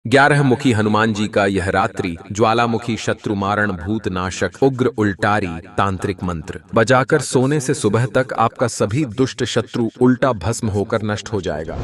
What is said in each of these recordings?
11 मुखी हनुमान जी का यह रात्रि ज्वालामुखी शत्रु मारण भूत नाशक उग्र उल्टारी तांत्रिक मंत्र बजाकर सोने से सुबह तक आपका सभी दुष्ट शत्रु उल्टा भस्म होकर नष्ट हो जाएगा।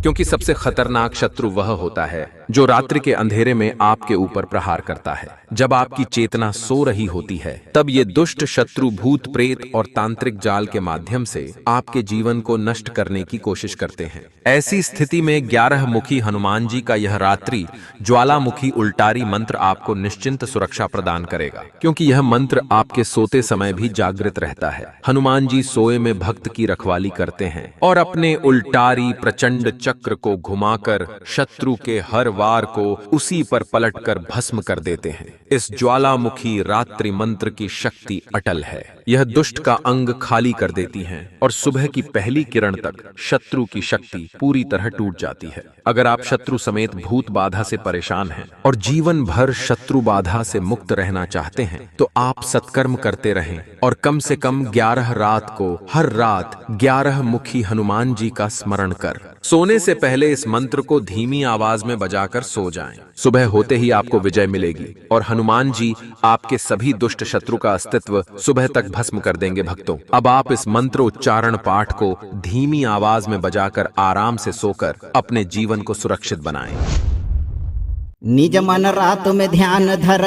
क्योंकि सबसे खतरनाक शत्रु वह होता है जो रात्रि के अंधेरे में आपके ऊपर प्रहार करता है। जब आपकी चेतना सो रही होती है तब ये दुष्ट शत्रु भूत प्रेत और तांत्रिक जाल के माध्यम से आपके जीवन को नष्ट करने की कोशिश करते हैं। ऐसी स्थिति में 11 मुखी हनुमान जी का यह रात्रि ज्वालामुखी उल्टारी मंत्र आपको निश्चिंत सुरक्षा प्रदान करेगा, क्योंकि यह मंत्र आपके सोते समय भी जागृत रहता है। हनुमान जी सोए में भक्त की रखवाली करते हैं और अपने उल्टारी प्रचंड चक्र को घुमाकर शत्रु के हर वार को उसी पर पलटकर भस्म कर देते हैं। इस ज्वालामुखी रात्रि मंत्र की शक्ति अटल है। यह दुष्ट का अंग खाली कर देती है और सुबह की पहली किरण तक शत्रु की शक्ति पूरी तरह टूट जाती है। अगर आप शत्रु समेत भूत बाधा से परेशान हैं और जीवन भर शत्रु बाधा से मुक्त रहना चाहते हैं तो आप सत्कर्म करते रहें और कम से कम 11 रात को हर रात 11 मुखी हनुमान जी का स्मरण कर सोने से पहले इस मंत्र को धीमी आवाज में बजाकर सो जाएं। सुबह होते ही आपको विजय मिलेगी और हनुमान जी आपके सभी दुष्ट शत्रु का अस्तित्व सुबह तक भस्म कर देंगे। भक्तों, अब आप इस मंत्र उच्चारण पाठ को धीमी आवाज में बजाकर आराम से सोकर अपने जीवन को सुरक्षित बनाएं। निज मन रात में ध्यान धर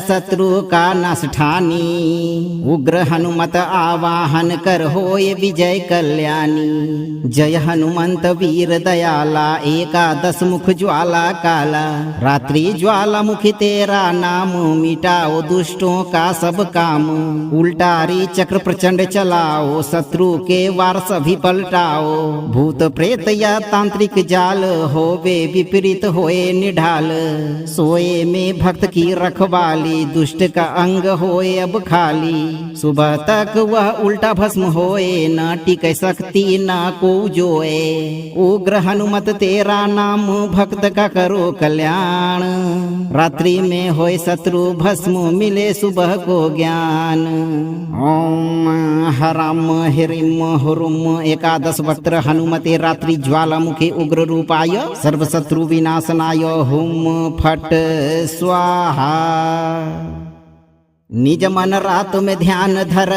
शत्रु का नाश ठानी, उग्र हनुमत आवाहन कर होय विजय कल्याणी। जय हनुमंत वीर दयाला, एकादश मुख ज्वाला काला। रात्रि ज्वालामुखी तेरा नाम, मिटाओ दुष्टों का सब काम। उल्टारी चक्र प्रचंड चलाओ, शत्रु के वार सभी पलटाओ। भूत प्रेत या तांत्रिक जाल, होवे विपरीत होए निढाल। सोए में भक्त की रखवाली, दुष्ट का अंग होए अब खाली। सुबह तक वह उल्टा भस्म होए, न टिके शक्ति न को जोए। उग्र हनुमत तेरा नाम, भक्त का करो कल्याण। रात्रि में होए शत्रु भस्म, मिले सुबह को ज्ञान। ओम हराम हिरिम हुरुम एकादश वक्त्र हनुमते रात्रि ज्वालामुखी उग्र रूपाय, सर्व शत्रु विनाशनाय हुम फट स्वाहा। निज मन रात में ध्यान धर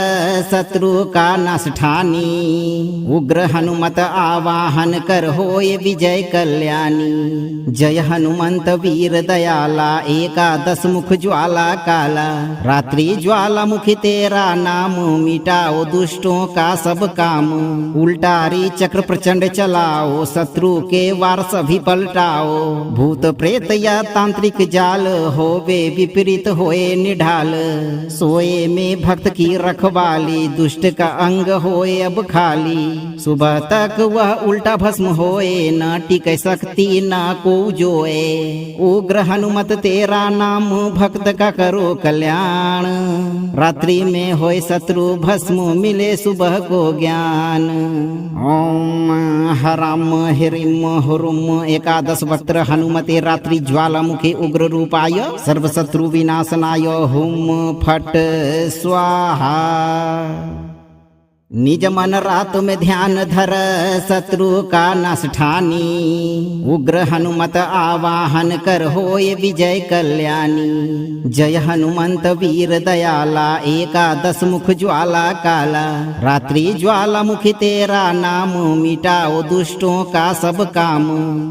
शत्रु का नाश ठानी, उग्र हनुमत आवाहन कर होय विजय कल्याणी। जय हनुमंत वीर दयाला, एकादश मुख ज्वाला काला। रात्रि ज्वालामुखी तेरा नाम, मिटाओ दुष्टों का सब काम। उल्टारी चक्र प्रचंड चलाओ, शत्रु के वार सभी पलटाओ। भूत प्रेत या तांत्रिक जाल, होवे विपरीत होए निढाल। सोए में भक्त की रखवाली, दुष्ट का अंग होए अब खाली। सुबह तक वह उल्टा भस्म होए, न टिके शक्ति न को जोए। उग्र हनुमत तेरा नाम, भक्त का करो कल्याण। रात्रि में होए शत्रु भस्म, मिले सुबह को ज्ञान। ओम हराम हिरिम हुरुम एकादश वक्त्र हनुमते रात्रि ज्वालामुखी उग्र रूपाय, सर्व शत्रु विनाशनाय हुम फट स्वाहा। निज मन रात में ध्यान धर शत्रु का नाश ठानी, उग्र हनुमत आवाहन कर होय विजय कल्याणी। जय हनुमंत वीर दयाला, एकादश मुख ज्वाला काला। रात्रि ज्वालामुखी तेरा नाम, मिटाओ दुष्टों का सब काम।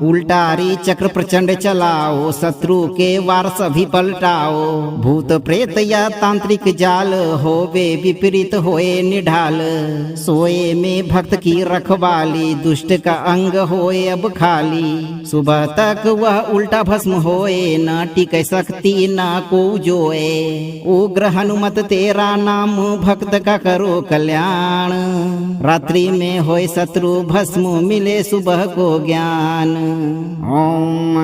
उल्टारी चक्र प्रचंड चलाओ, शत्रु के वार सभी पलटाओ। भूत प्रेत या तांत्रिक जाल, होवे विपरीत होए निढाल। सोए में भक्त की रखवाली, दुष्ट का अंग होए अब खाली। सुबह तक वह उल्टा भस्म होए, न टिके शक्ति न को जोए। उग्र हनुमत तेरा नाम, भक्त का करो कल्याण। रात्रि में होए शत्रु भस्म, मिले सुबह को ज्ञान। ओम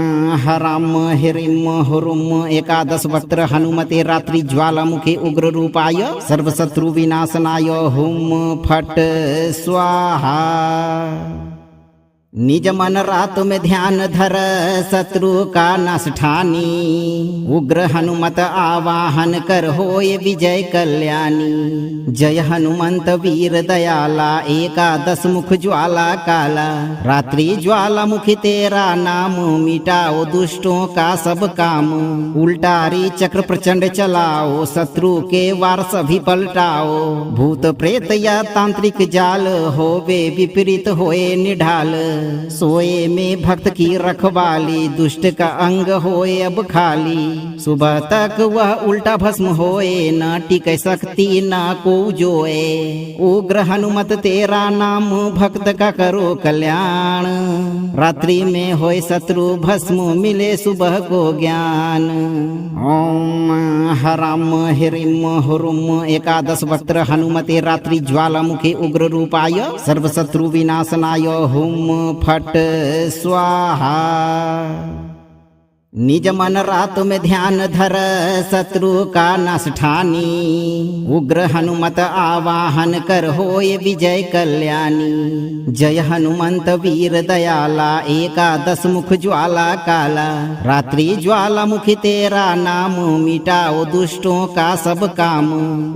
हराम हिरिम हुरुम एकादश वक्त्र हनुमते रात्रि ज्वालामुखी उग्र रूपाय, सर्व शत्रु विनाशनाय हुम फट स्वाहा। निज मन रात में ध्यान धर शत्रु का नाश ठानी। उग्र हनुमत आवाहन कर होय विजय कल्याणी। जय हनुमंत वीर दयाला एकादश मुख ज्वाला काला। रात्रि ज्वाला मुखी तेरा नाम मिटाओ दुष्टों का सब काम। उल्टारी चक्र प्रचंड चलाओ शत्रु के वार सभी पलटाओ। भूत प्रेत या तांत्रिक जाल होवे विपरीत होए निढाल। सोए में भक्त की रखवाली दुष्ट का अंग होए अब खाली। सुबह तक वह उल्टा भस्म होए न टिके शक्ति न को जोए। उग्र हनुमत तेरा नाम भक्त का करो कल्याण। रात्रि में होए शत्रु भस्म मिले सुबह को ज्ञान। ओम हराम हिरिम हुरुम एकादश वक्त्र हनुमते रात्रि ज्वालामुखी उग्र रूपाय सर्व शत्रु विनाशनाय हुम फट स्वाहा। निज मन रात में ध्यान धर शत्रु का नाश ठानी। उग्र हनुमत आवाहन कर होय विजय कल्याणी। जय हनुमंत वीर दयाला एकादश मुख ज्वाला काला। रात्रि ज्वाला मुखी तेरा नाम मिटाओ दुष्टों का सब काम।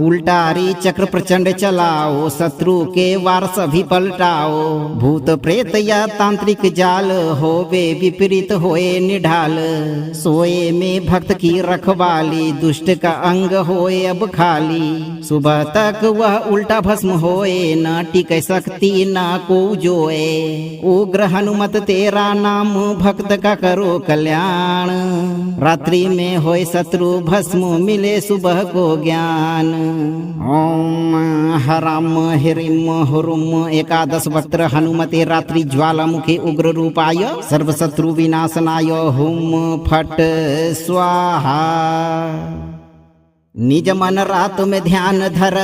उल्टारी चक्र प्रचंड चलाओ शत्रु के वार सभी पलटाओ। भूत प्रेत या तांत्रिक जाल होवे विपरीत होए निढाल। सोए में भक्त की रखवाली दुष्ट का अंग होए अब खाली। सुबह तक वह उल्टा भस्म होए न टिके शक्ति न को जोए। उग्र हनुमत तेरा नाम भक्त का करो कल्याण। रात्रि में होए शत्रु भस्म मिले सुबह को ज्ञान। ओम हराम हिरिम हुरुम एकादश वक्त्र हनुमते रात्रि ज्वालामुखी उग्र रूपाय सर्व शत्रु विनाशनाय हुम फट स्वाहा। निज मन रात में ध्यान धर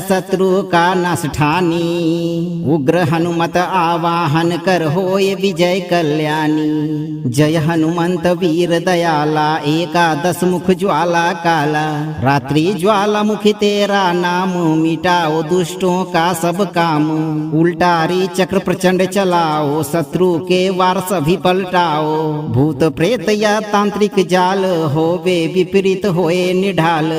शत्रु का नाश ठानी। उग्र हनुमत आवाहन कर होय विजय कल्याणी। जय हनुमंत वीर दयाला एकादश मुख ज्वाला काला। रात्रि ज्वाला मुखी तेरा नाम मिटाओ दुष्टों का सब काम। उल्टारी चक्र प्रचंड चलाओ शत्रु के वार सभी पलटाओ। भूत प्रेत या तांत्रिक जाल होवे विपरीत होए निढाल।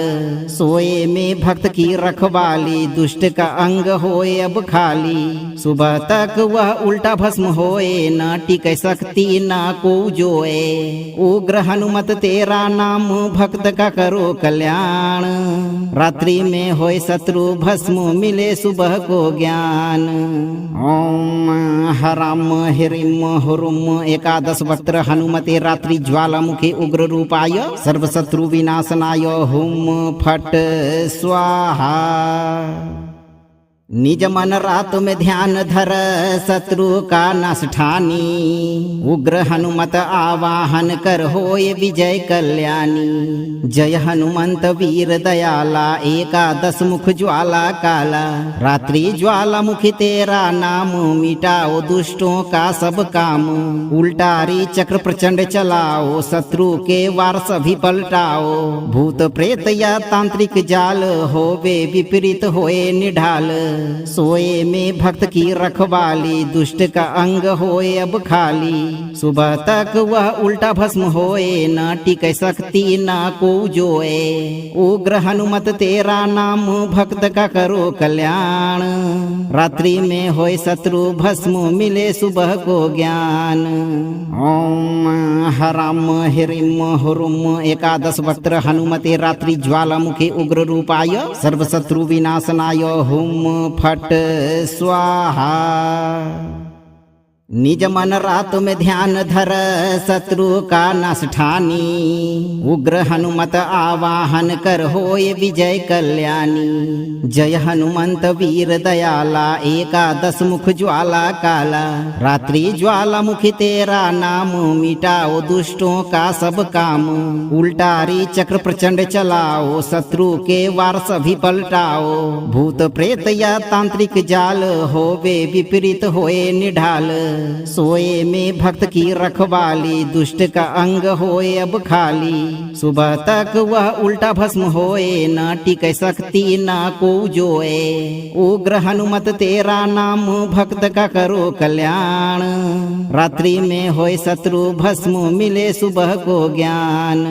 सोए में भक्त की रखवाली दुष्ट का अंग होए अब खाली। सुबह तक वह उल्टा भस्म होए न टिके शक्ति न को जोए। उग्र हनुमत तेरा नाम भक्त का करो कल्याण। रात्रि में होए शत्रु भस्म मिले सुबह को ज्ञान। ओम हराम हिरिम हुरुम एकादश वक्त्र हनुमते रात्रि ज्वालामुखी उग्र रूपाय सर्व शत्रु विनाशनाय हुम फट स्वाहा। निज मन रात में ध्यान धर शत्रु का नाश ठानी। उग्र हनुमत आवाहन कर होय विजय कल्याणी। जय हनुमंत वीर दयाला एकादश मुख ज्वाला काला। रात्रि ज्वाला मुखी तेरा नाम मिटाओ दुष्टों का सब काम। उल्टारी चक्र प्रचंड चलाओ शत्रु के वार सभी पलटाओ। भूत प्रेत या तांत्रिक जाल होवे विपरीत होए निढाल। सोए में भक्त की रखवाली दुष्ट का अंग होए अब खाली। सुबह तक वह उल्टा भस्म होए न टिके शक्ति न को जोए। उग्र हनुमत तेरा नाम भक्त का करो कल्याण। रात्रि में होए शत्रु भस्म मिले सुबह को ज्ञान। ओम हराम हिरिम हुरुम एकादश वक्त्र हनुमते रात्रि ज्वालामुखी उग्र रूपाय सर्व शत्रु विनाशनाय हुम फट स्वाहा। निज मन रात में ध्यान धर शत्रु का नाश ठानी। उग्र हनुमत आवाहन कर होय विजय कल्याणी। जय हनुमंत वीर दयाला एकादश मुख ज्वाला काला। रात्रि ज्वाला मुखी तेरा नाम मिटाओ दुष्टों का सब काम। उल्टारी चक्र प्रचंड चलाओ शत्रु के वार सभी पलटाओ। भूत प्रेत या तांत्रिक जाल होवे विपरीत होए निढाल। सोए में भक्त की रखवाली, दुष्ट का अंग होए अब खाली। सुबह तक वह उल्टा भस्म होए, न टिकै शक्ति न को जोए। उग्र हनुमत तेरा नाम, भक्त का करो कल्याण। रात्रि में होए शत्रु भस्म, मिले सुबह को ज्ञान।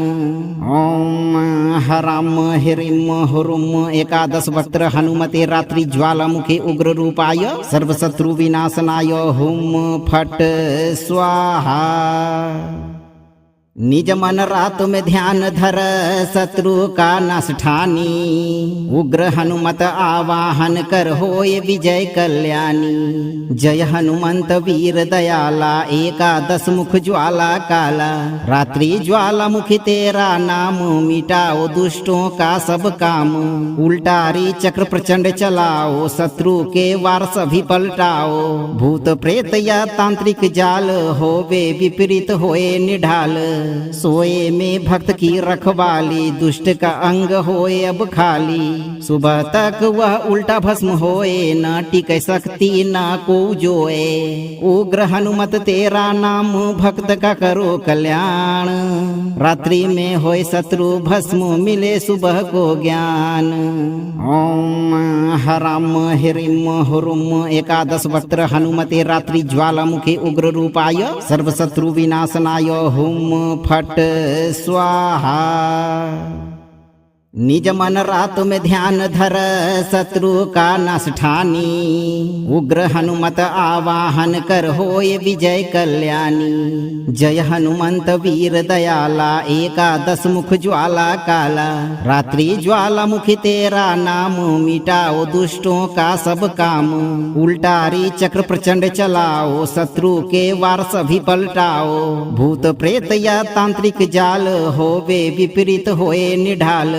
ओम हराम हिरिम हुरुम एकादश वक्त्र हनुमते रात्रि ज्वालामुखी उग्र रूपाय सर्वशत्रु विनाशनाय हुम फट स्वाहा। निज मन रात में ध्यान धर, शत्रु का नाश ठानी। उग्र हनुमत आवाहन कर, होय विजय कल्याणी। जय हनुमंत वीर दयाला, एकादश मुख ज्वाला काला। रात्रि ज्वालामुखी तेरा नाम, मिटाओ दुष्टों का सब काम। उल्टारी चक्र प्रचंड चलाओ, शत्रु के वार सभी पलटाओ। भूत प्रेत या तांत्रिक जाल, होवे विपरीत होए निढाल। सोए में भक्त की रखवाली, दुष्ट का अंग होए अब खाली। सुबह तक वह उल्टा भस्म होए, न टिकै शक्ति न को जोए। उग्र हनुमत तेरा नाम, भक्त का करो कल्याण। रात्रि में होए शत्रु भस्म, मिले सुबह को ज्ञान। ओम हराम हिरिम हुरुम एकादश वक्त्र हनुमते रात्रि ज्वालामुखी उग्र रूपाय सर्वशत्रु विनाशनाय हुम फट स्वाहा। निज मन रात में ध्यान धर, शत्रु का नाश ठानी। उग्र हनुमत आवाहन कर, होय विजय कल्याणी। जय हनुमंत वीर दयाला, एकादश मुख ज्वाला काला। रात्रि ज्वालामुखी तेरा नाम, मिटाओ दुष्टों का सब काम। उल्टारी चक्र प्रचंड चलाओ, शत्रु के वार सभी पलटाओ। भूत प्रेत या तांत्रिक जाल, होवे विपरीत होए निढाल।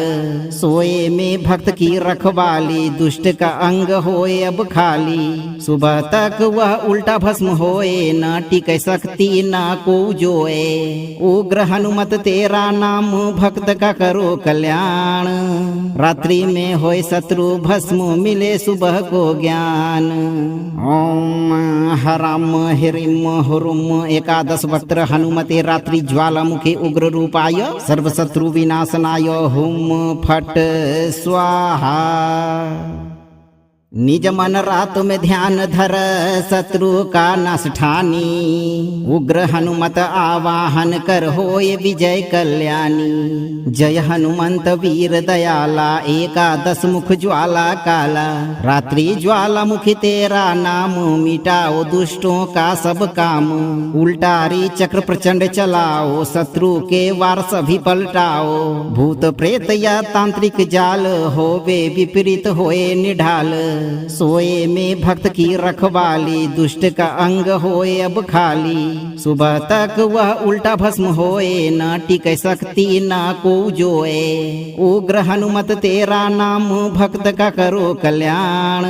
सोए में भक्त की रखवाली, दुष्ट का अंग होए अब खाली। सुबह तक वह उल्टा भस्म होए, न टिकै शक्ति न को जोए। उग्र हनुमत तेरा नाम, भक्त का करो कल्याण। रात्रि में होए शत्रु भस्म, मिले सुबह को ज्ञान। ओम हराम हिरिम हुरुम एकादश वक्त्र हनुमते रात्रि ज्वालामुखी उग्र रूपाय सर्वशत्रु विनाशनाय हुम फट स्वाहा। निज मन रात में ध्यान धर, शत्रु का नाश ठानी। उग्र हनुमत आवाहन कर, होय विजय कल्याणी। जय हनुमंत वीर दयाला, एकादश मुख ज्वाला काला। रात्रि ज्वालामुखी तेरा नाम, मिटाओ दुष्टों का सब काम। उल्टारी चक्र प्रचंड चलाओ, शत्रु के वार सभी पलटाओ। भूत प्रेत या तांत्रिक जाल, होवे विपरीत होए निढाल। सोए में भक्त की रखवाली, दुष्ट का अंग होए अब खाली। सुबह तक वह उल्टा भस्म होए, न टिकै शक्ति न को जोए। उग्र हनुमत तेरा नाम, भक्त का करो कल्याण।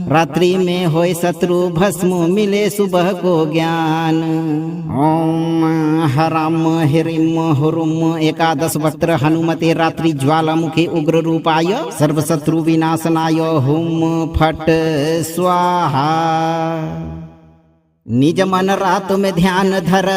रात्रि में होए शत्रु भस्म, मिले सुबह को ज्ञान। ओम हराम हिरिम हुरुम एकादश वक्त्र हनुमते रात्रि ज्वालामुखी उग्र रूपाय सर्वशत्रु विनाशनाय हुम फट स्वाहा। निज मन रात में ध्यान धर,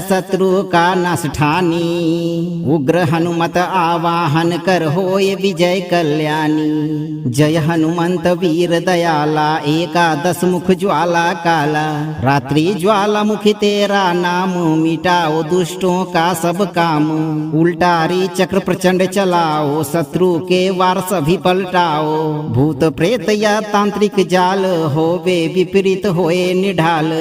शत्रु का नाश ठानी। उग्र हनुमत आवाहन कर, होय विजय कल्याणी। जय हनुमंत वीर दयाला, एकादश मुख ज्वाला काला। रात्रि ज्वालामुखी तेरा नाम, मिटाओ दुष्टों का सब काम। उल्टारी चक्र प्रचंड चलाओ, शत्रु के वार सभी पलटाओ। भूत प्रेत या तांत्रिक जाल, होवे विपरीत होए निढाल।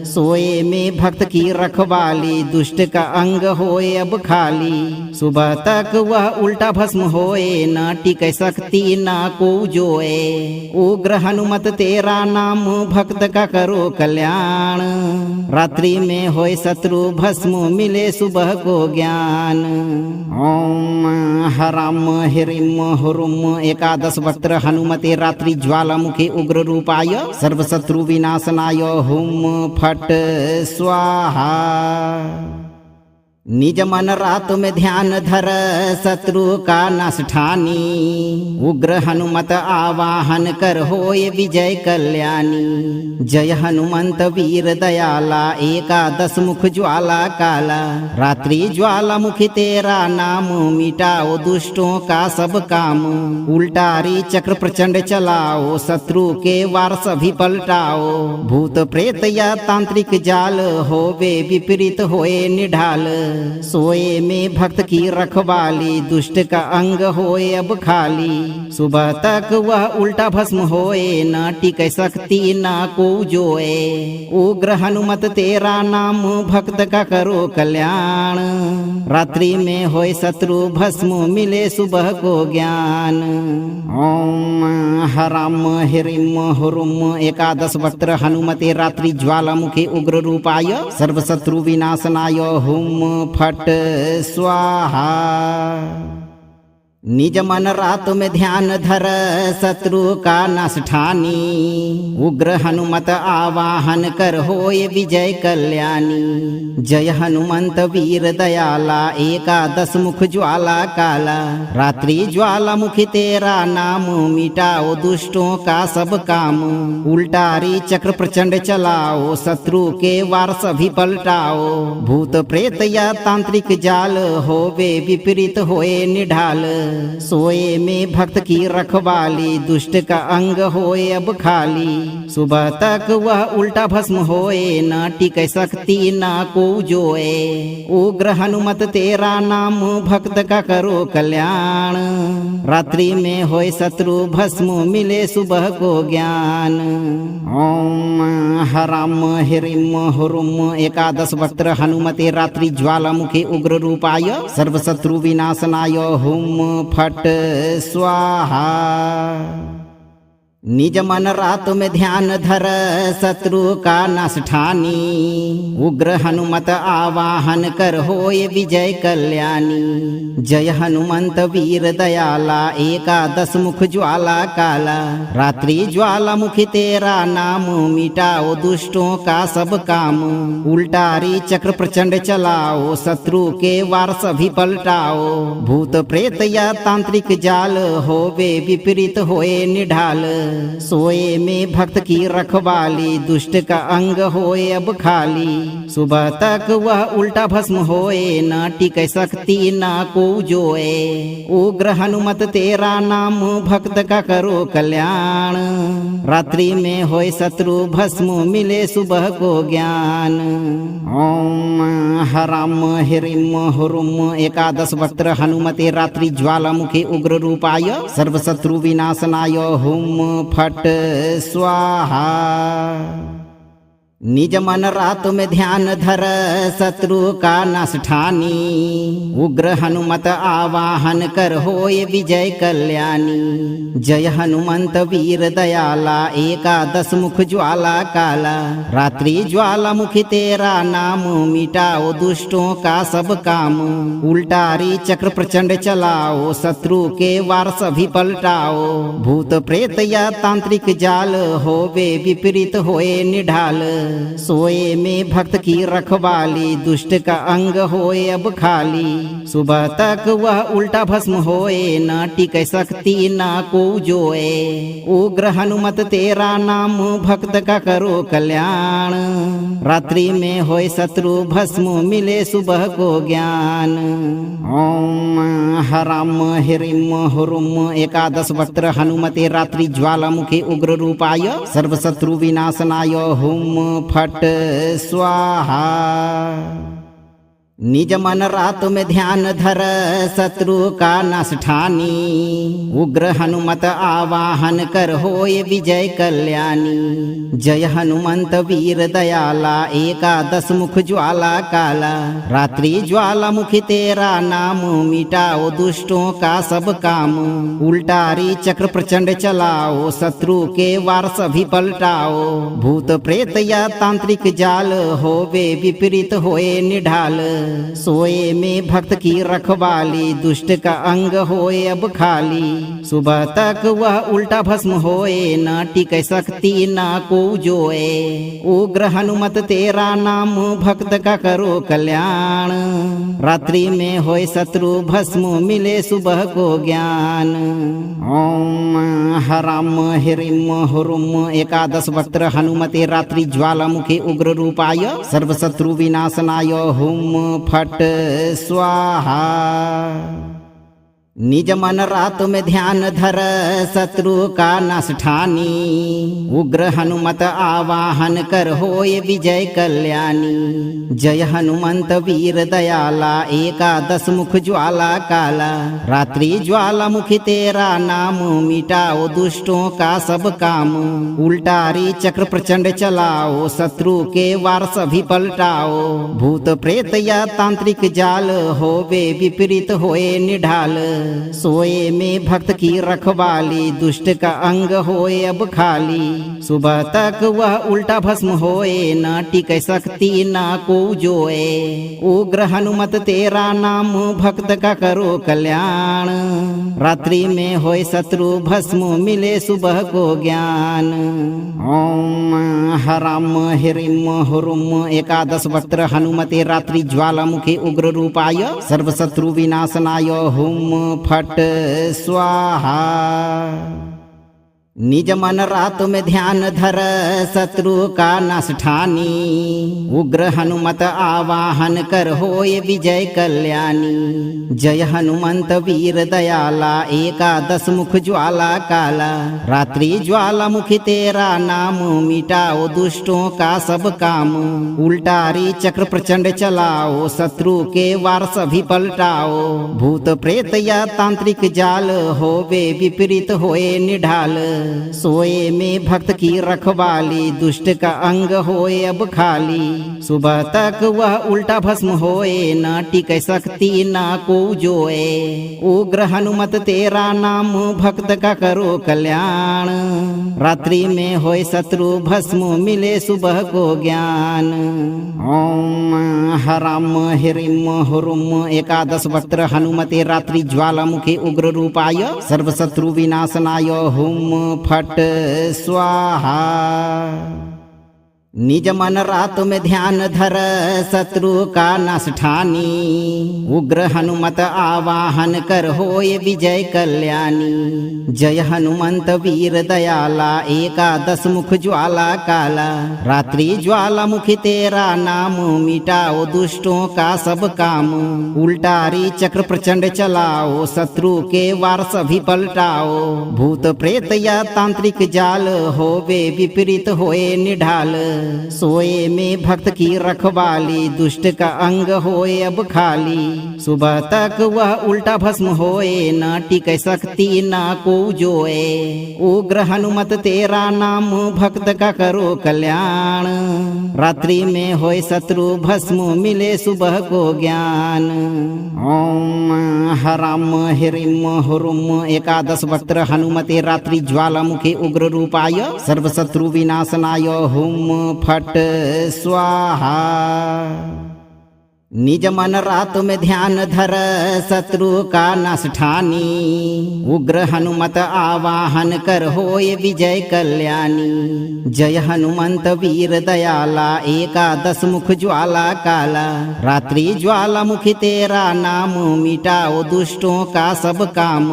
सोए में भक्त की रखवाली, दुष्ट का अंग होए अब खाली। सुबह तक वह उल्टा भस्म होए, न टिकै शक्ति न को जोए। उग्र हनुमत तेरा नाम, भक्त का करो कल्याण। रात्रि में होए शत्रु भस्म, मिले सुबह को ज्ञान। ओम हराम हिरिम हुरुम एकादश वक्त्र हनुमते रात्रि ज्वालामुखी उग्र रूपाय सर्वशत्रु विनाशनाय हुम फट स्वाहा। निज मन रात में ध्यान धर शत्रु का नाश ठानी। उग्र हनुमत आवाहन कर होय विजय कल्याणी। जय हनुमंत वीर दयाला एकादश मुख ज्वाला काला। रात्रि ज्वाला मुखी तेरा नाम मिटाओ दुष्टों का सब काम। उल्टारी चक्र प्रचंड चलाओ शत्रु के वार सभी पलटाओ। भूत प्रेत या तांत्रिक जाल होवे विपरीत होए निढाल। सोए में भक्त की रखवाली दुष्ट का अंग होए अब खाली। सुबह तक वह उल्टा भस्म होए न टिके शक्ति न को जोए। उग्र हनुमत तेरा नाम भक्त का करो कल्याण। रात्रि में होए शत्रु भस्म मिले सुबह को ज्ञान। ओम हराम हिरिम हुरुम एकादश वक्त्र हनुमते रात्रि ज्वालामुखी उग्र रूपाय सर्वशत्रु विनाशनाय हुम फट स्वाहा। निज मन रात में ध्यान धर शत्रु का नाश ठानी। उग्र हनुमत आवाहन कर होय विजय कल्याणी। जय हनुमंत वीर दयाला एकादश मुख ज्वाला काला। रात्रि ज्वाला मुखी तेरा नाम मिटाओ दुष्टों का सब काम। उल्टारी चक्र प्रचंड चलाओ शत्रु के वार सभी पलटाओ। भूत प्रेत या तांत्रिक जाल होवे विपरीत होए निढाल। सोए में भक्त की रखवाली दुष्ट का अंग होए अब खाली। सुबह तक वह उल्टा भस्म होए न टिके शक्ति न को जोए। उग्र हनुमत तेरा नाम भक्त का करो कल्याण। रात्रि में होए शत्रु भस्म मिले सुबह को ज्ञान। ओम हराम हिरिम हुरुम एकादश वक्त्र हनुमते रात्रि ज्वालामुखी उग्र रूपाय सर्वशत्रु विनाशनाय हुम फट स्वाहा। निज मन रात में ध्यान धर शत्रु का नाश ठानी। उग्र हनुमत आवाहन कर होय विजय कल्याणी। जय हनुमंत वीर दयाला एकादश मुख ज्वाला काला। रात्रि ज्वाला मुखी तेरा नाम मिटाओ दुष्टों का सब काम। उल्टारी चक्र प्रचंड चलाओ शत्रु के वार सभी पलटाओ। भूत प्रेत या तांत्रिक जाल होवे विपरीत होए निढाल। सोए में भक्त की रखवाली दुष्ट का अंग होए अब खाली। सुबह तक वह उल्टा भस्म होए न टिके शक्ति न को जोए। उग्र हनुमत तेरा नाम भक्त का करो कल्याण। रात्रि में होए शत्रु भस्म मिले सुबह को ज्ञान। ओम हराम हिरिम हुरुम एकादश वक्त्र हनुमते रात्रि ज्वालामुखी उग्र रूपाय सर्वशत्रु विनाशनाय हुम फट स्वाहा। निज मन रात में ध्यान धर शत्रु का नाश ठानी। उग्र हनुमत आवाहन कर होय विजय कल्याणी। जय हनुमंत वीर दयाला एकादश मुख ज्वाला काला। रात्रि ज्वाला मुखी तेरा नाम मिटाओ दुष्टों का सब काम। उल्टारी चक्र प्रचंड चलाओ शत्रु के वार सभी पलटाओ। भूत प्रेत या तांत्रिक जाल होवे विपरीत होए निढाल। सोए में भक्त की रखवाली दुष्ट का अंग होए अब खाली। सुबह तक वह उल्टा भस्म होए न टिके शक्ति न को जोए। उग्र हनुमत तेरा नाम भक्त का करो कल्याण। रात्रि में होए शत्रु भस्म मिले सुबह को ज्ञान। ओम हराम हिरिम हुरुम एकादश वक्त्र हनुमते रात्रि ज्वालामुखी उग्र रूपाय सर्वशत्रु विनाशनाय हुम फट स्वाहा। निज मन रात में ध्यान धर शत्रु का नाश ठानी। उग्र हनुमत आवाहन कर होय विजय कल्याणी। जय हनुमंत वीर दयाला एकादश मुख ज्वाला काला। रात्रि ज्वाला मुखी तेरा नाम मिटाओ दुष्टों का सब काम। उल्टारी चक्र प्रचंड चलाओ शत्रु के वार सभी पलटाओ। भूत प्रेत या तांत्रिक जाल होवे विपरीत होए निढाल। सोए में भक्त की रखवाली, दुष्ट का अंग होए अब खाली। सुबह तक वह उल्टा भस्म होए, न टिक सकती न को जोए। उग्र हनुमत तेरा नाम, भक्त का करो कल्याण। रात्रि में होए शत्रु भस्म, मिले सुबह को ज्ञान। ओम हराम हिरिम हुरुम एकादश वक्त्र हनुमते रात्रि ज्वालामुखी उग्र रूपाय सर्वशत्रु विनाशनाय हुम फट स्वाहा। निज मन रात में ध्यान धर, शत्रु का नाश ठानी। उग्र हनुमत आवाहन कर, होए विजय कल्याणी। जय हनुमंत वीर दयाला, एकादश मुख ज्वाला काला। रात्रि ज्वालामुखी तेरा नाम, मिटाओ दुष्टों का सब काम। उल्टारी चक्र प्रचंड चलाओ, शत्रु के वार सभी पलटाओ। भूत प्रेत या तांत्रिक जाल, होवे विपरीत होए निढाल। सोए में भक्त की रखवाली, दुष्ट का अंग होए अब खाली। सुबह तक वह उल्टा भस्म होए, न टिक सकती न को जोए। उग्र हनुमत तेरा नाम, भक्त का करो कल्याण। रात्रि में होए शत्रु भस्म, मिले सुबह को ज्ञान। ओम हराम हिरिम हुरुम एकादश वक्त्र हनुमते रात्रि ज्वालामुखी उग्र रूपाय सर्वशत्रु विनाशनाय हुम फट स्वाहा। निज मन रात में ध्यान धर, शत्रु का नाश ठानी। उग्र हनुमत आवाहन कर, होए विजय कल्याणी। जय हनुमंत वीर दयाला, एकादश मुख ज्वाला काला। रात्रि ज्वालामुखी तेरा नाम, मिटाओ दुष्टों का सब काम। उल्टारी चक्र प्रचंड चलाओ, शत्रु के वार सभी पलटाओ। भूत प्रेत या तांत्रिक जाल, होवे विपरीत होए निढाल। सोए में भक्त की रखवाली, दुष्ट का अंग होए अब खाली। सुबह तक वह उल्टा भस्म होए, न टिक सकती न को जोए। उग्र हनुमत तेरा नाम, भक्त का करो कल्याण। रात्रि में होए शत्रु भस्म, मिले सुबह को ज्ञान। ओम हराम हिरिम हुरुम एकादश वक्त्र हनुमते रात्रि ज्वालामुखी उग्र रूपाय सर्वशत्रु विनाशनाय हुम फट स्वाहा। निज मन रात में ध्यान धर, शत्रु का नाश ठानी। उग्र हनुमत आवाहन कर, होए विजय कल्याणी। जय हनुमंत वीर दयाला, एकादश मुख ज्वाला काला। रात्रि ज्वालामुखी तेरा नाम, मिटाओ दुष्टों का सब काम। उल्टारी चक्र प्रचंड चलाओ, शत्रु के वार सभी पलटाओ। भूत प्रेत या तांत्रिक जाल, होवे विपरीत होए निढाल। सोए में भक्त की रखवाली, दुष्ट का अंग होए अब खाली। सुबह तक वह उल्टा भस्म होए, न टिक सकती न को जोए। उग्र हनुमत तेरा नाम, भक्त का करो कल्याण। रात्रि में होए शत्रु भस्म, मिले सुबह को ज्ञान। ओम हराम हिरिम हुरुम एकादश वक्त्र हनुमते रात्रि ज्वालामुखी उग्र रूपाय सर्वशत्रु विनाशनाय हुम फट स्वाहा। निज मन रात में ध्यान धर, शत्रु का नाश ठानी। उग्र हनुमत आवाहन कर, होए विजय कल्याणी। जय हनुमंत वीर दयाला, एकादश मुख ज्वाला काला। रात्रि ज्वालामुखी तेरा नाम, मिटाओ दुष्टों का सब काम।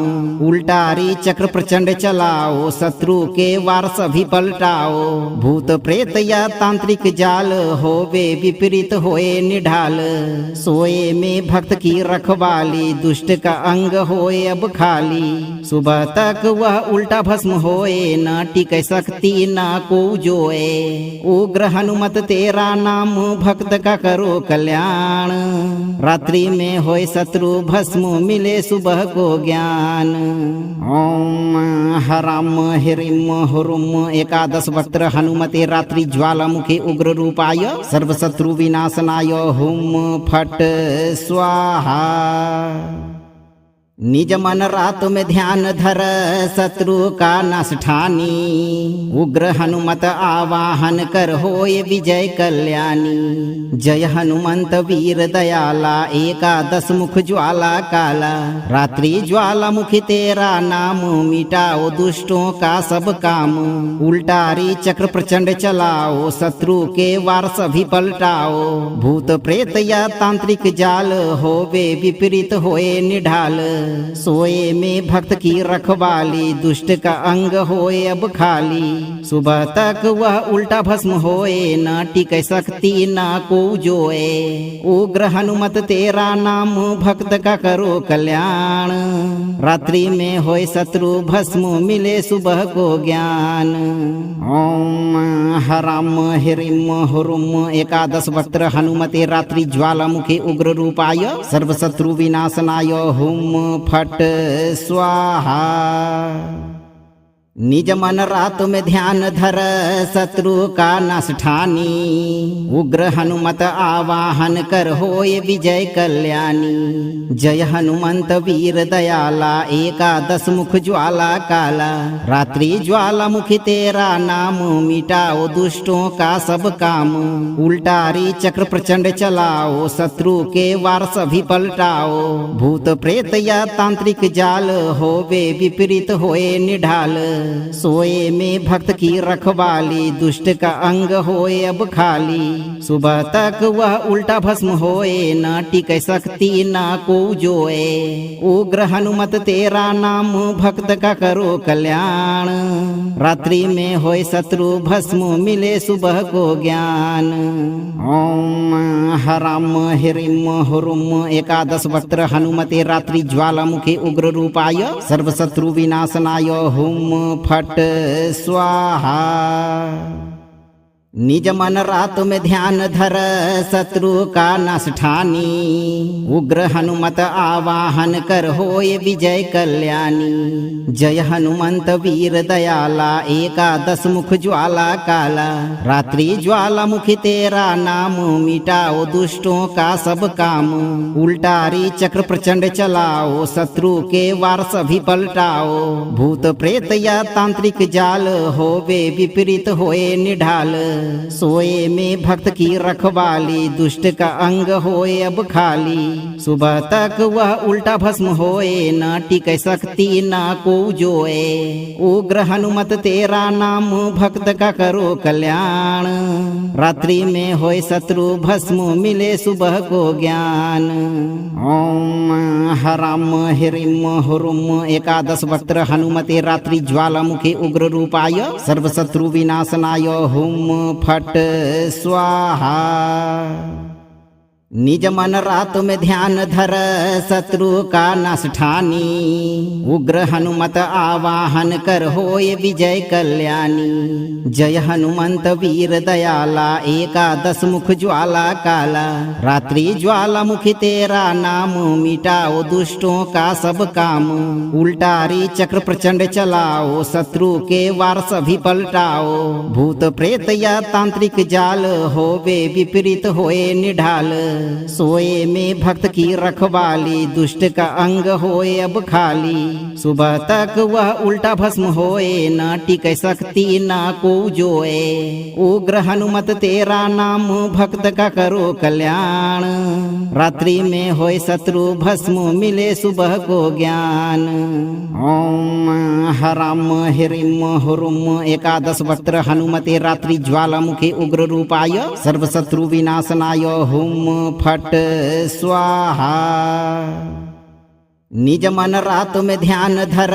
उल्टारी चक्र प्रचंड चलाओ, शत्रु के वार सभी पलटाओ। भूत प्रेत या तांत्रिक जाल, होवे विपरीत होए निढाल। सोए में भक्त की रखवाली, दुष्ट का अंग होए अब खाली। सुबह तक वह उल्टा भस्म होए, न टिक सकती न को जोए। उग्र हनुमत तेरा नाम, भक्त का करो कल्याण। रात्रि में होए शत्रु भस्म, मिले सुबह को ज्ञान। ओम हराम हिरिम हुरुम एकादश वक्त्र हनुमते रात्रि ज्वालामुखी उग्र रूपाय सर्वशत्रु विनाशनाय हुम फट स्वाहा। निज मन रात में ध्यान धर शत्रु का नाश ठानी। उग्र हनुमत आवाहन कर होय विजय कल्याणी। जय हनुमंत वीर दयाला एकादश मुख ज्वाला काला। रात्रि ज्वाला मुखी तेरा नाम मिटाओ दुष्टों का सब काम। उल्टारी चक्र प्रचंड चलाओ शत्रु के वार सभी पलटाओ। भूत प्रेत या तांत्रिक जाल होवे विपरीत होए निढाल। सोए में भक्त की रखवाली दुष्ट का अंग होए अब खाली। सुबह तक वह उल्टा भस्म होए न टिकै शक्ति न को जोए। उग्र हनुमत तेरा नाम भक्त का करो कल्याण। रात्रि में होए शत्रु भस्म मिले सुबह को ज्ञान। ओम हराम हिरिम हुरुम एकादश वक्त्र हनुमते रात्रि ज्वालामुखे उग्र रूपाय। सर्व शत्रु विनाशनाय हुम फट स्वाहा। निज मन रात में ध्यान धर शत्रु का नाश ठानी। उग्र हनुमत आवाहन कर होय विजय कल्याणी। जय हनुमंत वीर दयाला एकादश मुख ज्वाला काला। रात्रि ज्वाला मुखी तेरा नाम मिटाओ दुष्टों का सब काम। उल्टारी चक्र प्रचंड चलाओ शत्रु के वार सभी पलटाओ। भूत प्रेत या तांत्रिक जाल होवे विपरीत होए निढाल। सोए में भक्त की रखवाली दुष्ट का अंग होए अब खाली। सुबह तक वह उल्टा भस्म होए न टिकै शक्ति न को जोए। उग्र हनुमत तेरा नाम भक्त का करो कल्याण। रात्रि में होए शत्रु भस्म मिले सुबह को ज्ञान। ओम हराम हिरिम हुरुम एकादश वक्त्र हनुमते रात्रि ज्वालामुखे उग्र रूपाय। सर्व शत्रु विनाशनाय हुम फट स्वाहा। निज मन रात में ध्यान धर शत्रु का नाश ठानी। उग्र हनुमत आवाहन कर होय विजय कल्याणी। जय हनुमंत वीर दयाला एकादश मुख ज्वाला काला। रात्रि ज्वाला मुखी तेरा नाम मिटाओ दुष्टों का सब काम। उल्टारी चक्र प्रचंड चलाओ शत्रु के वार सभी पलटाओ। भूत प्रेत या तांत्रिक जाल होवे विपरीत होए निढाल। सोए में भक्त की रखवाली दुष्ट का अंग होए अब खाली। सुबह तक वह उल्टा भस्म होए न टिकै शक्ति न को जोए। उग्र हनुमत तेरा नाम भक्त का करो कल्याण। रात्रि में होए शत्रु भस्म मिले सुबह को ज्ञान। ओम हराम हिरिम हुरुम एकादश वक्त्र हनुमते रात्रि ज्वालामुखे उग्र रूपाय। सर्व शत्रु विनाशनाय हुम फट स्वाहा। निज मन रात में ध्यान धर शत्रु का नाश ठानी। उग्र हनुमत आवाहन कर होय विजय कल्याणी। जय हनुमंत वीर दयाला एकादश मुख ज्वाला काला। रात्रि ज्वाला मुखी तेरा नाम मिटाओ दुष्टों का सब काम। उल्टारी चक्र प्रचंड चलाओ शत्रु के वार सभी पलटाओ। भूत प्रेत या तांत्रिक जाल होवे विपरीत होए निढाल। सोए में भक्त की रखवाली दुष्ट का अंग होए अब खाली। सुबह तक वह उल्टा भस्म होए न टिकै शक्ति न को जोए। उग्र हनुमत तेरा नाम भक्त का करो कल्याण। रात्रि में होए शत्रु भस्म मिले सुबह को ज्ञान। ओम हराम हिरिम हुरुम एकादश वक्त्र हनुमते रात्रि ज्वालामुखे उग्र रूपाय। सर्व शत्रु विनाशनाय हुम फट स्वाहा। निज मन रात में ध्यान धर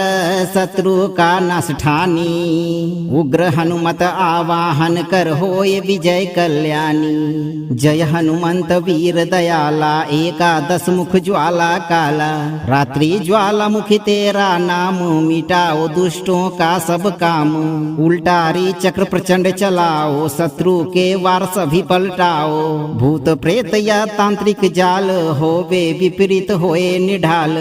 शत्रु का नाश ठानी। उग्र हनुमत आवाहन कर होय विजय कल्याणी। जय हनुमंत वीर दयाला एकादश मुख ज्वाला काला। रात्रि ज्वाला मुखी तेरा नाम मिटाओ दुष्टों का सब काम। उल्टारी चक्र प्रचंड चलाओ शत्रु के वार सभी पलटाओ। भूत प्रेत या तांत्रिक जाल होवे विपरीत होए निढाल।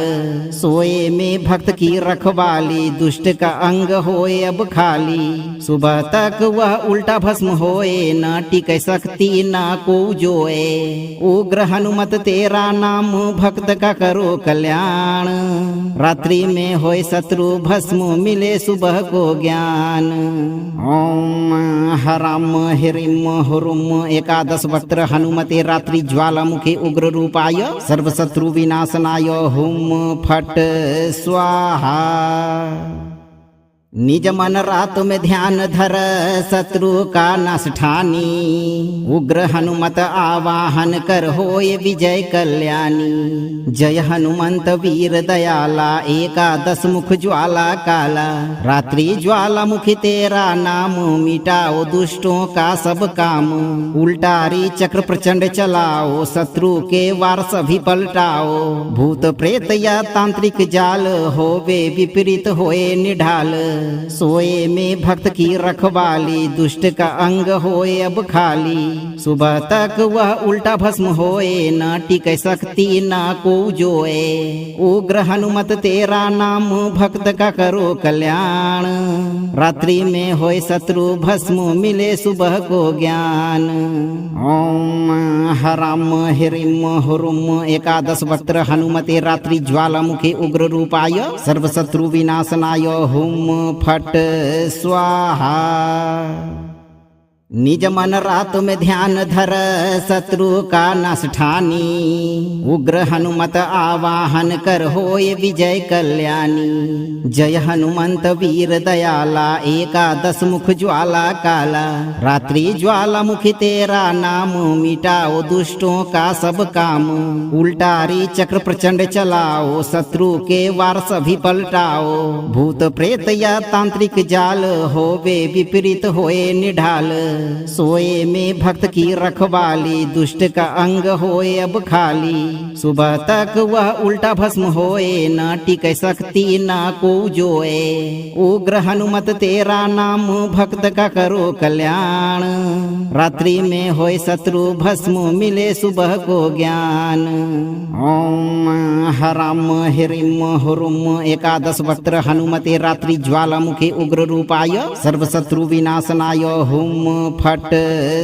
सोए में भक्त की रखवाली, दुष्ट का अंग होए अब खाली। सुबह तक वह उल्टा भस्म होए, न टिकै शक्ति न को जोए। उग्र हनुमत तेरा नाम, भक्त का करो कल्याण। रात्रि में होए शत्रु भस्म, मिले सुबह को ज्ञान। ओम हराम हिरिम हुरुम एकादश वक्त्र हनुमते रात्रि ज्वालामुखी उग्र रूपाय सर्वशत्रु विनाशनाय हुम फट स्वाहा। निज मन रात में ध्यान धर, शत्रु का नाश ठानी। उग्र हनुमत आवाहन कर, होय विजय कल्याणी। जय हनुमंत वीर दयाला, एकादश मुख ज्वाला काला। रात्रि ज्वालामुखी तेरा नाम, मिटाओ दुष्टों का सब काम। उल्टारी चक्र प्रचंड चलाओ, शत्रु के वार सभी पलटाओ। भूत प्रेत या तांत्रिक जाल, होवे विपरीत होए निढाल। सोए में भक्त की रखवाली, दुष्ट का अंग होए अब खाली। सुबह तक वह उल्टा भस्म होए, न टिकै शक्ति न को जोए। उग्र हनुमत तेरा नाम, भक्त का करो कल्याण। रात्रि में होए शत्रु भस्म, मिले सुबह को ज्ञान। ओम हराम हिरिम हुरुम एकादश वक्त्र हनुमते रात्रि ज्वालामुखी उग्र रूपाय सर्वशत्रु विनाशनाय हुम फट स्वाहा। निज मन रात में ध्यान धर, शत्रु का नाश ठानी। उग्र हनुमत आवाहन कर, होय विजय कल्याणी। जय हनुमंत वीर दयाला, एकादश मुख ज्वाला काला। रात्रि ज्वालामुखी तेरा नाम, मिटाओ दुष्टों का सब काम। उल्टारी चक्र प्रचंड चलाओ, शत्रु के वार सभी पलटाओ। भूत प्रेत या तांत्रिक जाल, होवे विपरीत होए निढाल। सोए में भक्त की रखवाली, दुष्ट का अंग होए अब खाली। सुबह तक वह उल्टा भस्म होए, न टिकै शक्ति न को जोए। उग्र हनुमत तेरा नाम, भक्त का करो कल्याण। रात्रि में होए शत्रु भस्म, मिले सुबह को ज्ञान। ओम हराम हिरिम हुरुम एकादश वक्त्र हनुमते रात्रि ज्वालामुखी उग्र रूपाय सर्वशत्रु विनाशनाय हुम फट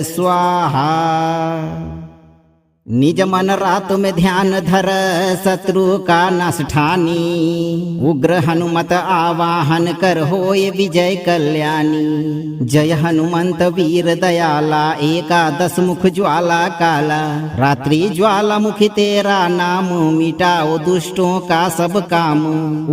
स्वाहा। निज मन रात में ध्यान धर, शत्रु का नाश ठानी। उग्र हनुमत आवाहन कर, होय विजय कल्याणी। जय हनुमंत वीर दयाला, एकादश मुख ज्वाला काला। रात्रि ज्वालामुखी तेरा नाम, मिटाओ दुष्टों का सब काम।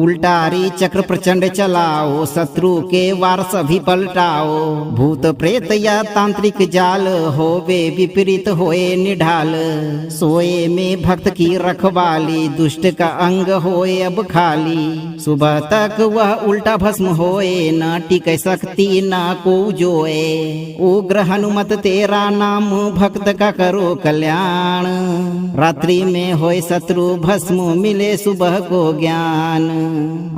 उल्टारी चक्र प्रचंड चलाओ, शत्रु के वार सभी पलटाओ। भूत प्रेत या तांत्रिक जाल, होवे विपरीत होए निढाल। सोए में भक्त की रखवाली, दुष्ट का अंग होए अब खाली। सुबह तक वह उल्टा भस्म होए, न टिकै शक्ति न को जोए। उग्र हनुमत तेरा नाम, भक्त का करो कल्याण। रात्रि में होए शत्रु भस्म, मिले सुबह को ज्ञान।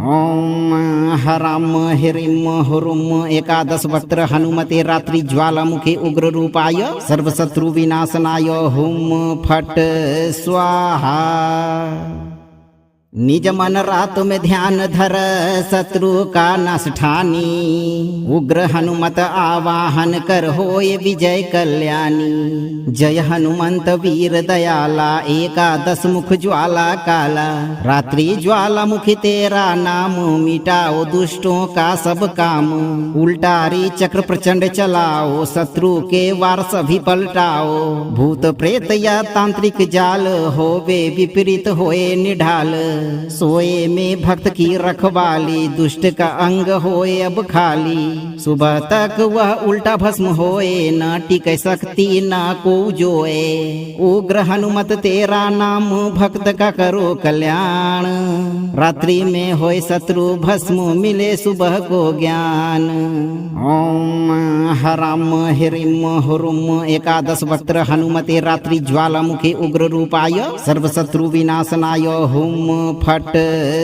ओम हराम हिरिम हुरुम एकादश वक्त्र हनुमते रात्रि ज्वालामुखी उग्र रूपाय सर्वशत्रु विनाशनाय हुम फट स्वाहा। निज मन रात में ध्यान धर, शत्रु का नाश ठानी। उग्र हनुमत आवाहन कर, होय विजय कल्याणी। जय हनुमंत वीर दयाला, एकादश मुख ज्वाला काला। रात्रि ज्वालामुखी तेरा नाम, मिटाओ दुष्टों का सब काम। उल्टारी चक्र प्रचंड चलाओ, शत्रु के वार सभी पलटाओ। भूत प्रेत या तांत्रिक जाल, होवे विपरीत होए निढाल। सोए में भक्त की रखवाली, दुष्ट का अंग होए अब खाली। सुबह तक वह उल्टा भस्म होए, न टिकै शक्ति न को जोए। उग्र हनुमत तेरा नाम, भक्त का करो कल्याण। रात्रि में होए शत्रु भस्म, मिले सुबह को ज्ञान। ओम हराम हिरिम हुरुम एकादश वक्त्र हनुमते रात्रि ज्वालामुखी उग्र रूपाय सर्वशत्रु विनाशनाय हुम फट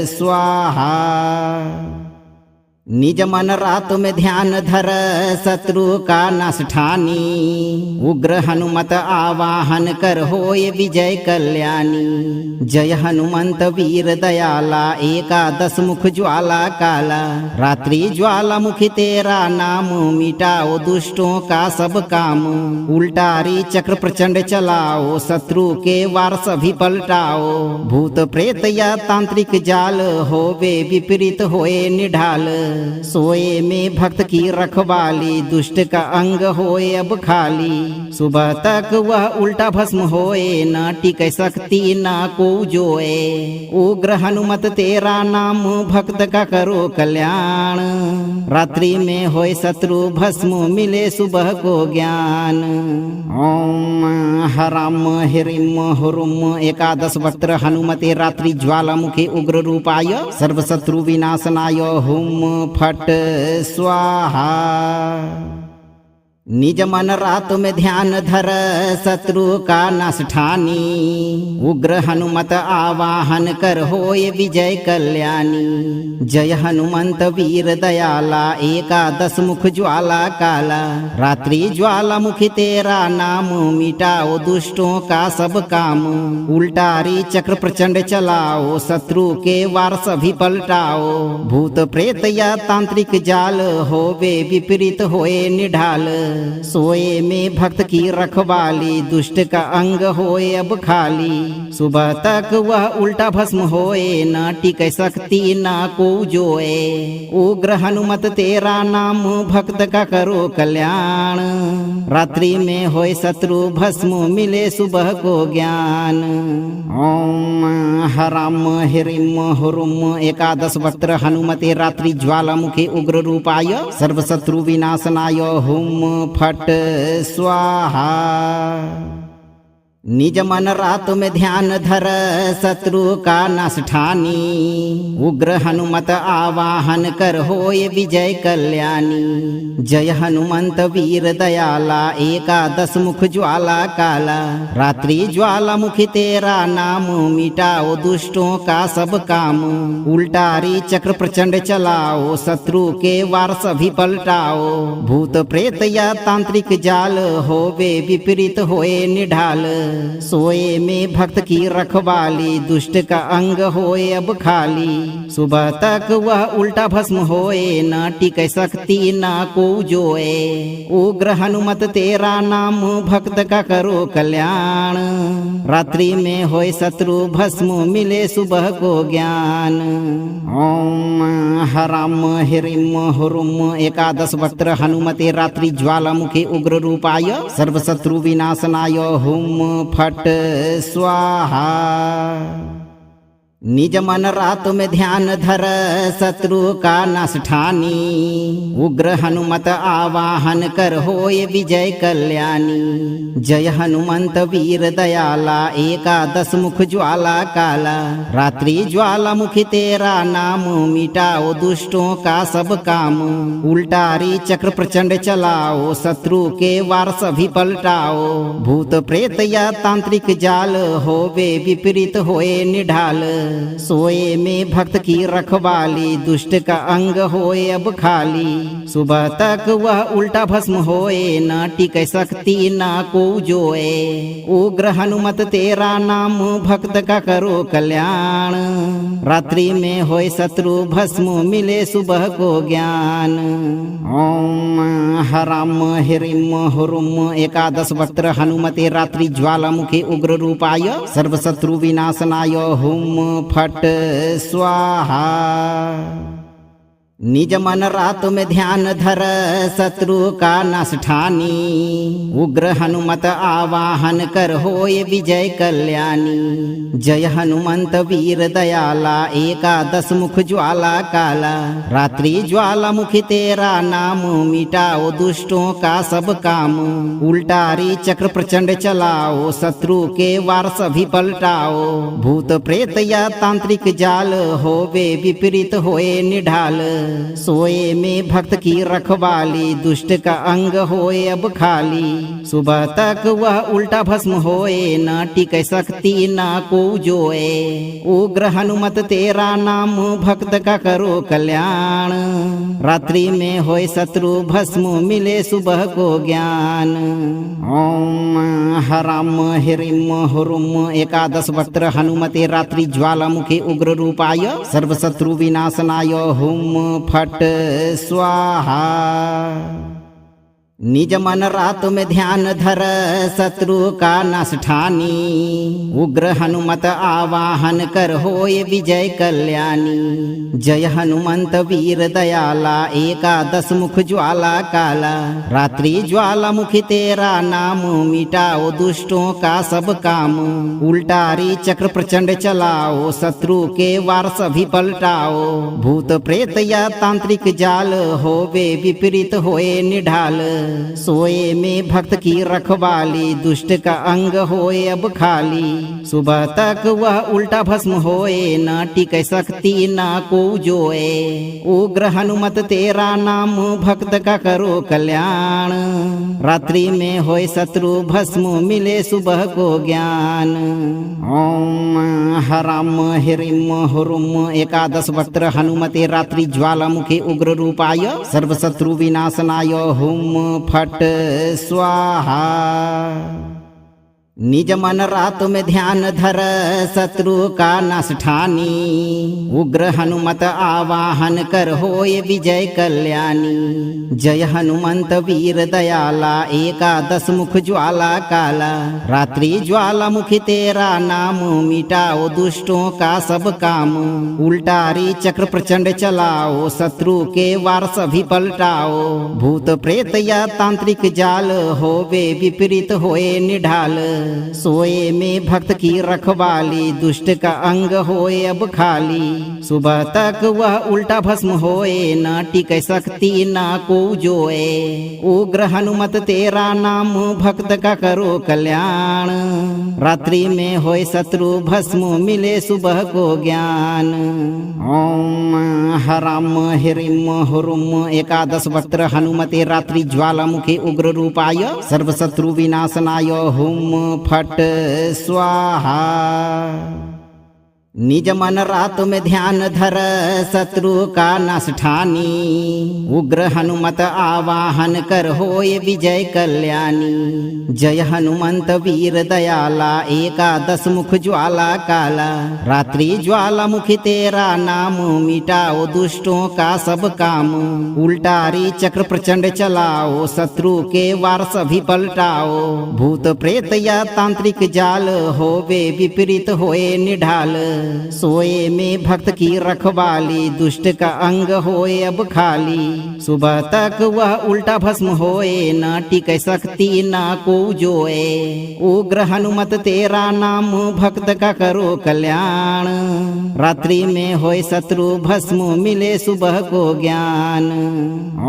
स्वाहा। निज मन रात में ध्यान धर शत्रु का नाश ठानी। उग्र हनुमत आवाहन कर होय विजय कल्याणी। जय हनुमंत वीर दयाला एकादश मुख ज्वाला काला। रात्रि ज्वाला मुखी तेरा नाम मिटाओ दुष्टों का सब काम। उल्टारी चक्र प्रचंड चलाओ शत्रु के वार सभी पलटाओ। भूत प्रेत या तांत्रिक जाल होवे विपरीत होए निढाल। सोए में भक्त की रखवाली दुष्ट का अंग होए अब खाली। सुबह तक वह उल्टा भस्म होए न टिकै शक्ति न को जोए। उग्र हनुमत तेरा नाम भक्त का करो कल्याण। रात्रि में होए शत्रु भस्म मिले सुबह को ज्ञान। ओम हराम हिरिम हुरुम एकादश वक्त्र हनुमते रात्रि ज्वालामुखी उग्र रूपाय सर्वशत्रु विनाशनाय हुम फट स्वाहा। निज मन रात में ध्यान धर शत्रु का नाश ठानी। उग्र हनुमत आवाहन कर होय विजय कल्याणी। जय हनुमंत वीर दयाला एकादश मुख ज्वाला काला। रात्रि ज्वाला मुखी तेरा नाम मिटाओ दुष्टों का सब काम। उल्टारी चक्र प्रचंड चलाओ शत्रु के वार सभी पलटाओ। भूत प्रेत या तांत्रिक जाल होवे विपरीत होए निढाल। सोए में भक्त की रखवाली दुष्ट का अंग होए अब खाली। सुबह तक वह उल्टा भस्म होए न टिकै शक्ति न को जोए। उग्र हनुमत तेरा नाम भक्त का करो कल्याण। रात्रि में होए शत्रु भस्म मिले सुबह को ज्ञान। ओम हराम हिरिम हुरुम एकादश वक्त्र हनुमते रात्रि ज्वालामुखी उग्र रूपाय सर्वशत्रु विनाशनाय हुम फट स्वाहा। निज मन रात में ध्यान धर शत्रु का नाश ठानी। उग्र हनुमत आवाहन कर होय विजय कल्याणी। जय हनुमंत वीर दयाला एकादश मुख ज्वाला काला। रात्रि ज्वाला मुखी तेरा नाम मिटाओ दुष्टों का सब काम। उल्टारी चक्र प्रचंड चलाओ शत्रु के वार सभी पलटाओ। भूत प्रेत या तांत्रिक जाल होवे विपरीत होए निढाल। सोए में भक्त की रखवाली दुष्ट का अंग होए अब खाली। सुबह तक वह उल्टा भस्म होए न टिकै शक्ति न को जोए। उग्र हनुमत तेरा नाम भक्त का करो कल्याण। रात्रि में होए शत्रु भस्म मिले सुबह को ज्ञान। ओम हराम हिरिम हुरुम एकादश वक्त्र हनुमते रात्रि ज्वालामुखी उग्र रूपाय सर्वशत्रु विनाशनाय हुम फट स्वाहा। निज मन रात में ध्यान धर शत्रु का नाश ठानी। उग्र हनुमत आवाहन कर होय विजय कल्याणी। जय हनुमंत वीर दयाला एकादश मुख ज्वाला काला। रात्रि ज्वाला मुखी तेरा नाम मिटाओ दुष्टों का सब काम। उल्टारी चक्र प्रचंड चलाओ शत्रु के वार सभी पलटाओ। भूत प्रेत या तांत्रिक जाल होवे विपरीत होए निढाल। सोए में भक्त की रखवाली दुष्ट का अंग होए अब खाली। सुबह तक वह उल्टा भस्म होए न टिकै शक्ति न को जोए। उग्र हनुमत तेरा नाम भक्त का करो कल्याण। रात्रि में होए शत्रु भस्म मिले सुबह को ज्ञान। ओम हराम हिरिम हुरुम एकादश वक्त्र हनुमते रात्रि ज्वालामुखी उग्र रूपाय सर्वशत्रु विनाशनाय हुम फट स्वाहा। निज मन रात में ध्यान धर शत्रु का नाश ठानी। उग्र हनुमत आवाहन कर होय विजय कल्याणी। जय हनुमंत वीर दयाला एकादश मुख ज्वाला काला। रात्रि ज्वाला मुखी तेरा नाम मिटाओ दुष्टों का सब काम। उल्टारी चक्र प्रचंड चलाओ शत्रु के वार सभी पलटाओ। भूत प्रेत या तांत्रिक जाल होवे विपरीत होए निढाल। सोए में भक्त की रखवाली, दुष्ट का अंग होए अब खाली। सुबह तक वह उल्टा भस्म होए, न टिके शक्ति न को जोए। उग्र हनुमत तेरा नाम, भक्त का करो कल्याण। रात्रि में होए शत्रु भस्म, मिले सुबह को ज्ञान। ओम हराम हिरिम हुरुम एकादश वक्त्र हनुमते रात्रि ज्वालामुखी उग्र रूपाय सर्व शत्रु विनाशनाय हुम फट स्वाहा। निज मन रात में ध्यान धर, शत्रु का नाश ठानी। उग्र हनुमत आवाहन कर, होए विजय कल्याणी। जय हनुमंत वीर दयाला, एकादश मुख ज्वाला काला। रात्रि ज्वालामुखी तेरा नाम, मिटाओ दुष्टों का सब काम। उल्टारी चक्र प्रचंड चलाओ, शत्रु के वार सभी पलटाओ। भूत प्रेत या तांत्रिक जाल, होवे विपरीत होए निढाल। सोए में भक्त की रखवाली, दुष्ट का अंग होए अब खाली। सुबह तक वह उल्टा भस्म होए, न टिके शक्ति न को जोए। उग्र हनुमत तेरा नाम, भक्त का करो कल्याण। रात्रि में होए शत्रु भस्म, मिले सुबह को ज्ञान। ओम हराम हिरिम हुरुम एकादश वक्त्र हनुमते रात्रि ज्वालामुखी उग्र रूपाय सर्व शत्रु विनाशनाय हुम फट स्वाहा। निज मन रात में ध्यान धर, शत्रु का नाश ठानी। उग्र हनुमत आवाहन कर, होए विजय कल्याणी। जय हनुमंत वीर दयाला, एकादश मुख ज्वाला काला। रात्रि ज्वालामुखी तेरा नाम, मिटाओ दुष्टों का सब काम। उल्टारी चक्र प्रचंड चलाओ, शत्रु के वार सभी पलटाओ। भूत प्रेत या तांत्रिक जाल, होवे विपरीत होए निढाल। सोए में भक्त की रखवाली, दुष्ट का अंग होए अब खाली। सुबह तक वह उल्टा भस्म होए, न टिके शक्ति न को जोए। उग्र हनुमत तेरा नाम, भक्त का करो कल्याण। रात्रि में होए शत्रु भस्म, मिले सुबह को ज्ञान। ओम हराम हिरिम हुरुम एकादश वक्त्र हनुमते रात्रि ज्वालामुखी उग्र रूपाय सर्व शत्रु विनाशनाय हुम फट स्वाहा। निज मन रात में ध्यान धर, शत्रु का नाश ठानी। उग्र हनुमत आवाहन कर, होए विजय कल्याणी। जय हनुमंत वीर दयाला, एकादश मुख ज्वाला काला। रात्रि ज्वालामुखी तेरा नाम, मिटाओ दुष्टों का सब काम। उल्टारी चक्र प्रचंड चलाओ, शत्रु के वार सभी पलटाओ। भूत प्रेत या तांत्रिक जाल, होवे विपरीत होए निढाल। सोए में भक्त की रखवाली, दुष्ट का अंग होए अब खाली। सुबह तक वह उल्टा भस्म होए, न टिके शक्ति न को जोए। उग्र हनुमत तेरा नाम, भक्त का करो कल्याण। रात्रि में होए शत्रु भस्म, मिले सुबह को ज्ञान।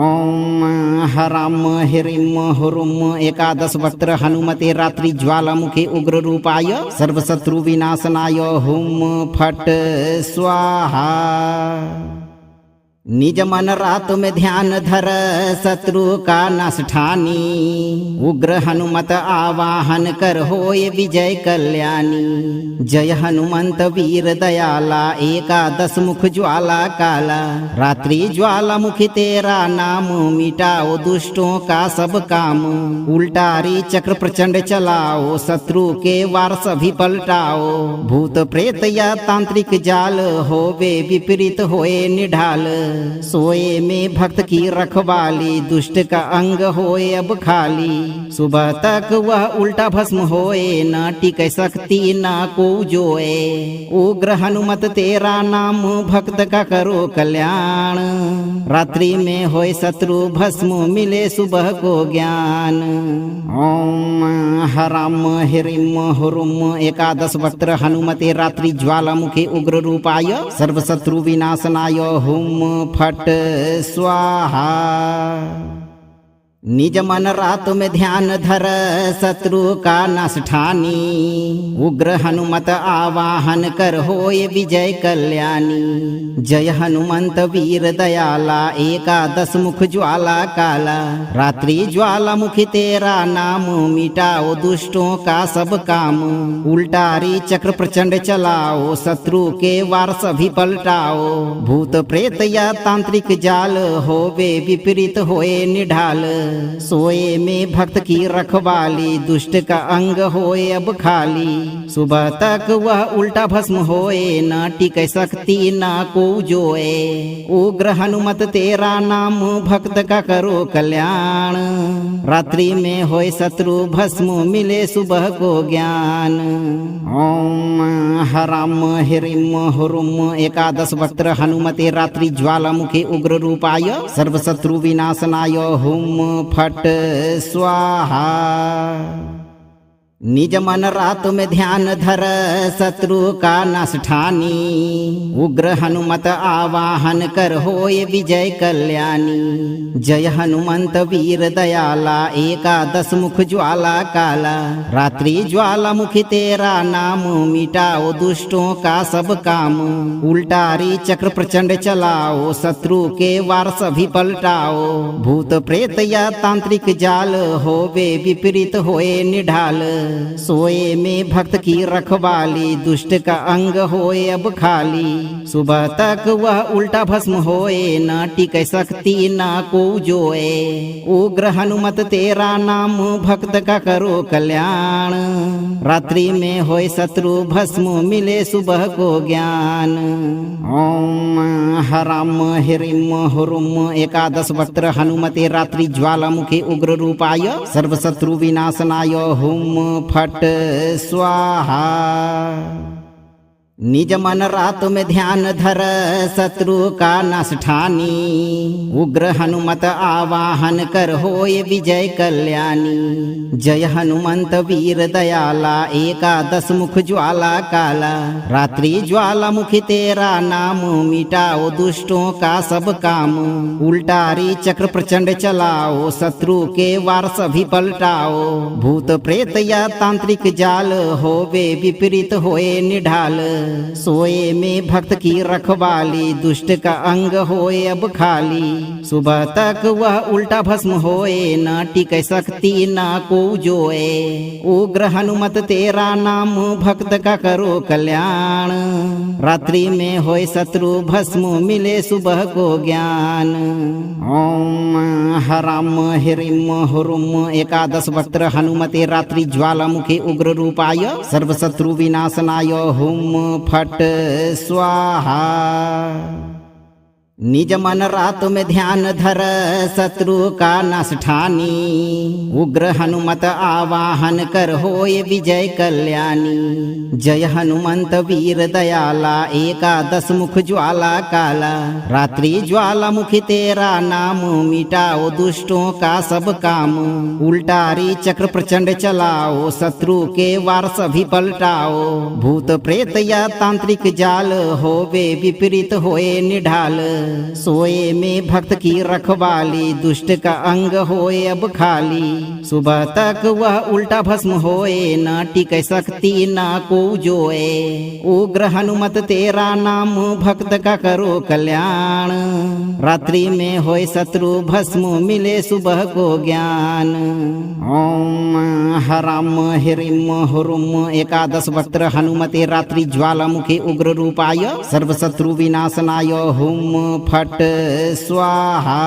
ओम हराम हिरिम हुरुम एकादश वक्त्र हनुमते रात्रि ज्वालामुखी उग्र रूपाय सर्व शत्रु विनाशनाय हुम फट स्वाहा। निज मन रात में ध्यान धर, शत्रु का नाश ठानी। उग्र हनुमत आवाहन कर, होए विजय कल्याणी। जय हनुमंत वीर दयाला, एकादश मुख ज्वाला काला। रात्रि ज्वालामुखी तेरा नाम, मिटाओ दुष्टों का सब काम। उल्टारी चक्र प्रचंड चलाओ, शत्रु के वार सभी पलटाओ। भूत प्रेत या तांत्रिक जाल, होवे विपरीत होए निढाल। सोए में भक्त की रखवाली, दुष्ट का अंग होए अब खाली। सुबह तक वह उल्टा भस्म होए, न टिके शक्ति न को जोए। उग्र हनुमत तेरा नाम, भक्त का करो कल्याण। रात्रि में होए शत्रु भस्म, मिले सुबह को ज्ञान। ओम हराम हिरिम हुरुम एकादश वक्त्र हनुमते रात्रि ज्वालामुखी उग्र रूपाय सर्व शत्रु विनाशनाय हुम फट स्वाहा। निज मन रात में ध्यान धर शत्रु का नाश ठानी। उग्र हनुमत आवाहन कर होय विजय कल्याणी। जय हनुमंत वीर दयाला एकादश मुख ज्वाला काला। रात्रि ज्वाला मुखी तेरा नाम मिटाओ दुष्टों का सब काम। उल्टारी चक्र प्रचंड चलाओ शत्रु के वार सभी पलटाओ। भूत प्रेत या तांत्रिक जाल होवे विपरीत होए निढाल। सोए में भक्त की रखवाली दुष्ट का अंग होए अब खाली। सुबह तक वह उल्टा भस्म होए न टिके शक्ति न को जोए। उग्र हनुमत तेरा नाम भक्त का करो कल्याण। रात्रि में होए शत्रु भस्म मिले सुबह को ज्ञान। ओम हराम हिरिम हुरुम एकादश वक्त्र हनुमते रात्रि ज्वालामुखी उग्र रूपाय सर्व शत्रु विनाशनाय हुम फट स्वाहा। निज मन रात में ध्यान धर शत्रु का नाश ठानी। उग्र हनुमत आवाहन कर होय विजय कल्याणी। जय हनुमंत वीर दयाला एकादश मुख ज्वाला काला। रात्रि ज्वाला मुखी तेरा नाम मिटाओ दुष्टों का सब काम। उल्टारी चक्र प्रचंड चलाओ शत्रु के वार सभी पलटाओ। भूत प्रेत या तांत्रिक जाल होवे विपरीत होए निढाल। सोए में भक्त की रखवाली दुष्ट का अंग होए अब खाली। सुबह तक वह उल्टा भस्म होए न टिके शक्ति न को जोए। उग्र हनुमत तेरा नाम भक्त का करो कल्याण। रात्रि में होए शत्रु भस्म मिले सुबह को ज्ञान। ओम हराम हिरिम हुरुम एकादश वक्त्र हनुमते रात्रि ज्वालामुखी उग्र रूपाय सर्व शत्रु विनाशनाय हुम फट स्वाहा। निज मन रात में ध्यान धर शत्रु का नाश ठानी। उग्र हनुमत आवाहन कर होय विजय कल्याणी। जय हनुमंत वीर दयाला एकादश मुख ज्वाला काला। रात्रि ज्वाला मुखी तेरा नाम मिटाओ दुष्टों का सब काम। उल्टारी चक्र प्रचंड चलाओ शत्रु के वार सभी पलटाओ। भूत प्रेत या तांत्रिक जाल होवे विपरीत होए निढाल। सोए में भक्त की रखवाली दुष्ट का अंग होए अब खाली। सुबह तक वह उल्टा भस्म होए न टिके शक्ति न को जोए। उग्र हनुमत तेरा नाम भक्त का करो कल्याण। रात्रि में होए शत्रु भस्म मिले सुबह को ज्ञान। ओम हराम हिरिम हुरुम एकादश वक्त्र हनुमते रात्रि ज्वालामुखी उग्र रूपाय सर्व शत्रु विनाशनाय हुम फट स्वाहा। निज मन रात में ध्यान धर शत्रु का नाश ठानी। उग्र हनुमत आवाहन कर होय विजय कल्याणी। जय हनुमंत वीर दयाला एकादश मुख ज्वाला काला। रात्रि ज्वाला मुखी तेरा नाम मिटाओ दुष्टों का सब काम। उल्टारी चक्र प्रचंड चलाओ शत्रु के वार सभी पलटाओ। भूत प्रेत या तांत्रिक जाल होवे विपरीत होए निढाल। सोए में भक्त की रखवाली दुष्ट का अंग होए अब खाली। सुबह तक वह उल्टा भस्म होए न टिके शक्ति न को जोए। उग्र हनुमत तेरा नाम भक्त का करो कल्याण। रात्रि में होए शत्रु भस्म मिले सुबह को ज्ञान। ओम हराम हिरिम हुरुम एकादश वक्त्र हनुमते रात्रि ज्वालामुखी उग्र रूपाय सर्व शत्रु विनाशनाय हुम फट स्वाहा।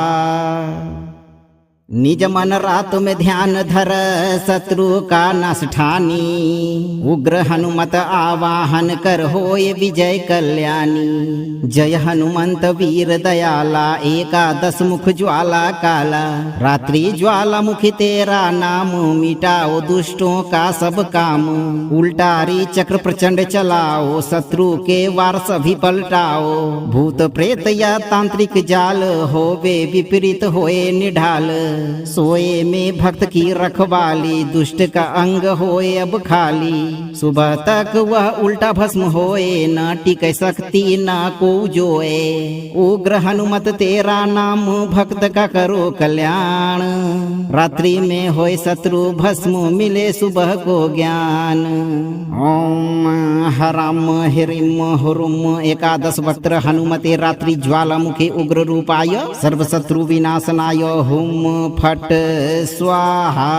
निज मन रात में ध्यान धर शत्रु का नाश ठानी। उग्र हनुमत आवाहन कर होय विजय कल्याणी। जय हनुमंत वीर दयाला एकादश मुख ज्वाला काला। रात्रि ज्वाला मुखी तेरा नाम मिटाओ दुष्टों का सब काम। उल्टारी चक्र प्रचंड चलाओ शत्रु के वार सभी पलटाओ। भूत प्रेत या तांत्रिक जाल होवे विपरीत होए निढाल। सोए में भक्त की रखवाली, दुष्ट का अंग होए अब खाली। सुबह तक वह उल्टा भस्म होए, न टिकै शक्ति न को जोए। उग्र हनुमत तेरा नाम, भक्त का करो कल्याण। रात्रि में होए शत्रु भस्म, मिले सुबह को ज्ञान। ओम हराम हिरिम हुरुम एकादश वक्त्र हनुमते रात्रि ज्वालामुखे उग्र रूपाय, सर्वशत्रु विनाशनाय हुम फट स्वाहा।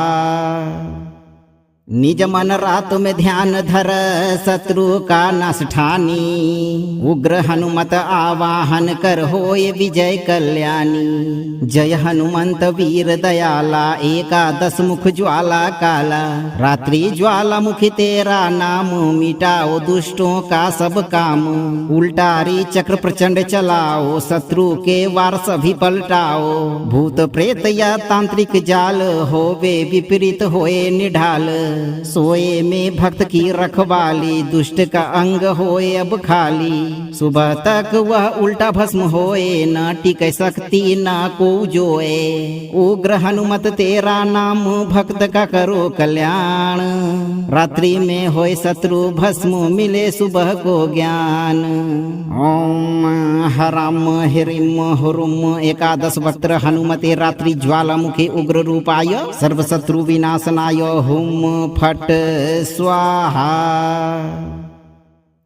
निज मन रात में ध्यान धर, शत्रु का नाश ठानी। उग्र हनुमत आवाहन कर, होय विजय कल्याणी। जय हनुमंत वीर दयाला, एकादश मुख ज्वाला काला। रात्रि ज्वालामुखी तेरा नाम, मिटाओ दुष्टों का सब काम। उल्टारी चक्र प्रचंड चलाओ, शत्रु के वार सभी पलटाओ। भूत प्रेत या तांत्रिक जाल, होवे विपरीत होए निढाल। सोए में भक्त की रखवाली, दुष्ट का अंग होए अब खाली। सुबह तक वह उल्टा भस्म होए, न टिकै शक्ति न को जोए। उग्र हनुमत तेरा नाम, भक्त का करो कल्याण। रात्रि में होए शत्रु भस्म, मिले सुबह को ज्ञान। ओम हराम हिरिम हुरुम एकादश वक्त्र हनुमते रात्रि ज्वालामुखे उग्र रूपाय, सर्वशत्रु विनाशनाय हुम फट स्वाहा।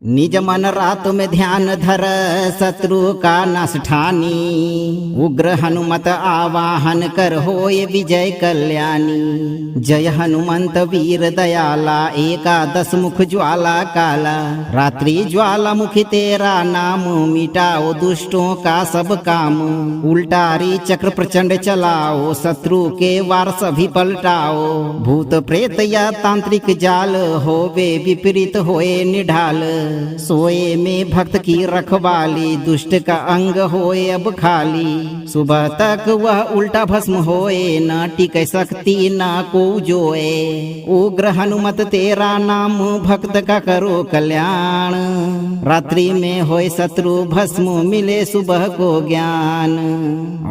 निज मन रात में ध्यान धर, शत्रु का नाश ठानी। उग्र हनुमत आवाहन कर, होय विजय कल्याणी। जय हनुमंत वीर दयाला, एकादश मुख ज्वाला काला। रात्रि ज्वालामुखी तेरा नाम, मिटाओ दुष्टों का सब काम। उल्टारी चक्र प्रचंड चलाओ, शत्रु के वार सभी पलटाओ। भूत प्रेत या तांत्रिक जाल, होवे विपरीत होए निढाल। सोए में भक्त की रखवाली, दुष्ट का अंग होए अब खाली। सुबह तक वह उल्टा भस्म होए, न टिकै शक्ति न को जोए। उग्र हनुमत तेरा नाम, भक्त का करो कल्याण। रात्रि में होए शत्रु भस्म, मिले सुबह को ज्ञान।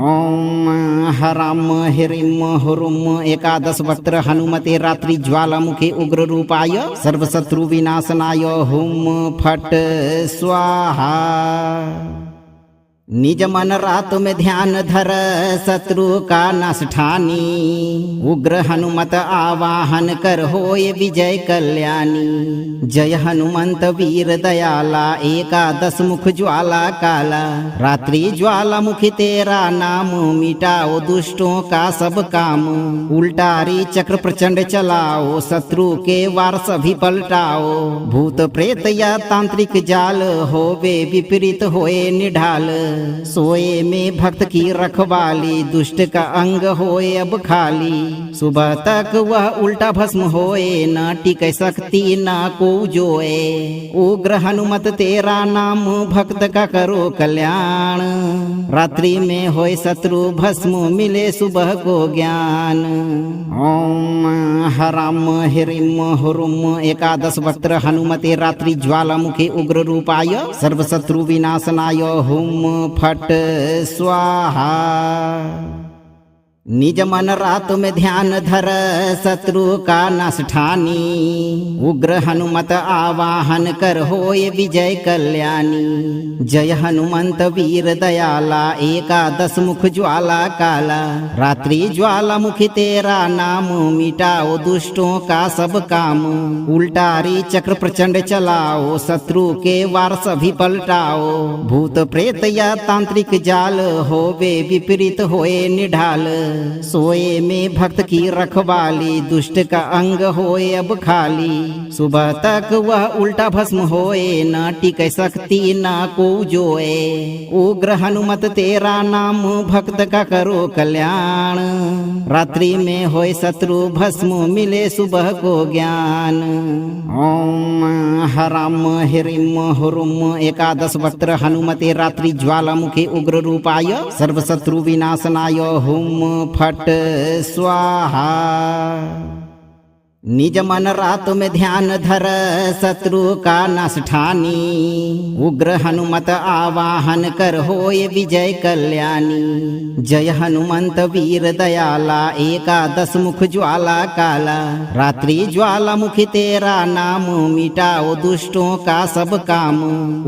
ओम हराम हिरिम हुरुम एकादश वक्त्र हनुमते रात्रि ज्वालामुखे उग्र रूपाय, सर्वशत्रु विनाशनाय हुम फट स्वाहा। निज मन रात में ध्यान धर, शत्रु का नाश ठानी। उग्र हनुमत आवाहन कर, होय विजय कल्याणी। जय हनुमंत वीर दयाला, एकादश मुख ज्वाला काला। रात्रि ज्वालामुखी तेरा नाम, मिटाओ दुष्टों का सब काम। उल्टारी चक्र प्रचंड चलाओ, शत्रु के वार सभी पलटाओ। भूत प्रेत या तांत्रिक जाल, होवे विपरीत होए निढाल। सोए में भक्त की रखवाली, दुष्ट का अंग होए अब खाली। सुबह तक वह उल्टा भस्म होए, न टिकै शक्ति न को जोए। उग्र हनुमत तेरा नाम, भक्त का करो कल्याण। रात्रि में होए शत्रु भस्म, मिले सुबह को ज्ञान। ओम हराम हिरिम हुरुम एकादश वक्त्र हनुमते रात्रि ज्वालामुखे उग्र रूपाय, सर्वशत्रु विनाशनाय हुम फट स्वाहा। निज मन रात में ध्यान धर, शत्रु का नाश ठानी। उग्र हनुमत आवाहन कर, होय विजय कल्याणी। जय हनुमंत वीर दयाला, एकादश मुख ज्वाला काला। रात्रि ज्वालामुखी तेरा नाम, मिटाओ दुष्टों का सब काम। उल्टारी चक्र प्रचंड चलाओ, शत्रु के वार सभी पलटाओ। भूत प्रेत या तांत्रिक जाल, होवे विपरीत होए निढाल। सोए में भक्त की रखवाली, दुष्ट का अंग होए अब खाली। सुबह तक वह उल्टा भस्म होए, न टिकै शक्ति न को जोए। उग्र हनुमत तेरा नाम, भक्त का करो कल्याण। रात्रि में होए शत्रु भस्म, मिले सुबह को ज्ञान। ओम हराम हिरिम हुरुम एकादश वक्त्र हनुमते रात्रि ज्वालामुखे उग्र रूपाय, सर्वशत्रु विनाशनाय हुम फट स्वाहा। निज मन रात में ध्यान धर शत्रु का नाश ठानी। उग्र हनुमत आवाहन कर होय विजय कल्याणी। जय हनुमंत वीर दयाला एकादश मुख ज्वाला काला। रात्रि ज्वाला मुखी तेरा नाम मिटाओ दुष्टों का सब काम।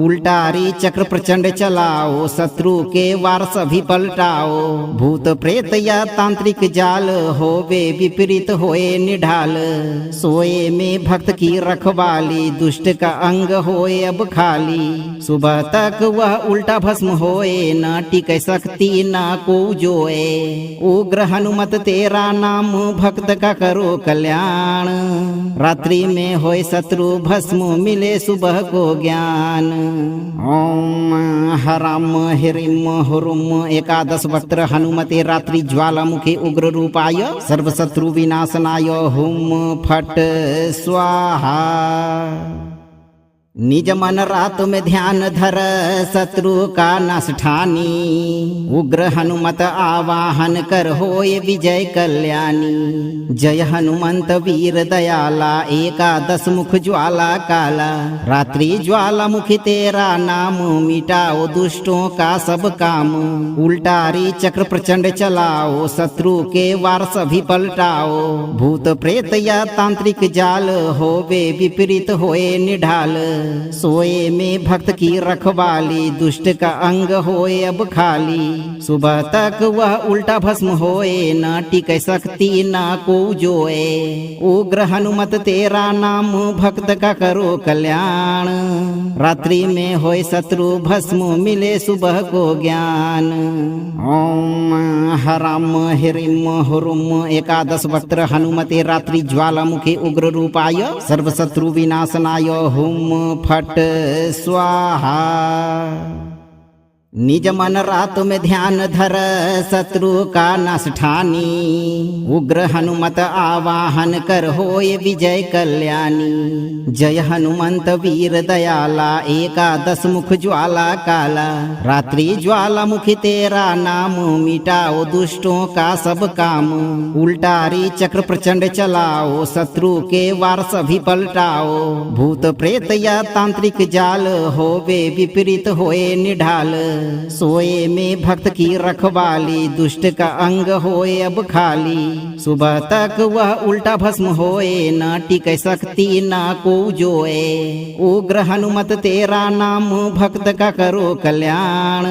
उल्टारी चक्र प्रचंड चलाओ शत्रु के वार सभी पलटाओ। भूत प्रेत या तांत्रिक जाल होवे विपरीत होए निढाल। सोए में भक्त की रखवाली दुष्ट का अंग होए अब खाली। सुबह तक वह उल्टा भस्म होए न टिकै शक्ति न को जोए। उग्र हनुमत तेरा नाम भक्त का करो कल्याण। रात्रि में होए शत्रु भस्म मिले सुबह को ज्ञान। ओम हराम हिरिम हुरुम एकादश वक्त्र हनुमते रात्रि ज्वालामुखी उग्र रूपाय। सर्व शत्रु विनाशनाय हुम फट स्वाहा। निज मन रात में ध्यान धर शत्रु का नाश ठानी। उग्र हनुमत आवाहन कर होय विजय कल्याणी। जय हनुमंत वीर दयाला एकादश मुख ज्वाला काला। रात्रि ज्वाला मुखी तेरा नाम मिटाओ दुष्टों का सब काम। उल्टारी चक्र प्रचंड चलाओ शत्रु के वार सभी पलटाओ। भूत प्रेत या तांत्रिक जाल होवे विपरीत होए निढाल। सोए में भक्त की रखवाली दुष्ट का अंग होए अब खाली। सुबह तक वह उल्टा भस्म होए न टिकै शक्ति न को जोए। उग्र हनुमत तेरा नाम भक्त का करो कल्याण। रात्रि में होए शत्रु भस्म मिले सुबह को ज्ञान। ओम हराम हिरिम हुरुम एकादश वक्त्र हनुमते रात्रि ज्वालामुखी उग्र रूपाय। सर्व शत्रु विनाशनाय हुम फट स्वाहा। निज मन रात में ध्यान धर शत्रु का नाश ठानी। उग्र हनुमत आवाहन कर होय विजय कल्याणी। जय हनुमंत वीर दयाला एकादश मुख ज्वाला काला। रात्रि ज्वाला मुखी तेरा नाम मिटाओ दुष्टों का सब काम। उल्टारी चक्र प्रचंड चलाओ शत्रु के वार सभी पलटाओ। भूत प्रेत या तांत्रिक जाल होवे विपरीत होए निढाल। सोए में भक्त की रखवाली दुष्ट का अंग होए अब खाली। सुबह तक वह उल्टा भस्म होए न टिकै शक्ति न को जोए। उग्र हनुमत तेरा नाम भक्त का करो कल्याण।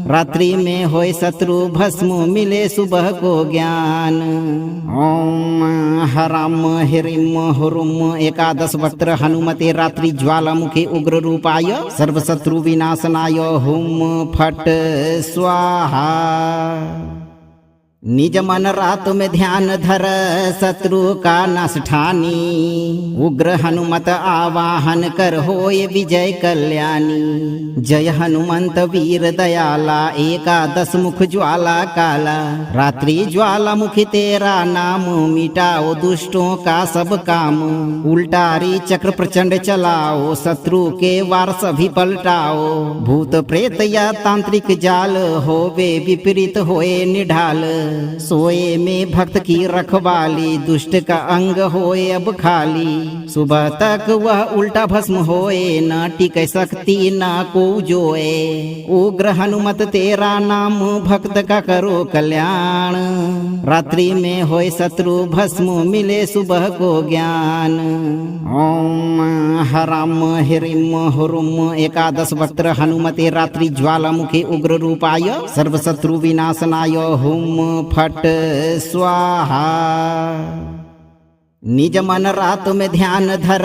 रात्रि में होए शत्रु भस्म मिले सुबह को ज्ञान। ओम हराम हिरिम हुरुम एकादश वक्त्र हनुमते रात्रि ज्वालामुखी उग्र रूपाय। सर्व शत्रु विनाशनाय हुम फट स्वाहा। निज मन रात में ध्यान धर शत्रु का नाश ठानी। उग्र हनुमत आवाहन कर होय विजय कल्याणी। जय हनुमंत वीर दयाला एकादश मुख ज्वाला काला। रात्रि ज्वाला मुखी तेरा नाम मिटाओ दुष्टों का सब काम। उल्टारी चक्र प्रचंड चलाओ शत्रु के वार सभी पलटाओ। भूत प्रेत या तांत्रिक जाल होवे विपरीत होए निढाल। सोए में भक्त की रखवाली दुष्ट का अंग होए अब खाली। सुबह तक वह उल्टा भस्म होए न टिकै शक्ति न को जोए। उग्र हनुमत तेरा नाम भक्त का करो कल्याण। रात्रि में होए शत्रु भस्म मिले सुबह को ज्ञान। ओम हराम हिरिम हुरुम एकादश वक्त्र हनुमते रात्रि ज्वालामुखी उग्र रूपाय। सर्व शत्रु विनाशनाय हुम फट स्वाहा। निज मन रात में ध्यान धर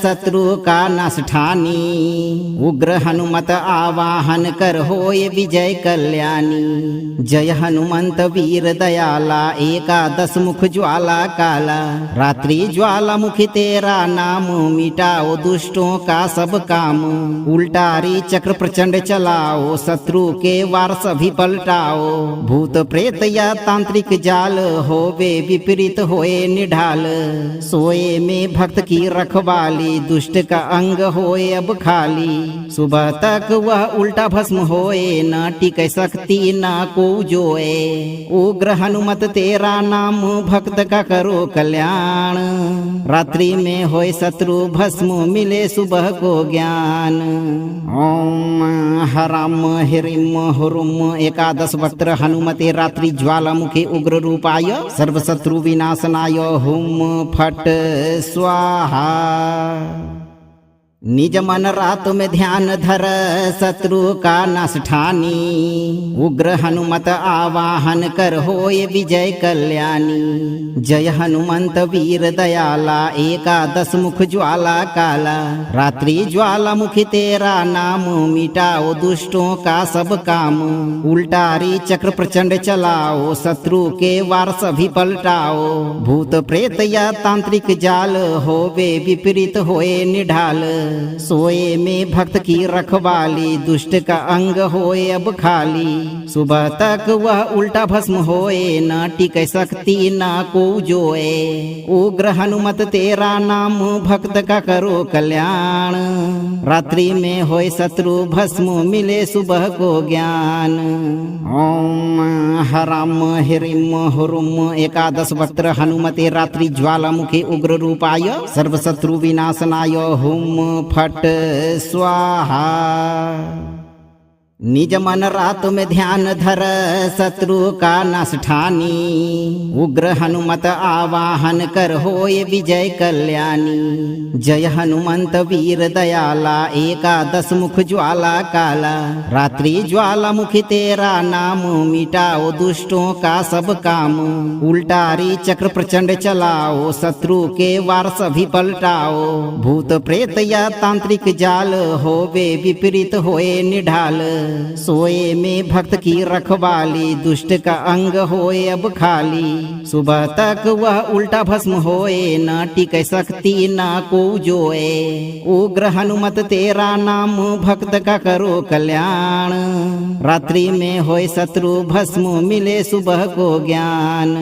शत्रु का नाश ठानी। उग्र हनुमत आवाहन कर होय विजय कल्याणी। जय हनुमंत वीर दयाला एकादश मुख ज्वाला काला। रात्रि ज्वाला मुखी तेरा नाम मिटाओ दुष्टों का सब काम। उल्टारी चक्र प्रचंड चलाओ शत्रु के वार सभी पलटाओ। भूत प्रेत या तांत्रिक जाल होवे विपरीत होए निढाल। सोए में भक्त की रखवाली, दुष्ट का अंग होए अब खाली। सुबह तक वह उल्टा भस्म होए, न टिक सकती न को जोए। उग्र हनुमत तेरा नाम, भक्त का करो कल्याण। रात्रि में होए शत्रु भस्म, मिले सुबह को ज्ञान। ओम हराम हिरिम हुरुम एकादश वक्त्र हनुमते रात्रि ज्वालामुखी उग्र रूपाय सर्वशत्रु विनाशनाय हुम फट स्वाहा। निज मन रात में ध्यान धर, शत्रु का नाश ठानी। उग्र हनुमत आवाहन कर, होए विजय कल्याणी। जय हनुमंत वीर दयाला, एकादश मुख ज्वाला काला। रात्रि ज्वालामुखी तेरा नाम, मिटाओ दुष्टों का सब काम। उल्टारी चक्र प्रचंड चलाओ, शत्रु के वार सभी पलटाओ। भूत प्रेत या तांत्रिक जाल, होवे विपरीत होए निढाल। सोए में भक्त की रखवाली, दुष्ट का अंग होए अब खाली। सुबह तक वह उल्टा भस्म होए, न टिक सकती न को जोए। उग्र हनुमत तेरा नाम, भक्त का करो कल्याण। रात्रि में होए शत्रु भस्म, मिले सुबह को ज्ञान। ओम हराम हिरिम हुरुम एकादश वक्त्र हनुमते रात्रि ज्वालामुखी उग्र रूपाय सर्वशत्रु विनाशनाय हुम फट स्वाहा। निज मन रात में ध्यान धर, शत्रु का नाश ठानी। उग्र हनुमत आवाहन कर, होए विजय कल्याणी। जय हनुमंत वीर दयाला, एकादश मुख ज्वाला काला। रात्रि ज्वालामुखी तेरा नाम, मिटाओ दुष्टों का सब काम। उल्टारी चक्र प्रचंड चलाओ, शत्रु के वार सभी पलटाओ। भूत प्रेत या तांत्रिक जाल, होवे विपरीत होए निढाल। सोए में भक्त की रखवाली, दुष्ट का अंग होए अब खाली। सुबह तक वह उल्टा भस्म होए, न टिक सकती न को जोए। उग्र हनुमत तेरा नाम, भक्त का करो कल्याण। रात्रि में होए शत्रु भस्म, मिले सुबह को ज्ञान।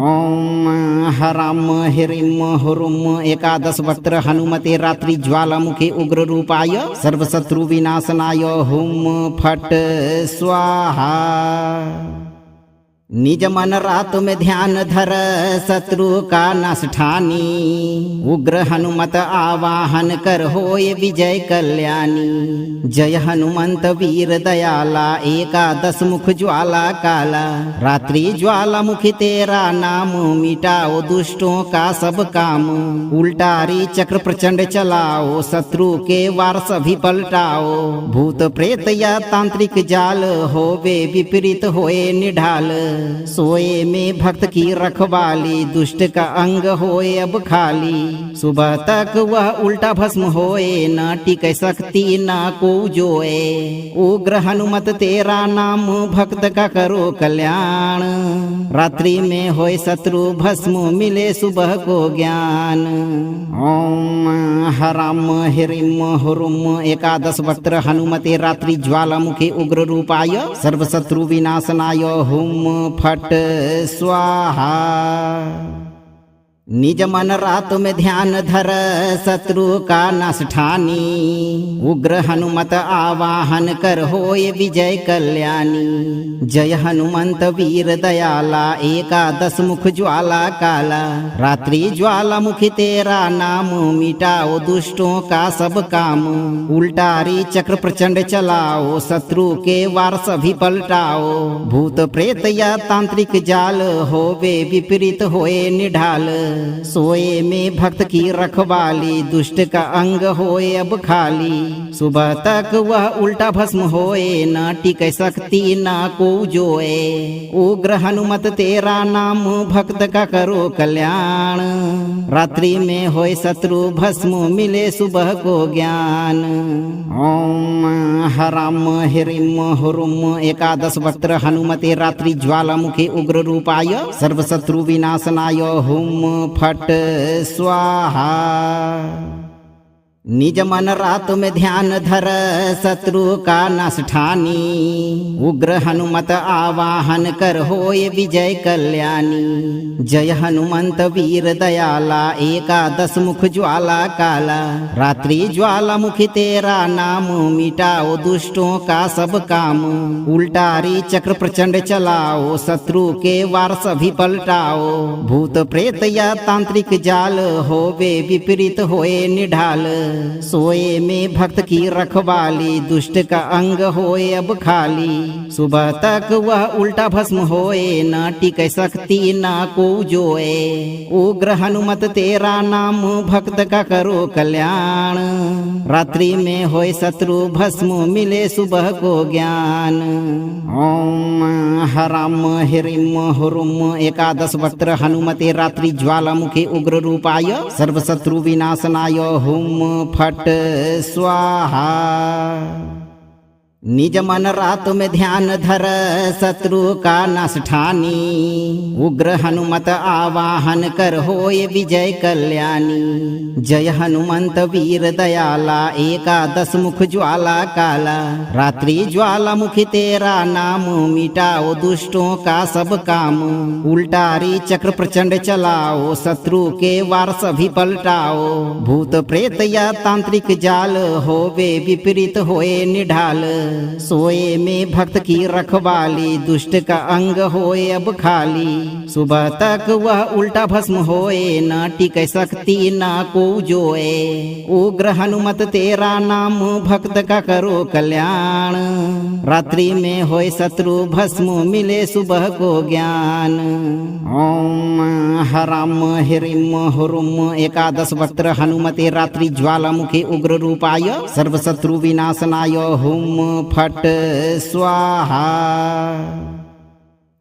ओम हराम हिरिम हुरुम एकादश वक्त्र हनुमते रात्रि ज्वालामुखी उग्र रूपाय सर्वशत्रु विनाशनाय हुम फट स्वाहा। निज मन रात में ध्यान धर, शत्रु का नाश ठानी। उग्र हनुमत आवाहन कर, होए विजय कल्याणी। जय हनुमंत वीर दयाला, एकादश मुख ज्वाला काला। रात्रि ज्वालामुखी तेरा नाम, मिटाओ दुष्टों का सब काम। उल्टारी चक्र प्रचंड चलाओ, शत्रु के वार सभी पलटाओ। भूत प्रेत या तांत्रिक जाल, होवे विपरीत होए निढाल। सोए में भक्त की रखवाली, दुष्ट का अंग होए अब खाली। सुबह तक वह उल्टा भस्म होए, न टिक सकती न को जोए। उग्र हनुमत तेरा नाम, भक्त का करो कल्याण। रात्रि में होए शत्रु भस्म, मिले सुबह को ज्ञान। ओम हराम हिरिम हुरुम एकादश वक्त्र हनुमते रात्रि ज्वालामुखी उग्र रूपाय सर्वशत्रु विनाशनाय हुम फट स्वाहा। निज मन रात में ध्यान धर, शत्रु का नाश ठानी। उग्र हनुमत आवाहन कर, होए विजय कल्याणी। जय हनुमंत वीर दयाला, एकादश मुख ज्वाला काला। रात्रि ज्वालामुखी तेरा नाम, मिटाओ दुष्टों का सब काम। उल्टारी चक्र प्रचंड चलाओ, शत्रु के वार सभी पलटाओ। भूत प्रेत या तांत्रिक जाल, होवे विपरीत होए निढाल। सोए में भक्त की रखवाली, दुष्ट का अंग होए अब खाली। सुबह तक वह उल्टा भस्म होए, न टिक सकती न को जोए। उग्र हनुमत तेरा नाम, भक्त का करो कल्याण। रात्रि में होए शत्रु भस्म, मिले सुबह को ज्ञान। ओम हराम हिरिम हुरुम एकादश वक्त्र हनुमते रात्रि ज्वालामुखी उग्र रूपाय सर्वशत्रु विनाशनाय हुम फट स्वाहा। निज मन रात में ध्यान धर शत्रु का नाश ठानी। उग्र हनुमत आवाहन कर होय विजय कल्याणी। जय हनुमंत वीर दयाला एकादश मुख ज्वाला काला। रात्रि ज्वाला मुखी तेरा नाम मिटाओ दुष्टों का सब काम। उल्टारी चक्र प्रचंड चलाओ शत्रु के वार सभी पलटाओ। भूत प्रेत या तांत्रिक जाल होवे विपरीत होए निढाल। सोए में भक्त की रखवाली दुष्ट का अंग होए अब खाली। सुबह तक वह उल्टा भस्म होए न टिके शक्ति न को जोए। उग्र हनुमत तेरा नाम भक्त का करो कल्याण। रात्रि में होए शत्रु भस्म मिले सुबह को ज्ञान। ओम हराम हिरिम हुरुम एकादश वक्त्र हनुमते रात्रि ज्वालामुखी उग्र रूपाय सर्वशत्रु विनाशनाय हुम फट स्वाहा। निज मन रात में ध्यान धर शत्रु का नाश ठानी। उग्र हनुमत आवाहन कर होय विजय कल्याणी। जय हनुमंत वीर दयाला एकादश मुख ज्वाला काला। रात्रि ज्वाला मुखी तेरा नाम मिटाओ दुष्टों का सब काम। उल्टारी चक्र प्रचंड चलाओ शत्रु के वार सभी पलटाओ। भूत प्रेत या तांत्रिक जाल होवे विपरीत होए निढाल। सोए में भक्त की रखवाली दुष्ट का अंग होए अब खाली। सुबह तक वह उल्टा भस्म होए न टिके शक्ति न को जोए। उग्र हनुमत तेरा नाम भक्त का करो कल्याण। रात्रि में होए शत्रु भस्म मिले सुबह को ज्ञान। ओम हराम हिरिम हुरुम एकादश वक्त्र हनुमते रात्रि ज्वालामुखी उग्र रूपाय सर्वशत्रु विनाशनाय हुम फट स्वाहा।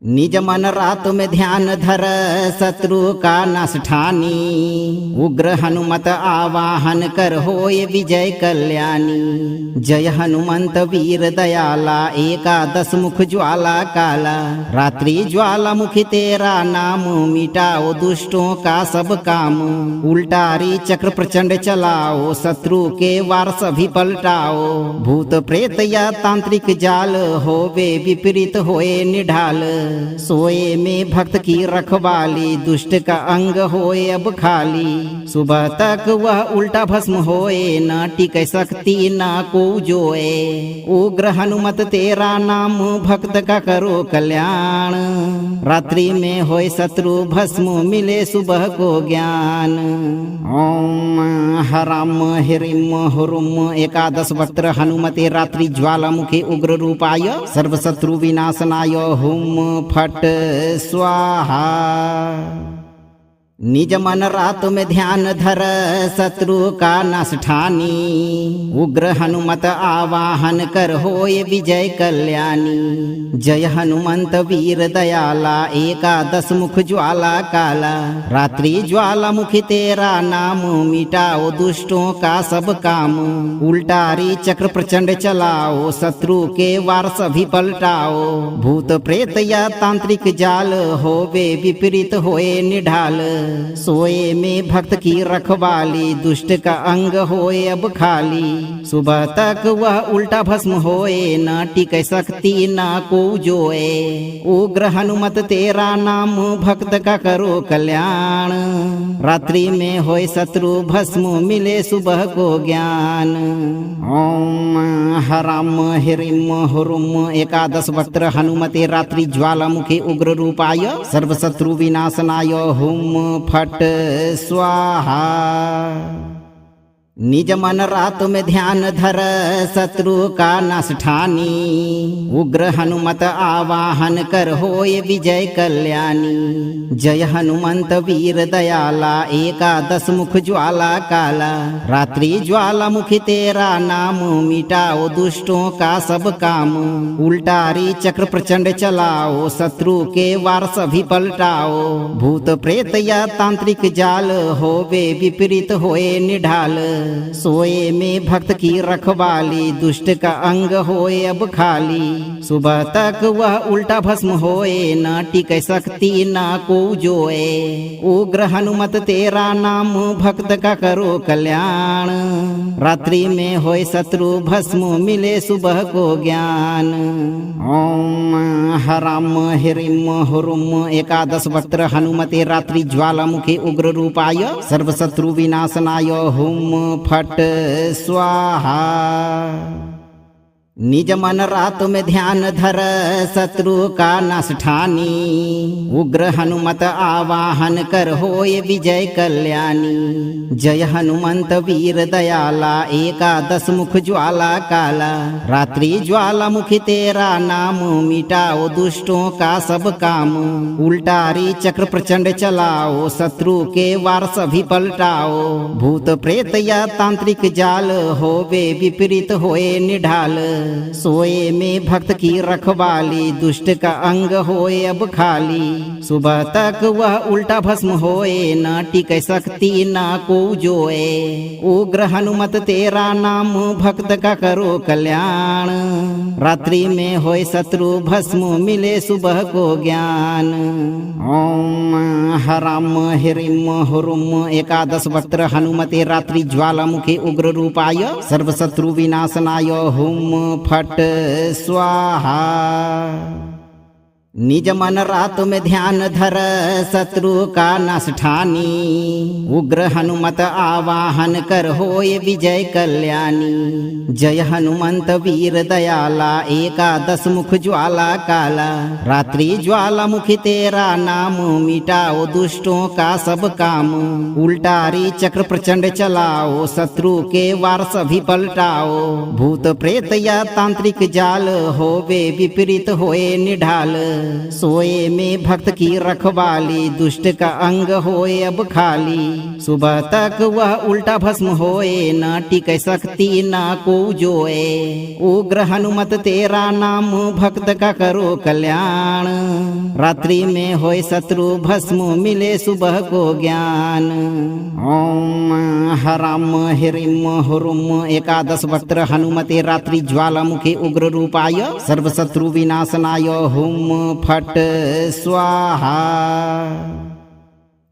निज मन रात में ध्यान धर शत्रु का नाश ठानी। उग्र हनुमत आवाहन कर होय विजय कल्याणी। जय हनुमंत वीर दयाला एकादश मुख ज्वाला काला। रात्रि ज्वाला मुखी तेरा नाम मिटाओ दुष्टों का सब काम। उल्टारी चक्र प्रचंड चलाओ शत्रु के वार सभी पलटाओ। भूत प्रेत या तांत्रिक जाल होवे विपरीत होए निढाल। सोए में भक्त की रखवाली दुष्ट का अंग होए अब खाली। सुबह तक वह उल्टा भस्म होए न टिके शक्ति न को जोए। उग्र हनुमत तेरा नाम भक्त का करो कल्याण। रात्रि में होए शत्रु भस्म मिले सुबह को ज्ञान। ओम हराम हिरिम हुरुम एकादश वक्त्र हनुमते रात्रि ज्वालामुखी उग्र रूपाय सर्वशत्रु विनाशनाय हुम फट स्वाहा। निज मन रात में ध्यान धर शत्रु का नाश ठानी। उग्र हनुमत आवाहन कर होय विजय कल्याणी। जय हनुमंत वीर दयाला एकादश मुख ज्वाला काला। रात्रि ज्वाला मुखी तेरा नाम मिटाओ दुष्टों का सब काम। उल्टारी चक्र प्रचंड चलाओ शत्रु के वार सभी पलटाओ। भूत प्रेत या तांत्रिक जाल होवे विपरीत होए निढाल। सोए में भक्त की रखवाली दुष्ट का अंग होए अब खाली। सुबह तक वह उल्टा भस्म होए न टिके शक्ति न को जोए। उग्र हनुमत तेरा नाम भक्त का करो कल्याण। रात्रि में होए शत्रु भस्म मिले सुबह को ज्ञान। ओम हराम हिरिम हुरुम एकादश वक्त्र हनुमते रात्रि ज्वालामुखी उग्र रूपाय सर्वशत्रु विनाशनाय हुम फट स्वाहा। निज मन रात में ध्यान धर शत्रु का नाश ठानी। उग्र हनुमत आवाहन कर होय विजय कल्याणी। जय हनुमंत वीर दयाला एकादश मुख ज्वाला काला। रात्रि ज्वाला मुखी तेरा नाम मिटाओ दुष्टों का सब काम। उल्टारी चक्र प्रचंड चलाओ शत्रु के वार सभी पलटाओ। भूत प्रेत या तांत्रिक जाल होवे विपरीत होए निढाल। सोए में भक्त की रखवाली, दुष्ट का अंग होए अब खाली। सुबह तक वह उल्टा भस्म होए, न टिकै शक्ति न को जोए। उग्र हनुमत तेरा नाम, भक्त का करो कल्याण। रात्रि में होए शत्रु भस्म, मिले सुबह को ज्ञान। ओम हराम हिरिम हुरुम एकादश वक्त्र हनुमते रात्रि ज्वालामुखे उग्र रूपाय, सर्वशत्रु विनाशनाय हुम फट स्वाहा। निज मन रात में ध्यान धर, शत्रु का नाश ठानी। उग्र हनुमत आवाहन कर, होय विजय कल्याणी। जय हनुमंत वीर दयाला, एकादश मुख ज्वाला काला। रात्रि ज्वालामुखी तेरा नाम, मिटाओ दुष्टों का सब काम। उल्टारी चक्र प्रचंड चलाओ, शत्रु के वार सभी पलटाओ। भूत प्रेत या तांत्रिक जाल, होवे विपरीत होए निढाल। सोए में भक्त की रखवाली, दुष्ट का अंग होए अब खाली। सुबह तक वह उल्टा भस्म होए, न टिकै शक्ति न को जोए। उग्र हनुमत तेरा नाम, भक्त का करो कल्याण। रात्रि में होए शत्रु भस्म, मिले सुबह को ज्ञान। ओम हराम हिरिम हुरुम एकादश वक्त्र हनुमते रात्रि ज्वालामुखे उग्र रूपाय, सर्वशत्रु विनाशनाय हुम फट स्वाहा। निज मन रात में ध्यान धर, शत्रु का नाश ठानी। उग्र हनुमत आवाहन कर, होय विजय कल्याणी। जय हनुमंत वीर दयाला, एकादश मुख ज्वाला काला। रात्रि ज्वालामुखी तेरा नाम, मिटाओ दुष्टों का सब काम। उल्टारी चक्र प्रचंड चलाओ, शत्रु के वार सभी पलटाओ। भूत प्रेत या तांत्रिक जाल, होवे विपरीत होए निढाल। सोए में भक्त की रखवाली, दुष्ट का अंग होए अब खाली। सुबह तक वह उल्टा भस्म होए, न टिकै शक्ति न को जोए। उग्र हनुमत तेरा नाम, भक्त का करो कल्याण। रात्रि में होए शत्रु भस्म, मिले सुबह को ज्ञान। ओम हराम हिरिम हुरुम एकादश वक्त्र हनुमते रात्रि ज्वालामुखे उग्र रूपाय, सर्वशत्रु विनाशनाय हुम फट स्वाहा।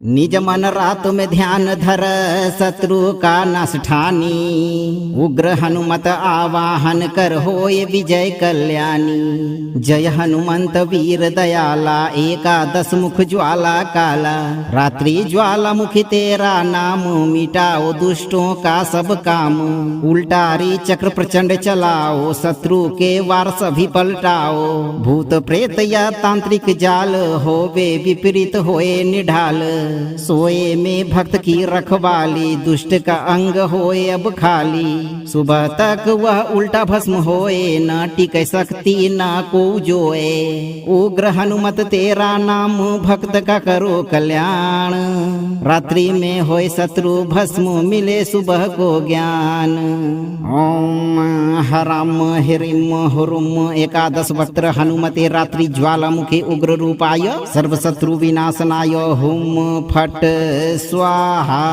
निज मन रात में ध्यान धर, शत्रु का नाश ठानी। उग्र हनुमत आवाहन कर, होय विजय कल्याणी। जय हनुमंत वीर दयाला, एकादश मुख ज्वाला काला। रात्रि ज्वालामुखी तेरा नाम, मिटाओ दुष्टों का सब काम। उल्टारी चक्र प्रचंड चलाओ, शत्रु के वार सभी पलटाओ। भूत प्रेत या तांत्रिक जाल, होवे विपरीत होए निढाल। सोए में भक्त की रखवाली, दुष्ट का अंग होए अब खाली। सुबह तक वह उल्टा भस्म होए, न टिकै शक्ति न को जोए। उग्र हनुमत तेरा नाम, भक्त का करो कल्याण। रात्रि में होए शत्रु भस्म, मिले सुबह को ज्ञान। ओम हराम हिरिम हुरुम एकादश वक्त्र हनुमते रात्रि ज्वालामुखे उग्र रूपाय, सर्वशत्रु विनाशनाय हुम फट स्वाहा।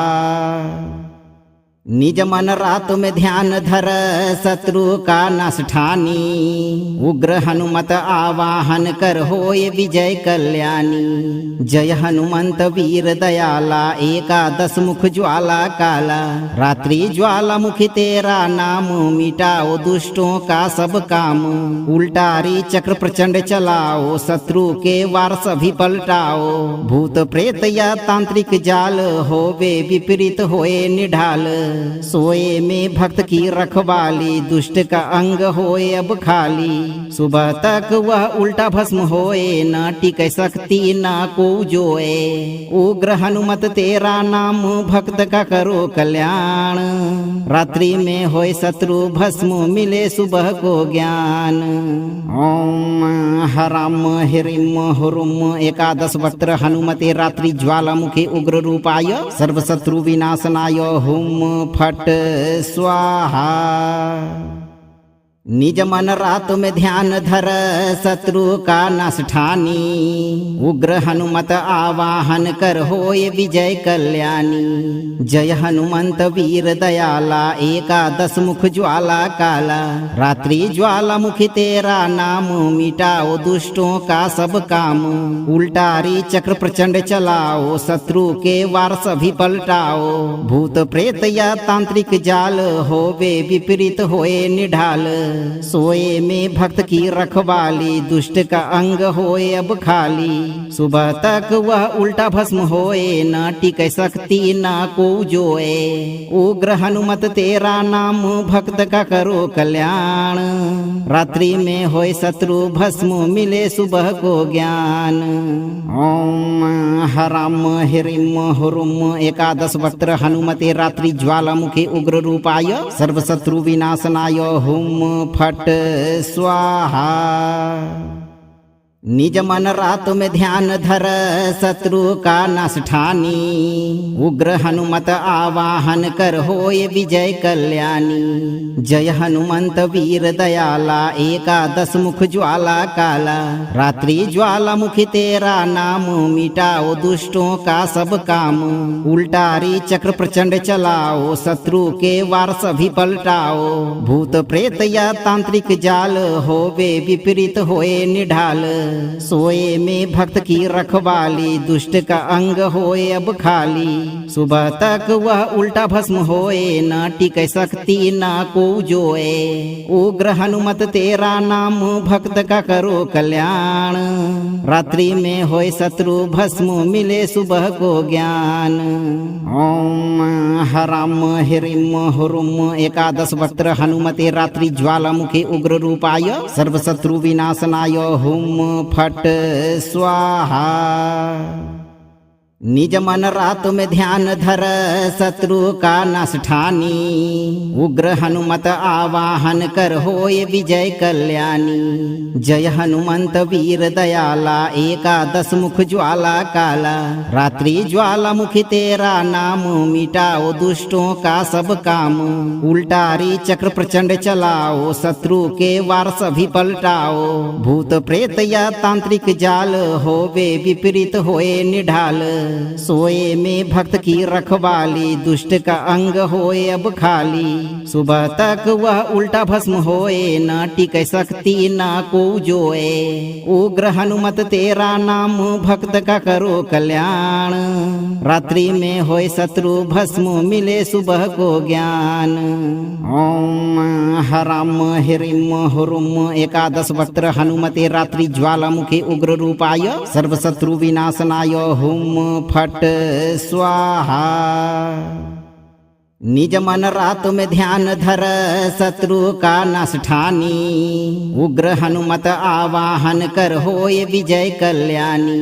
निज मन रात में ध्यान धर, शत्रु का नाश ठानी। उग्र हनुमत आवाहन कर, होय विजय कल्याणी। जय हनुमंत वीर दयाला, एकादश मुख ज्वाला काला। रात्रि ज्वालामुखी तेरा नाम, मिटाओ दुष्टों का सब काम। उल्टारी चक्र प्रचंड चलाओ, शत्रु के वार सभी पलटाओ। भूत प्रेत या तांत्रिक जाल, होवे विपरीत होए निढाल। सोए में भक्त की रखवाली, दुष्ट का अंग होए अब खाली। सुबह तक वह उल्टा भस्म होए, न टिकै शक्ति न को जोए। उग्र हनुमत तेरा नाम, भक्त का करो कल्याण। रात्रि में होए शत्रु भस्म, मिले सुबह को ज्ञान। ओम हराम हिरिम हुरुम एकादश वक्त्र हनुमते रात्रि ज्वालामुखे उग्र रूपाय, सर्वशत्रु विनाशनाय हुम फट स्वाहा। निज मन रात में ध्यान धर शत्रु का नाश ठानी। उग्र हनुमत आवाहन कर होय विजय कल्याणी। जय हनुमंत वीर दयाला एकादश मुख ज्वाला काला। रात्रि ज्वाला मुखी तेरा नाम मिटाओ दुष्टों का सब काम। उल्टारी चक्र प्रचंड चलाओ शत्रु के वार सभी पलटाओ। भूत प्रेत या तांत्रिक जाल होवे विपरीत होए निढाल। सोए में भक्त की रखवाली दुष्ट का अंग होए अब खाली। सुबह तक वह उल्टा भस्म होए न टिकै शक्ति न को जोए। उग्र हनुमत तेरा नाम भक्त का करो कल्याण। रात्रि में होए शत्रु भस्म मिले सुबह को ज्ञान। ओम हराम हिरिम हुरुम एकादश वक्त्र हनुमते रात्रि ज्वालामुखी उग्र रूपाय सर्वशत्रु विनाशनाय हुम फट स्वाहा। निज मन रात में ध्यान धर शत्रु का नाश ठानी। उग्र हनुमत आवाहन कर होय विजय कल्याणी। जय हनुमंत वीर दयाला एकादश मुख ज्वाला काला। रात्रि ज्वाला मुखी तेरा नाम मिटाओ दुष्टों का सब काम। उल्टारी चक्र प्रचंड चलाओ शत्रु के वार सभी पलटाओ। भूत प्रेत या तांत्रिक जाल होवे विपरीत होए निढाल। सोए में भक्त की रखवाली दुष्ट का अंग होए अब खाली। सुबह तक वह उल्टा भस्म होए न टिकै शक्ति न को जोए। उग्र हनुमत तेरा नाम भक्त का करो कल्याण। रात्रि में होए शत्रु भस्म मिले सुबह को ज्ञान। ओम हराम हिरिम हुरुम एकादश वक्त्र हनुमते रात्रि ज्वालामुखी उग्र रूपाय सर्वशत्रु विनाशनाय हुम फट स्वाहा। निज मन रात में ध्यान धर शत्रु का नाश ठानी। उग्र हनुमत आवाहन कर होय विजय कल्याणी। जय हनुमंत वीर दयाला एकादश मुख ज्वाला काला। रात्रि ज्वाला मुखी तेरा नाम मिटाओ दुष्टों का सब काम। उल्टारी चक्र प्रचंड चलाओ शत्रु के वार सभी पलटाओ। भूत प्रेत या तांत्रिक जाल होवे विपरीत होए निढाल। सोए में भक्त की रखवाली दुष्ट का अंग होए अब खाली। सुबह तक वह उल्टा भस्म होए न टिकै शक्ति न को जोए। उग्र हनुमत तेरा नाम भक्त का करो कल्याण। रात्रि में होए शत्रु भस्म मिले सुबह को ज्ञान। ओम हराम हिरिम हुरुम एकादश वक्त्र हनुमते रात्रि ज्वालामुखी उग्र रूपाय सर्वशत्रु विनाशनाय हुम फट स्वाहा। निज मन रात में ध्यान धर शत्रु का नाश ठानी। उग्र हनुमत आवाहन कर होय विजय कल्याणी।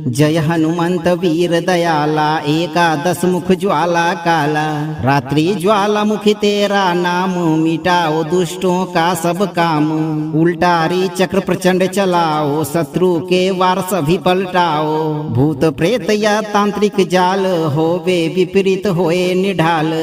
जय हनुमंत वीर दयाला एकादश मुख ज्वाला काला। रात्रि ज्वाला मुखी तेरा नाम मिटाओ दुष्टों का सब काम। उल्टारी चक्र प्रचंड चलाओ शत्रु के वार सभी पलटाओ। भूत प्रेत या तांत्रिक जाल होवे विपरीत होए निढाल।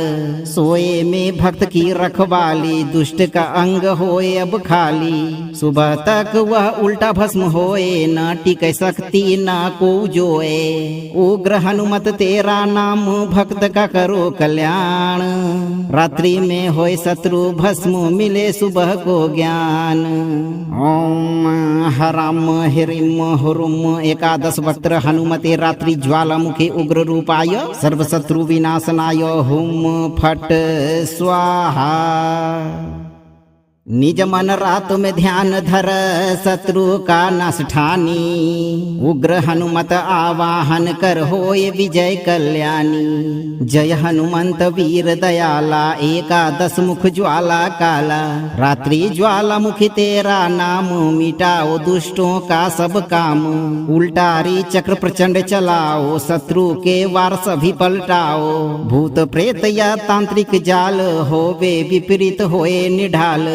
सोए में भक्त की रखवाली दुष्ट का अंग होए अब खाली। सुबह तक वह उल्टा भस्म होए न टिकै शक्ति न को जोए। उग्र हनुमत तेरा नाम भक्त का करो कल्याण। रात्रि में होए शत्रु भस्म मिले सुबह को ज्ञान। ओम हराम हिरिम हुरुम एकादश वक्त्र हनुमते रात्रि ज्वालामुखी उग्र रूपाय सर्वशत्रु विनाशनाय हुम फट स्वाहा। निज मन रात में ध्यान धर शत्रु का नाश ठानी। उग्र हनुमत आवाहन कर होय विजय कल्याणी। जय हनुमंत वीर दयाला एकादश मुख ज्वाला काला। रात्रि ज्वाला मुखी तेरा नाम मिटाओ दुष्टों का सब काम। उल्टारी चक्र प्रचंड चलाओ शत्रु के वार सभी पलटाओ। भूत प्रेत या तांत्रिक जाल होवे विपरीत होए निढाल।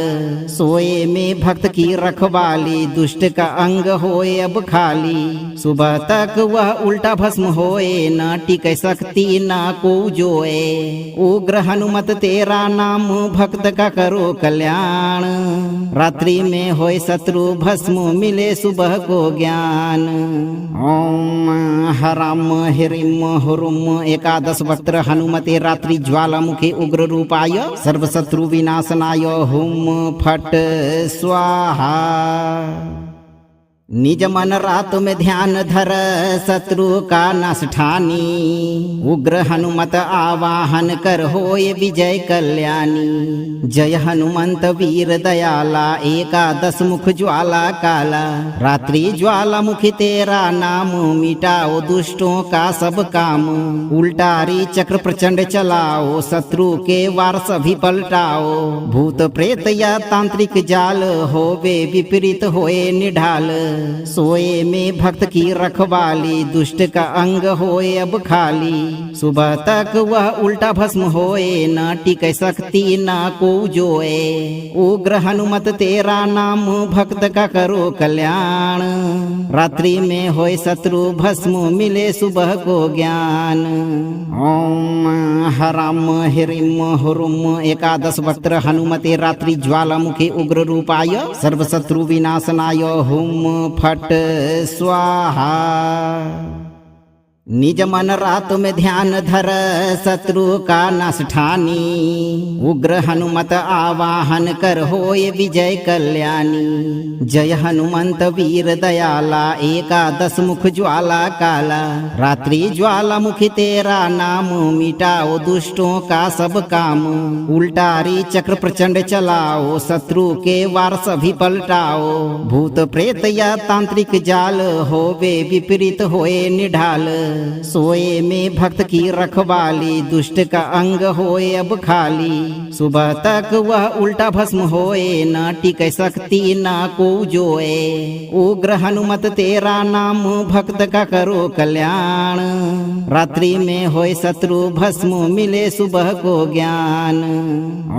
सोए में भक्त की रखवाली, दुष्ट का अंग होए अब खाली। सुबह तक वह उल्टा भस्म होए, न टिके शक्ति न को जोए। उग्र हनुमत तेरा नाम, भक्त का करो कल्याण। रात्रि में होए शत्रु भस्म, मिले सुबह को ज्ञान। ओम हराम हिरिम हुरुम एकादश वक्त्र हनुमते रात्रि ज्वालामुखी उग्र रूपाय सर्व शत्रु विनाशनाय हुम फट स्वाहा। निज मन रात में ध्यान धर, शत्रु का नाश ठानी। उग्र हनुमत आवाहन कर, होय विजय कल्याणी। जय हनुमंत वीर दयाला, एकादश मुख ज्वाला काला। रात्रि ज्वालामुखी तेरा नाम, मिटाओ दुष्टों का सब काम। उल्टारी चक्र प्रचंड चलाओ, शत्रु के वार सभी पलटाओ। भूत प्रेत या तांत्रिक जाल, होवे विपरीत होए निढाल। सोए में भक्त की रखवाली, दुष्ट का अंग होए अब खाली। सुबह तक वह उल्टा भस्म होए, न टिके शक्ति न को जोए। उग्र हनुमत तेरा नाम, भक्त का करो कल्याण। रात्रि में होए शत्रु भस्म, मिले सुबह को ज्ञान। ओम हराम हिरिम हुरुम एकादश वक्त्र हनुमते रात्रि ज्वालामुखी उग्र रूपाय सर्व शत्रु विनाशनाय हुम फट स्वाहा। निज मन रात में ध्यान धर, शत्रु का नाश ठानी। उग्र हनुमत आवाहन कर, होय विजय कल्याणी। जय हनुमंत वीर दयाला, एकादश मुख ज्वाला काला। रात्रि ज्वालामुखी तेरा नाम, मिटाओ दुष्टों का सब काम। उल्टारी चक्र प्रचंड चलाओ, शत्रु के वार सभी पलटाओ। भूत प्रेत या तांत्रिक जाल, होवे विपरीत होए निढाल। सोए में भक्त की रखवाली, दुष्ट का अंग होए अब खाली। सुबह तक वह उल्टा भस्म होए, न टिके शक्ति न को जोए। उग्र हनुमत तेरा नाम, भक्त का करो कल्याण। रात्रि में होए शत्रु भस्म, मिले सुबह को ज्ञान।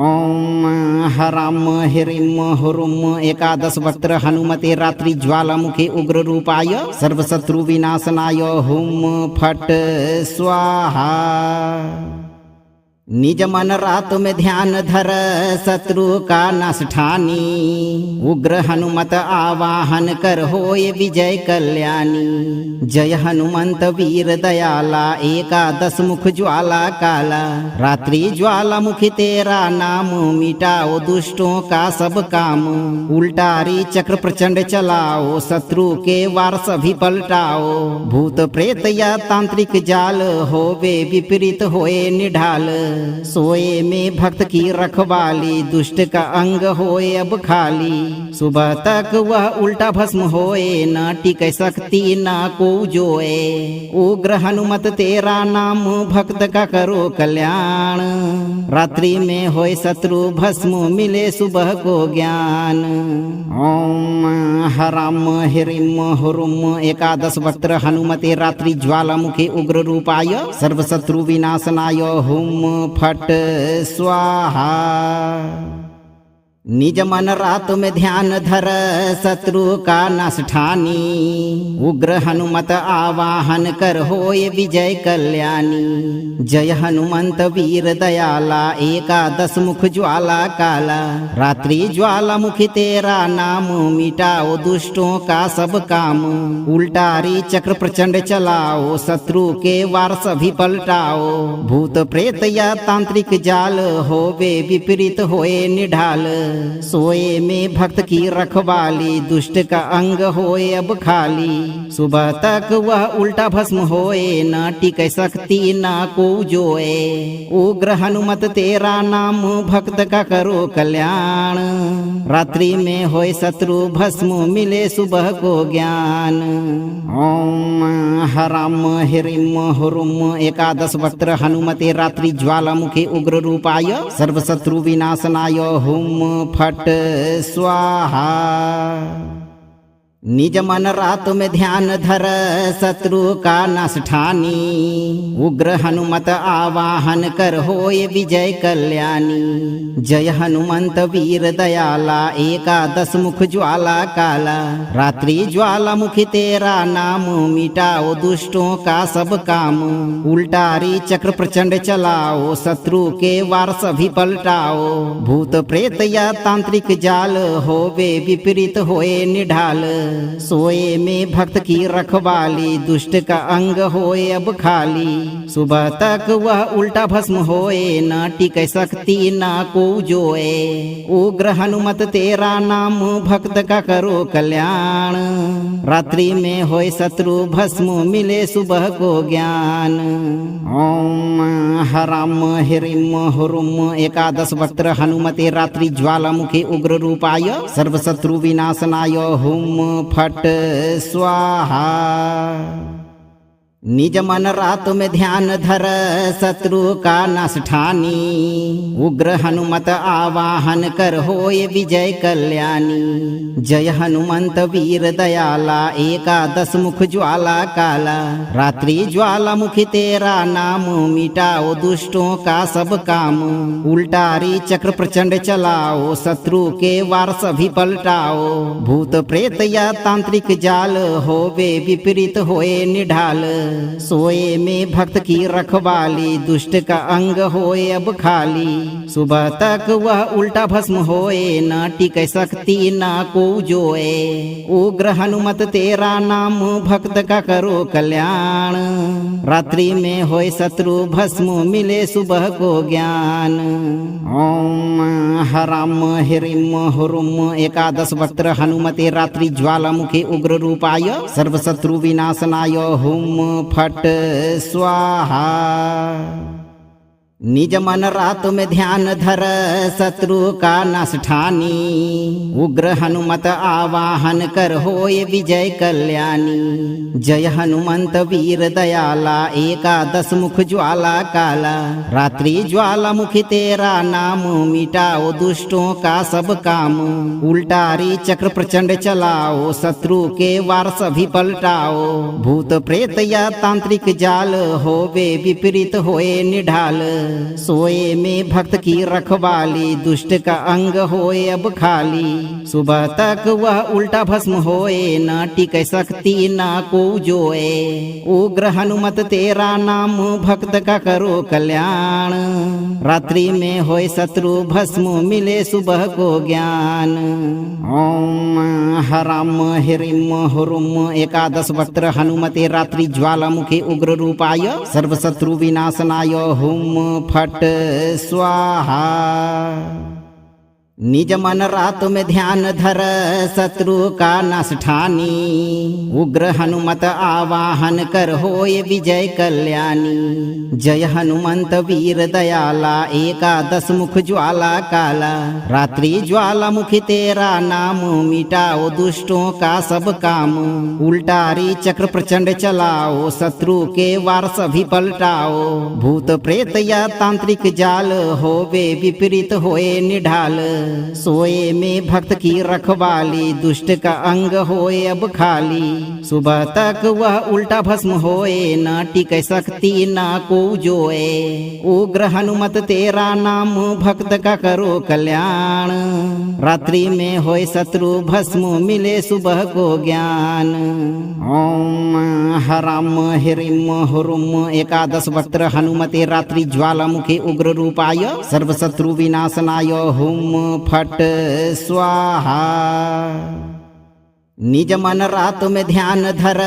ओम हराम हिरिम हुरुम एकादश वक्त्र हनुमते रात्रि ज्वालामुखी उग्र रूपाय सर्व शत्रु विनाशनाय हुम फट स्वाहा। निज मन रात में ध्यान धर, शत्रु का नाश ठानी। उग्र हनुमत आवाहन कर, होय विजय कल्याणी। जय हनुमंत वीर दयाला, एकादश मुख ज्वाला काला। रात्रि ज्वालामुखी तेरा नाम, मिटाओ दुष्टों का सब काम। उल्टारी चक्र प्रचंड चलाओ, शत्रु के वार सभी पलटाओ। भूत प्रेत या तांत्रिक जाल, होवे विपरीत होए निढाल। सोए में भक्त की रखवाली, दुष्ट का अंग होए अब खाली। सुबह तक वह उल्टा भस्म होए, न टिके शक्ति न को जोए। उग्र हनुमत तेरा नाम, भक्त का करो कल्याण। रात्रि में होए शत्रु भस्म, मिले सुबह को ज्ञान। ओम हराम हिरिम हुरुम एकादश वक्त्र हनुमते रात्रि ज्वालामुखी उग्र रूपाय सर्व शत्रु विनाशनाय हुम फट स्वाहा। निज मन रात में ध्यान धर, शत्रु का नाश ठानी। उग्र हनुमत आवाहन कर, होय विजय कल्याणी। जय हनुमंत वीर दयाला, एकादश मुख ज्वाला काला। रात्रि ज्वालामुखी तेरा नाम, मिटाओ दुष्टों का सब काम। उल्टारी चक्र प्रचंड चलाओ, शत्रु के वार सभी पलटाओ। भूत प्रेत या तांत्रिक जाल, होवे विपरीत होए निढाल। सोए में भक्त की रखवाली, दुष्ट का अंग होए अब खाली। सुबह तक वह उल्टा भस्म होए, न टिके शक्ति न को जोए। उग्र हनुमत तेरा नाम, भक्त का करो कल्याण। रात्रि में होए शत्रु भस्म, मिले सुबह को ज्ञान। ओम हराम हिरिम हुरुम एकादश वक्त्र हनुमते रात्रि ज्वालामुखी उग्र रूपाय सर्व शत्रु विनाशनाय हुम फट स्वाहा। निज मन रात में ध्यान धर शत्रु का नाश ठानी। उग्र हनुमत आवाहन कर होय विजय कल्याणी। जय हनुमंत वीर दयाला एकादश मुख ज्वाला काला। रात्रि ज्वाला मुखी तेरा नाम मिटाओ दुष्टों का सब काम। उल्टारी चक्र प्रचंड चलाओ शत्रु के वार सभी पलटाओ। भूत प्रेत या तांत्रिक जाल होवे विपरीत होए निढाल। सोए में भक्त की रखवाली दुष्ट का अंग होए अब खाली। सुबह तक वह उल्टा भस्म होए न टिक शक्ति न को जोए। उग्र हनुमत तेरा नाम भक्त का करो कल्याण। रात्रि में होए शत्रु भस्म मिले सुबह को ज्ञान। ओम हराम हिरिम हुरुम एकादश वक्त्र हनुमते रात्रि ज्वालामुखी उग्र रूपाय सर्व शत्रु विनाशनाय हुम फट स्वाहा। निज मन रात में ध्यान धर शत्रु का नाश ठानी। उग्र हनुमत आवाहन कर होय विजय कल्याणी। जय हनुमंत वीर दयाला एकादश मुख ज्वाला काला। रात्रि ज्वाला मुखी तेरा नाम मिटाओ दुष्टों का सब काम। उल्टारी चक्र प्रचंड चलाओ शत्रु के वार सभी पलटाओ। भूत प्रेत या तांत्रिक जाल होवे विपरीत होए निढाल। सोए में भक्त की रखवाली दुष्ट का अंग होए अब खाली। सुबह तक वह उल्टा भस्म होए न टिक शक्ति न को जोए। उग्र हनुमत तेरा नाम भक्त का करो कल्याण। रात्रि में होए शत्रु भस्म मिले सुबह को ज्ञान। ओम हराम हिरिम हुरुम एकादश वक्त्र हनुमते रात्रि ज्वालामुखी उग्र रूपाय सर्व शत्रु विनाशनाय हुम फट स्वाहा। निज मन रात में ध्यान धर शत्रु का नाश ठानी। उग्र हनुमत आवाहन कर होय विजय कल्याणी। जय हनुमंत वीर दयाला एकादश मुख ज्वाला काला। रात्रि ज्वाला मुखी तेरा नाम मिटाओ दुष्टों का सब काम। उल्टारी चक्र प्रचंड चलाओ शत्रु के वार सभी पलटाओ। भूत प्रेत या तांत्रिक जाल होवे विपरीत होए निढाल। सोए में भक्त की रखवाली दुष्ट का अंग होए अब खाली। सुबह तक वह उल्टा भस्म होए न टिक शक्ति न को जोए। उग्र हनुमत तेरा नाम भक्त का करो कल्याण। रात्रि में होए शत्रु भस्म मिले सुबह को ज्ञान। ओम हराम हिरिम हुरुम एकादश वक्त्र हनुमते रात्रि ज्वालामुखी उग्र रूपाय सर्व शत्रु विनाशनाय हुम फट स्वाहा। निज मन रात में ध्यान धर शत्रु का नाश ठानी। उग्र हनुमत आवाहन कर होय विजय कल्याणी। जय हनुमंत वीर दयाला एकादश मुख ज्वाला काला। रात्रि ज्वाला मुखी तेरा नाम मिटाओ दुष्टों का सब काम। उल्टारी चक्र प्रचंड चलाओ शत्रु के वार सभी पलटाओ। भूत प्रेत या तांत्रिक जाल होवे विपरीत होए निढाल। सोए में भक्त की रखवाली दुष्ट का अंग होए अब खाली। सुबह तक वह उल्टा भस्म होए न टिक शक्ति न को जोए। उग्र हनुमत तेरा नाम भक्त का करो कल्याण। रात्रि में होए शत्रु भस्म मिले सुबह को ज्ञान। ओम हराम हिरिम हुरुम एकादश वक्त्र हनुमते रात्रि ज्वालामुखी उग्र रूपाय सर्व शत्रु विनाशनाय हुम फट स्वाहा। निज मन रात में ध्यान धर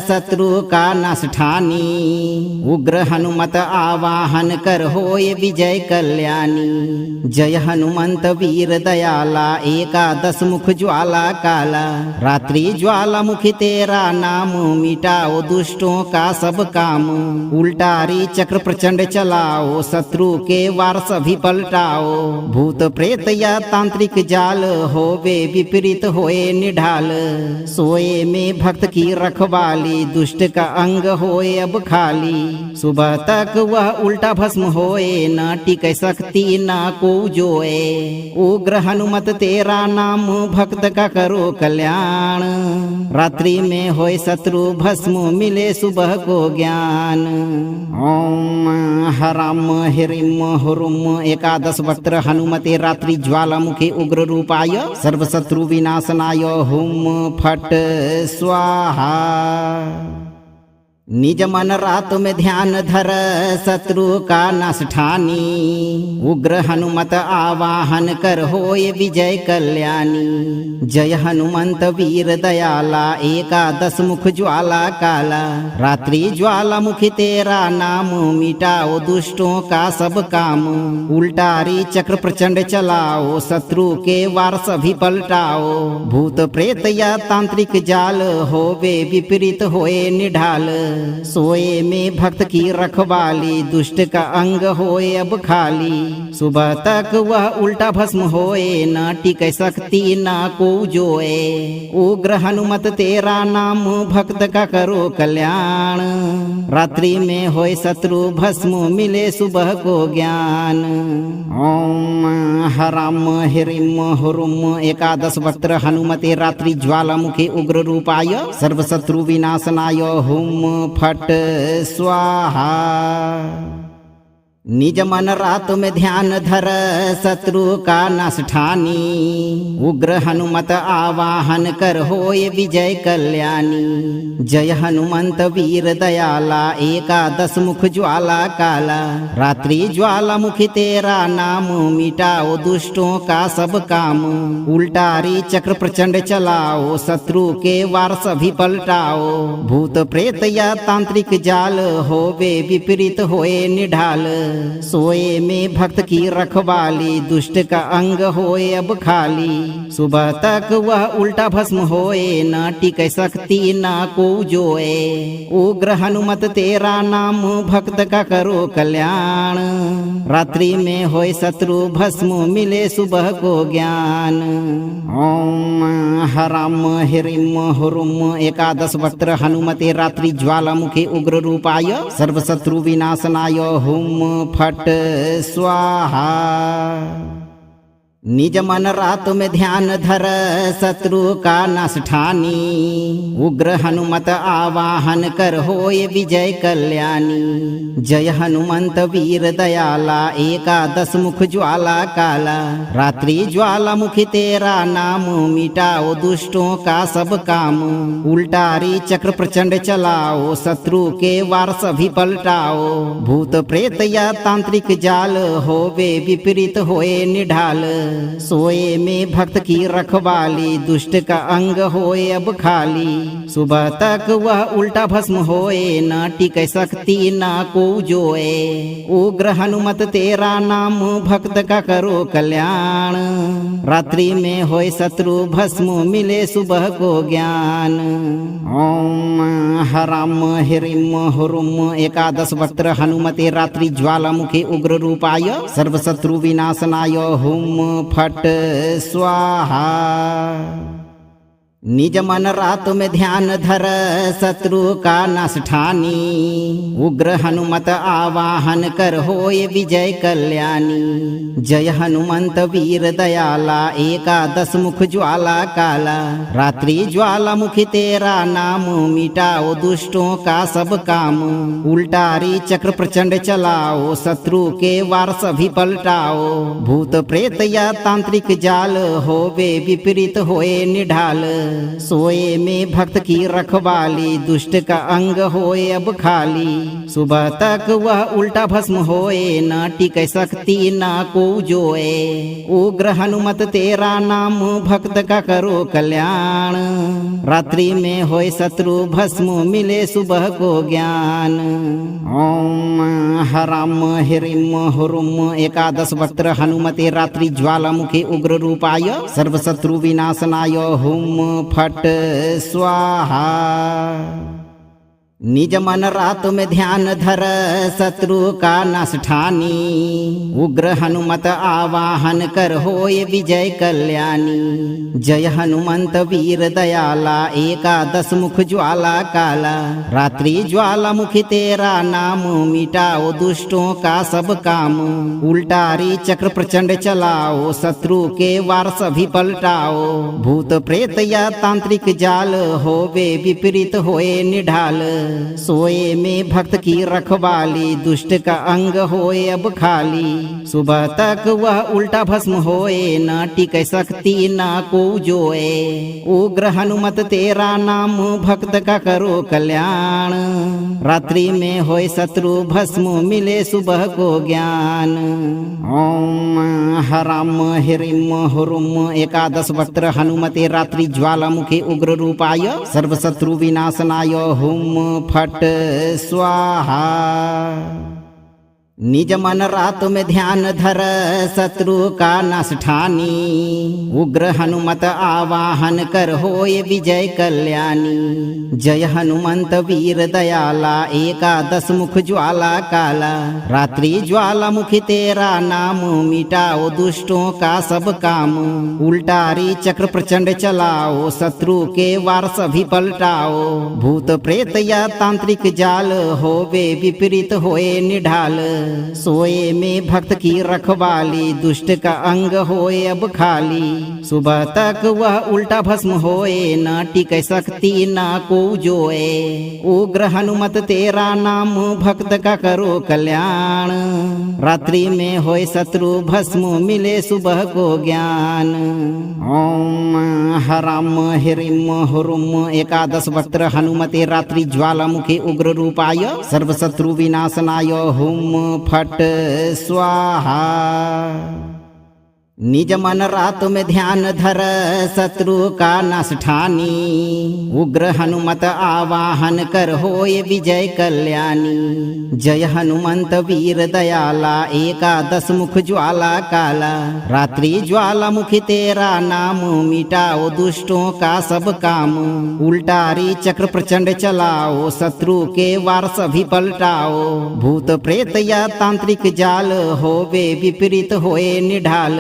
शत्रु का नाश ठानी। उग्र हनुमत आवाहन कर होय विजय कल्याणी। जय हनुमंत वीर दयाला एकादश मुख ज्वाला काला। रात्रि ज्वाला मुखी तेरा नाम मिटाओ दुष्टों का सब काम। उल्टारी चक्र प्रचंड चलाओ शत्रु के वार सभी पलटाओ। भूत प्रेत या तांत्रिक जाल होवे विपरीत होए निढाल। सोए में भक्त की रखवाली, दुष्ट का अंग होए अब खाली। सुबह तक वह उल्टा भस्म होए, न टिकै शक्ति न को जोए। उग्र हनुमत तेरा नाम, भक्त का करो कल्याण। रात्रि में होए शत्रु भस्म, मिले सुबह को ज्ञान। ओम हराम हिरिम हुरुम एकादश वक्त्र हनुमते रात्रि ज्वालामुखी उग्र रूपाय सर्वशत्रु विनाशनाय हुम फट स्वाहा। निज मन रात में ध्यान धर, शत्रु का नाश ठानी। उग्र हनुमत आवाहन कर, होय विजय कल्याणी। जय हनुमंत वीर दयाला, एकादश मुख ज्वाला काला। रात्रि ज्वालामुखी तेरा नाम, मिटाओ दुष्टों का सब काम। उल्टारी चक्र प्रचंड चलाओ, शत्रु के वार सभी पलटाओ। भूत प्रेत या तांत्रिक जाल, होवे विपरीत होए निढाल। सोए में भक्त की रखवाली, दुष्ट का अंग होए अब खाली। सुबह तक वह उल्टा भस्म होए, न टिकै शक्ति न को जोए। उग्र हनुमत तेरा नाम, भक्त का करो कल्याण। रात्रि में होए शत्रु भस्म, मिले सुबह को ज्ञान। ओम हराम हिरिम हुरुम एकादश वक्त्र हनुमते रात्रि ज्वालामुखी उग्र रूपाय सर्वशत्रु विनाशनाय हुम फट स्वाहा। निज मन रात में ध्यान धर, शत्रु का नाश ठानी। उग्र हनुमत आवाहन कर, होय विजय कल्याणी। जय हनुमंत वीर दयाला, एकादश मुख ज्वाला काला। रात्रि ज्वालामुखी तेरा नाम, मिटाओ दुष्टों का सब काम। उल्टारी चक्र प्रचंड चलाओ, शत्रु के वार सभी पलटाओ। भूत प्रेत या तांत्रिक जाल, होवे विपरीत होए निढाल। सोए में भक्त की रखवाली, दुष्ट का अंग होए अब खाली। सुबह तक वह उल्टा भस्म होए, न टिकै शक्ति न को जोए। उग्र हनुमत तेरा नाम, भक्त का करो कल्याण। रात्रि में होए शत्रु भस्म, मिले सुबह को ज्ञान। ओम हराम हिरिम हुरुम एकादश वक्त्र हनुमते रात्रि ज्वालामुखी उग्र रूपाय सर्वशत्रु विनाशनाय हुम फट स्वाहा। निज मन रात में ध्यान धर, शत्रु का नाश ठानी। उग्र हनुमत आवाहन कर, होय विजय कल्याणी। जय हनुमंत वीर दयाला, एकादश मुख ज्वाला काला। रात्रि ज्वालामुखी तेरा नाम, मिटाओ दुष्टों का सब काम। उल्टारी चक्र प्रचंड चलाओ, शत्रु के वार सभी पलटाओ। भूत प्रेत या तांत्रिक जाल, होवे विपरीत होए निढाल। सोए में भक्त की रखवाली, दुष्ट का अंग होए अब खाली। सुबह तक वह उल्टा भस्म होए, न टिकै शक्ति न को जोए। उग्र हनुमत तेरा नाम, भक्त का करो कल्याण। रात्रि में होए शत्रु भस्म, मिले सुबह को ज्ञान। ओम हराम हिरिम हुरुम एकादश वक्त्र हनुमते रात्रि ज्वालामुखी उग्र रूपाय सर्वशत्रु विनाशनाय हुम फट स्वाहा। निज मन रात में ध्यान धर, शत्रु का नाश ठानी। उग्र हनुमत आवाहन कर, होय विजय कल्याणी। जय हनुमंत वीर दयाला, एकादश मुख ज्वाला काला। रात्रि ज्वालामुखी तेरा नाम, मिटाओ दुष्टों का सब काम। उल्टारी चक्र प्रचंड चलाओ, शत्रु के वार सभी पलटाओ। भूत प्रेत या तांत्रिक जाल, होवे विपरीत होए निढाल। सोए में भक्त की रखवाली, दुष्ट का अंग होए अब खाली। सुबह तक वह उल्टा भस्म होए, न टिकै शक्ति न को जोए। उग्र हनुमत तेरा नाम, भक्त का करो कल्याण। रात्रि में होए शत्रु भस्म, मिले सुबह को ज्ञान। ओम हराम हिरिम हुरुम एकादश वक्त्र हनुमते रात्रि ज्वालामुखी उग्र रूपाय सर्वशत्रु विनाशनाय हुम फट स्वाहा। निज मन रात में ध्यान धर शत्रु का नाश ठानी। उग्र हनुमत आवाहन कर होय विजय कल्याणी। जय हनुमंत वीर दयाला एकादश मुख ज्वाला काला। रात्रि ज्वाला मुखी तेरा नाम मिटाओ दुष्टों का सब काम। उल्टारी चक्र प्रचंड चलाओ शत्रु के वार सभी पलटाओ। भूत प्रेत या तांत्रिक जाल होवे विपरीत होए निढाल। सोए में भक्त की रखवाली दुष्ट का अंग होए अब खाली। सुबह तक वह उल्टा भस्म होए न टिकै शक्ति न को जोए। उग्र हनुमत तेरा नाम भक्त का करो कल्याण। रात्रि में होए शत्रु भस्म मिले सुबह को ज्ञान। ओम हराम हिरिम हुरुम एकादश वक्त्र हनुमते रात्रि ज्वालामुखी उग्र रूपाय। सर्व शत्रु विनाशनाय हुम फट स्वाहा। निज मन रात में ध्यान धर शत्रु का नाश ठानी। उग्र हनुमत आवाहन कर होय विजय कल्याणी। जय हनुमंत वीर दयाला एकादश मुख ज्वाला काला। रात्रि ज्वाला मुखी तेरा नाम मिटाओ दुष्टों का सब काम। उल्टारी चक्र प्रचंड चलाओ शत्रु के वार सभी पलटाओ। भूत प्रेत या तांत्रिक जाल होवे विपरीत होए निढाल। सोए में भक्त की रखवाली दुष्ट का अंग होए अब खाली। सुबह तक वह उल्टा भस्म होए न टिकै शक्ति न को जोए। उग्र हनुमत तेरा नाम भक्त का करो कल्याण। रात्रि में होए शत्रु भस्म मिले सुबह को ज्ञान। ओम हराम हिरिम हुरुम एकादश वक्त्र हनुमते रात्रि ज्वालामुखी उग्र रूपाय। सर्व शत्रु विनाशनाय हुम फट स्वाहा। निज मन रात में ध्यान धर शत्रु का नाश ठानी। उग्र हनुमत आवाहन कर होय विजय कल्याणी। जय हनुमंत वीर दयाला एकादश मुख ज्वाला काला। रात्रि ज्वाला मुखी तेरा नाम मिटाओ दुष्टों का सब काम। उल्टारी चक्र प्रचंड चलाओ शत्रु के वार सभी पलटाओ। भूत प्रेत या तांत्रिक जाल होवे विपरीत होए निढाल।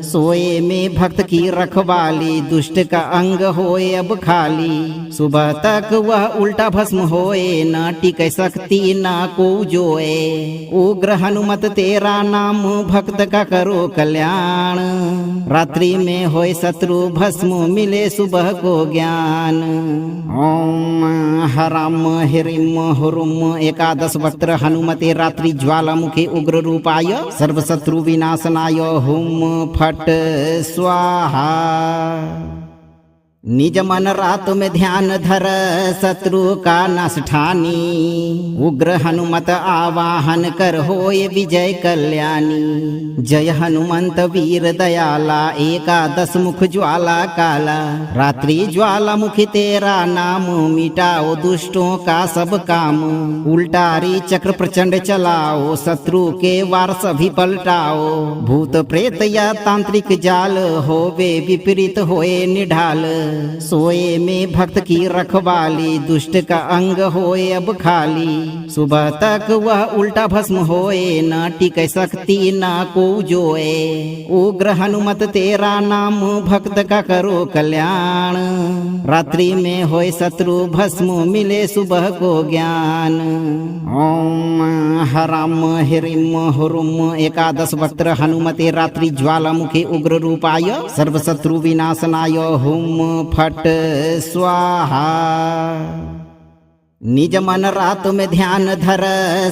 सोए में भक्त की रखवाली दुष्ट का अंग होए अब खाली। सुबह तक वह उल्टा भस्म होए न टिकै शक्ति न को जोए। उग्र हनुमत तेरा नाम भक्त का करो कल्याण। रात्रि में होए शत्रु भस्म मिले सुबह को ज्ञान। ओम हराम हिरिम हुरुम एकादश वक्त्र हनुमते रात्रि ज्वालामुखी उग्र रूपाय। सर्व शत्रु विनाशनाय हुम फट स्वाहा। निज मन रात में ध्यान धर शत्रु का नाश ठानी। उग्र हनुमत आवाहन कर होय विजय कल्याणी। जय हनुमंत वीर दयाला एकादश मुख ज्वाला काला। रात्रि ज्वाला मुखी तेरा नाम मिटाओ दुष्टों का सब काम। उल्टारी चक्र प्रचंड चलाओ शत्रु के वार सभी पलटाओ। भूत प्रेत या तांत्रिक जाल होवे विपरीत होए निढाल। सोए में भक्त की रखवाली दुष्ट का अंग होए अब खाली। सुबह तक वह उल्टा भस्म होए न टिकै शक्ति न को जोए। उग्र हनुमत तेरा नाम भक्त का करो कल्याण। रात्रि में होए शत्रु भस्म मिले सुबह को ज्ञान। ओम हराम हिरिम हुरुम एकादश वक्त्र हनुमते रात्रि ज्वालामुखी उग्र रूपाय। सर्व शत्रु विनाशनाय हुम फट स्वाहा। निज मन रात में ध्यान धर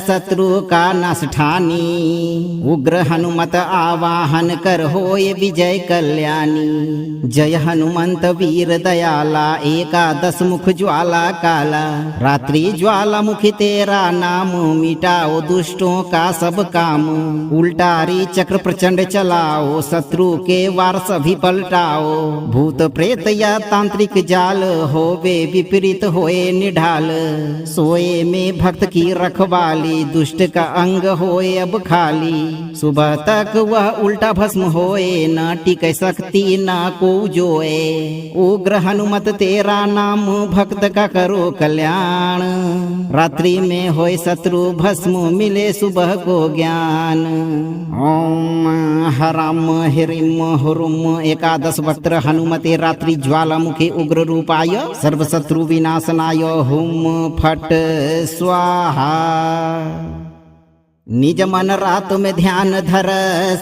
शत्रु का नाश ठानी। उग्र हनुमत आवाहन कर होय विजय कल्याणी। जय हनुमंत वीर दयाला एकादश मुख ज्वाला काला। रात्रि ज्वाला मुखी तेरा नाम मिटाओ दुष्टों का सब काम। उल्टारी चक्र प्रचंड चलाओ शत्रु के वार सभी पलटाओ। भूत प्रेत या तांत्रिक जाल होवे विपरीत होए निढाल। सोए में भक्त की रखवाली, दुष्ट का अंग होए अब खाली। सुबह तक वह उल्टा भस्म होए, न टिकै शक्ति न को जोए। उग्र हनुमत तेरा नाम, भक्त का करो कल्याण। रात्रि में होए शत्रु भस्म, मिले सुबह को ज्ञान। ओम हराम हिरिम हुरुम एकादश वक्त्र हनुमते रात्रि ज्वालामुखी उग्र रूपाय सर्व शत्रु विनाशनाय हुम फट स्वाहा। निज मन रात में ध्यान धर,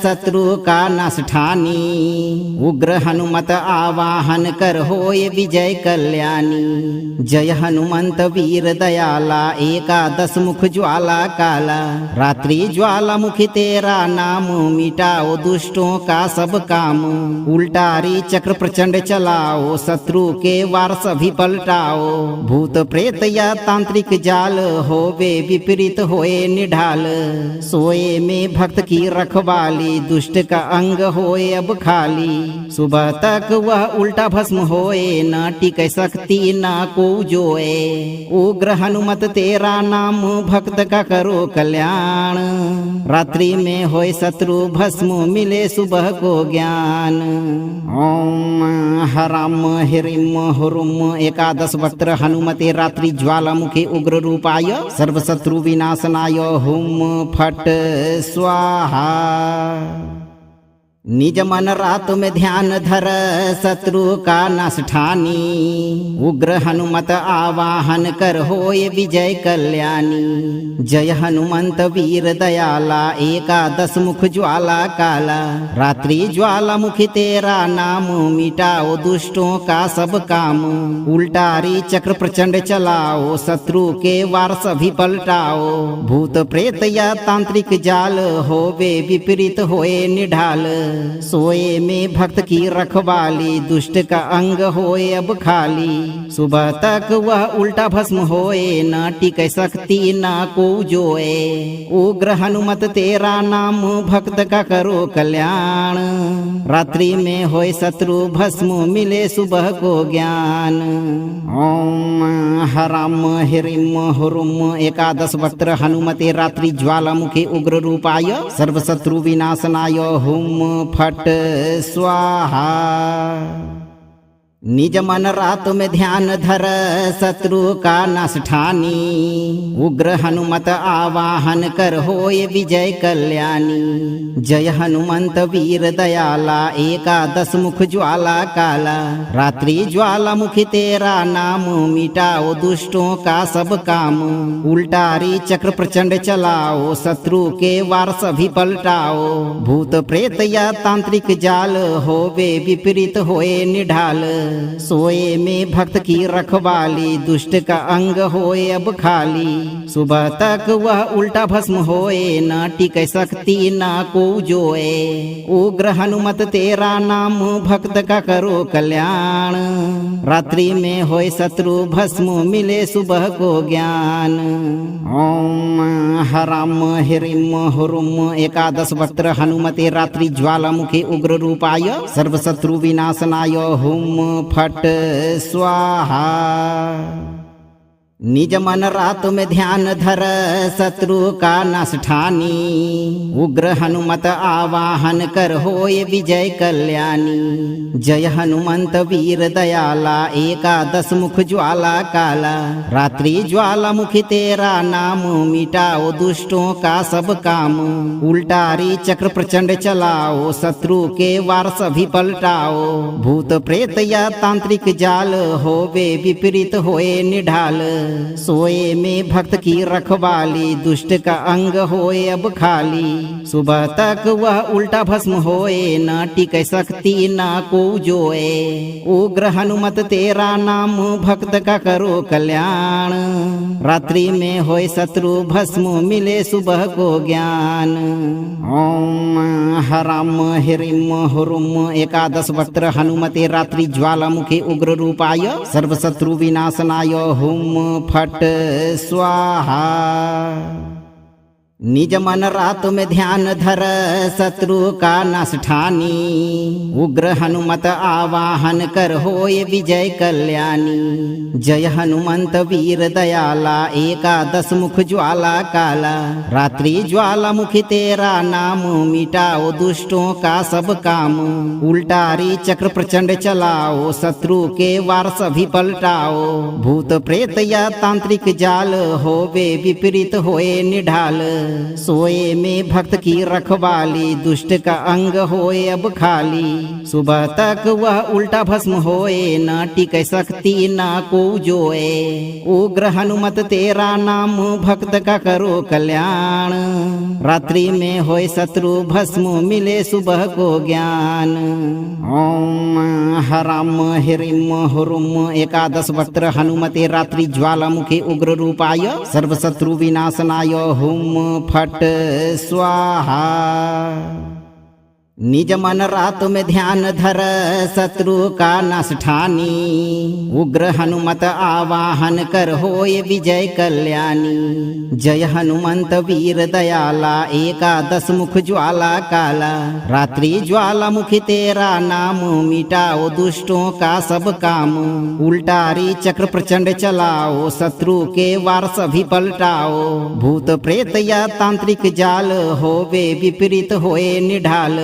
शत्रु का नाश ठानी। उग्र हनुमत आवाहन कर, होय विजय कल्याणी। जय हनुमंत वीर दयाला, एकादश मुख ज्वाला काला। रात्रि ज्वालामुखी तेरा नाम, मिटाओ दुष्टों का सब काम। उल्टारी चक्र प्रचंड चलाओ, शत्रु के वार सभी पलटाओ। भूत प्रेत या तांत्रिक जाल, होवे विपरीत होए निढाल। सोए में भक्त की रखवाली, दुष्ट का अंग होए अब खाली। सुबह तक वह उल्टा भस्म होए, न टिकै शक्ति न को जोए। उग्र हनुमत तेरा नाम, भक्त का करो कल्याण। रात्रि में होए शत्रु भस्म, मिले सुबह को ज्ञान। ओम हराम हिरिम हुरुम एकादश वक्त्र हनुमते रात्रि ज्वालामुखी उग्र रूपाय सर्व शत्रु विनाशनाय हुम फट स्वाहा। निज मन रात में ध्यान धर, शत्रु का नाश ठानी। उग्र हनुमत आवाहन कर, होय विजय कल्याणी। जय हनुमंत वीर दयाला, एकादश मुख ज्वाला काला। रात्रि ज्वालामुखी तेरा नाम, मिटाओ दुष्टों का सब काम। उल्टारी चक्र प्रचंड चलाओ, शत्रु के वार सभी पलटाओ। भूत प्रेत या तांत्रिक जाल, होवे विपरीत होए निढाल। सोए में भक्त की रखवाली, दुष्ट का अंग होए अब खाली। सुबह तक वह उल्टा भस्म होए, न टिकै शक्ति न को जोए। उग्र हनुमत तेरा नाम, भक्त का करो कल्याण। रात्रि में होए शत्रु भस्म, मिले सुबह को ज्ञान। ओम हराम हिरिम हुरुम एकादश वक्त्र हनुमते रात्रि ज्वालामुखी उग्र रूपाय सर्व शत्रु विनाशनाय हुम फट स्वाहा। निज मन रात में ध्यान धर, शत्रु का नाश ठानी। उग्र हनुमत आवाहन कर, होय विजय कल्याणी। जय हनुमंत वीर दयाला, एकादश मुख ज्वाला काला। रात्रि ज्वालामुखी तेरा नाम, मिटाओ दुष्टों का सब काम। उल्टारी चक्र प्रचंड चलाओ, शत्रु के वार सभी पलटाओ। भूत प्रेत या तांत्रिक जाल, होवे विपरीत होए निढाल। सोए में भक्त की रखवाली, दुष्ट का अंग होए अब खाली। सुबह तक वह उल्टा भस्म होए, न टिकै शक्ति न को जोए। उग्र हनुमत तेरा नाम, भक्त का करो कल्याण। रात्रि में होए शत्रु भस्म, मिले सुबह को ज्ञान। ओम हराम हिरिम हुरुम एकादश वक्त्र हनुमते रात्रि ज्वालामुखी उग्र रूपाय सर्व शत्रु विनाशनाय हुम फट स्वाहा। निज मन रात में ध्यान धर, शत्रु का नाश ठानी। उग्र हनुमत आवाहन कर, होय विजय कल्याणी। जय हनुमंत वीर दयाला, एकादश मुख ज्वाला काला। रात्रि ज्वालामुखी तेरा नाम, मिटाओ दुष्टों का सब काम। उल्टारी चक्र प्रचंड चलाओ, शत्रु के वार सभी पलटाओ। भूत प्रेत या तांत्रिक जाल, होवे विपरीत होए निढाल। सोए में भक्त की रखवाली, दुष्ट का अंग होए अब खाली। सुबह तक वह उल्टा भस्म होए, न टिकै शक्ति न को जोए। उग्र हनुमत तेरा नाम, भक्त का करो कल्याण। रात्रि में होए शत्रु भस्म, मिले सुबह को ज्ञान। ओम हराम हिरिम हुरुम एकादश वक्त्र हनुमते रात्रि ज्वालामुखी उग्र रूपाय सर्व शत्रु विनाशनाय हुम फट स्वाहा। निज मन रात में ध्यान धर शत्रु का नाश ठानी। उग्र हनुमत आवाहन कर होय विजय कल्याणी। जय हनुमंत वीर दयाला एकादश मुख ज्वाला काला। रात्रि ज्वाला मुखी तेरा नाम मिटाओ दुष्टों का सब काम। उल्टारी चक्र प्रचंड चलाओ शत्रु के वार सभी पलटाओ। भूत प्रेत या तांत्रिक जाल होवे विपरीत होए निढाल। सोए में भक्त की रखवाली दुष्ट का अंग होए अब खाली। सुबह तक वह उल्टा भस्म होए न टिके शक्ति न को जोए। उग्र हनुमत तेरा नाम भक्त का करो कल्याण। रात्रि में होए शत्रु भस्म मिले सुबह को ज्ञान। ओम हराम हिरिम हुरुम एकादश वक्त्र हनुमते रात्रि ज्वालामुखी उग्र रूपाय सर्वशत्रु विनाशनाय हुम फट स्वाहा। निज मन रात में ध्यान धर शत्रु का नाश ठानी। उग्र हनुमत आवाहन कर होय विजय कल्याणी। जय हनुमंत वीर दयाला एकादश मुख ज्वाला काला। रात्रि ज्वाला मुखी तेरा नाम मिटाओ दुष्टों का सब काम। उल्टारी चक्र प्रचंड चलाओ शत्रु के वार सभी पलटाओ। भूत प्रेत या तांत्रिक जाल होवे विपरीत होए निढाल।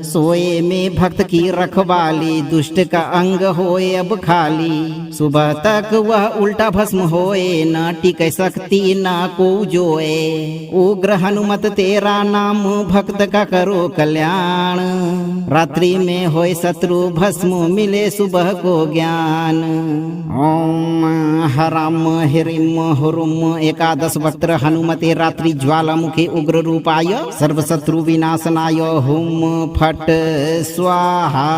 सोए में भक्त की रखवाली दुष्ट का अंग होए अब खाली। सुबह तक वह उल्टा भस्म होए न टिके शक्ति न को जोए। उग्र हनुमत तेरा नाम भक्त का करो कल्याण। रात्रि में होए शत्रु भस्म मिले सुबह को ज्ञान। ओम हराम हिरिम हुरुम एकादश वक्त्र हनुमते रात्रि ज्वालामुखी उग्र रूपाय सर्वशत्रु विनाशनाय हुम फट स्वाहा।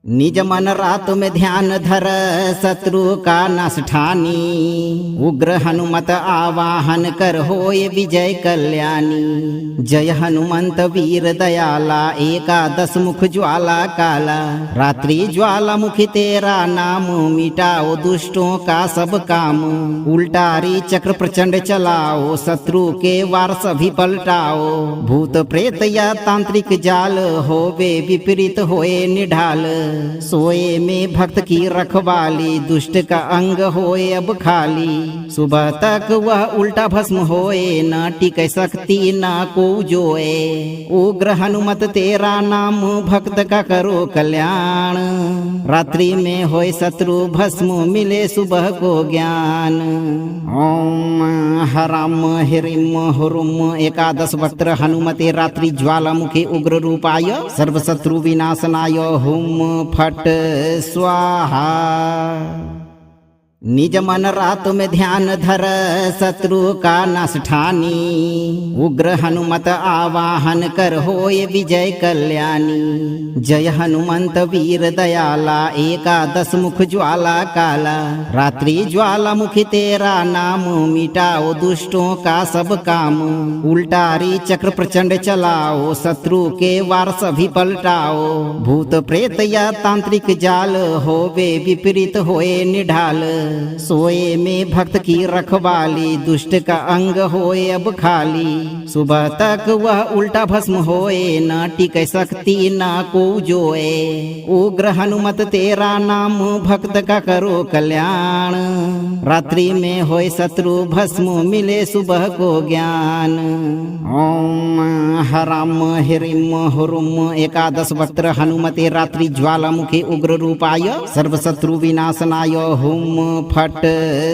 निज मन रात में ध्यान धर शत्रु का नाश ठानी। उग्र हनुमत आवाहन कर होय विजय कल्याणी। जय हनुमंत वीर दयाला एकादश मुख ज्वाला काला। रात्रि ज्वाला मुखी तेरा नाम मिटाओ दुष्टों का सब काम। उल्टारी चक्र प्रचंड चलाओ शत्रु के वार सभी पलटाओ। भूत प्रेत या तांत्रिक जाल होवे विपरीत होए निढाल। सोए में भक्त की रखवाली दुष्ट का अंग होए अब खाली। सुबह तक वह उल्टा भस्म होए न टिके शक्ति न को जोए। उग्र हनुमत तेरा नाम भक्त का करो कल्याण। रात्रि में होए शत्रु भस्म मिले सुबह को ज्ञान। ओम हराम हिरिम हुरुम एकादश वक्त्र हनुमते रात्रि ज्वालामुखी उग्र रूपाय सर्वशत्रु विनाशनाय हुम फट स्वाहा। निज मन रात में ध्यान धर शत्रु का नाश ठानी। उग्र हनुमत आवाहन कर होय विजय कल्याणी। जय हनुमंत वीर दयाला एकादश मुख ज्वाला काला। रात्रि ज्वाला मुखी तेरा नाम मिटाओ दुष्टों का सब काम। उल्टारी चक्र प्रचंड चलाओ शत्रु के वार सभी पलटाओ। भूत प्रेत या तांत्रिक जाल होवे विपरीत होए निढाल। सोए में भक्त की रखवाली दुष्ट का अंग होए अब खाली। सुबह तक वह उल्टा भस्म होए न टिके शक्ति न को जोए। उग्र हनुमत तेरा नाम भक्त का करो कल्याण। रात्रि में होए शत्रु भस्म मिले सुबह को ज्ञान। ओम हराम हिरिम हुरुम एकादश वक्त्र हनुमते रात्रि ज्वालामुखी उग्र रूपाय सर्वशत्रु विनाशनाय हुम फट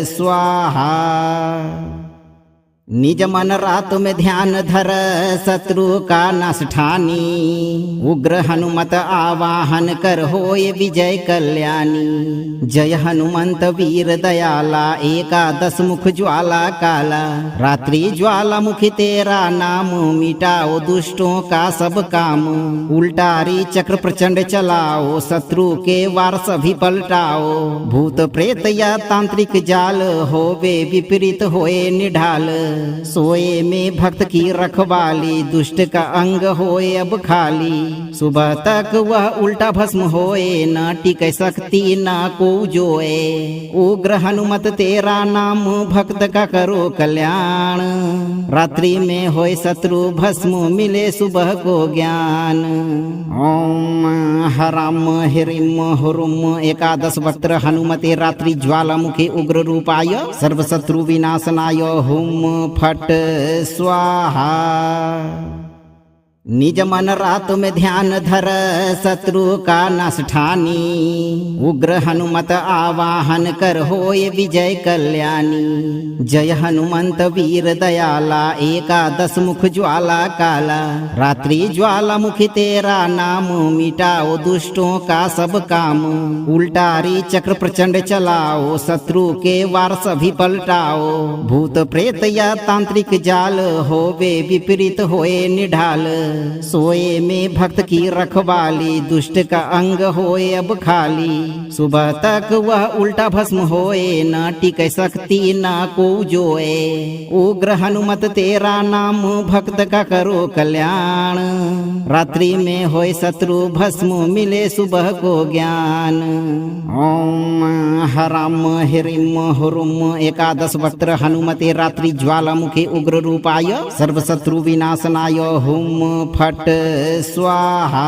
स्वाहा। निज मन रात में ध्यान धर शत्रु का नाश ठानी। उग्र हनुमत आवाहन कर होय विजय कल्याणी। जय हनुमंत वीर दयाला एकादश मुख ज्वाला काला। रात्रि ज्वाला मुखी तेरा नाम मिटाओ दुष्टों का सब काम। उल्टारी चक्र प्रचंड चलाओ शत्रु के वार सभी पलटाओ। भूत प्रेत या तांत्रिक जाल होवे विपरीत होए निढाल। सोए में भक्त की रखवाली, दुष्ट का अंग होए अब खाली। सुबह तक वह उल्टा भस्म होए, न टिकै शक्ति न को जोए। उग्र हनुमत तेरा नाम, भक्त का करो कल्याण। रात्रि में होए शत्रु भस्म, मिले सुबह को ज्ञान। ओम हराम हिरिम हुरुम एकादश वक्त्र हनुमते रात्रि ज्वालामुखे उग्र रूपाय, सर्वशत्रु विनाशनाय हुम फट स्वाहा। निज मन रात में ध्यान धर, शत्रु का नाश ठानी। उग्र हनुमत आवाहन कर, होय विजय कल्याणी। जय हनुमंत वीर दयाला, एकादश मुख ज्वाला काला। रात्रि ज्वालामुखी तेरा नाम, मिटाओ दुष्टों का सब काम। उल्टारी चक्र प्रचंड चलाओ, शत्रु के वार सभी पलटाओ। भूत प्रेत या तांत्रिक जाल, होवे विपरीत होए निढाल। सोए में भक्त की रखवाली, दुष्ट का अंग होए अब खाली। सुबह तक वह उल्टा भस्म होए, न टिकै शक्ति न को जोए। उग्र हनुमत तेरा नाम, भक्त का करो कल्याण। रात्रि में होए शत्रु भस्म, मिले सुबह को ज्ञान। ओम हराम हिरिम हुरुम एकादश वक्त्र हनुमते रात्रि ज्वालामुखे उग्र रूपाय, सर्वशत्रु विनाशनाय हुम फट स्वाहा।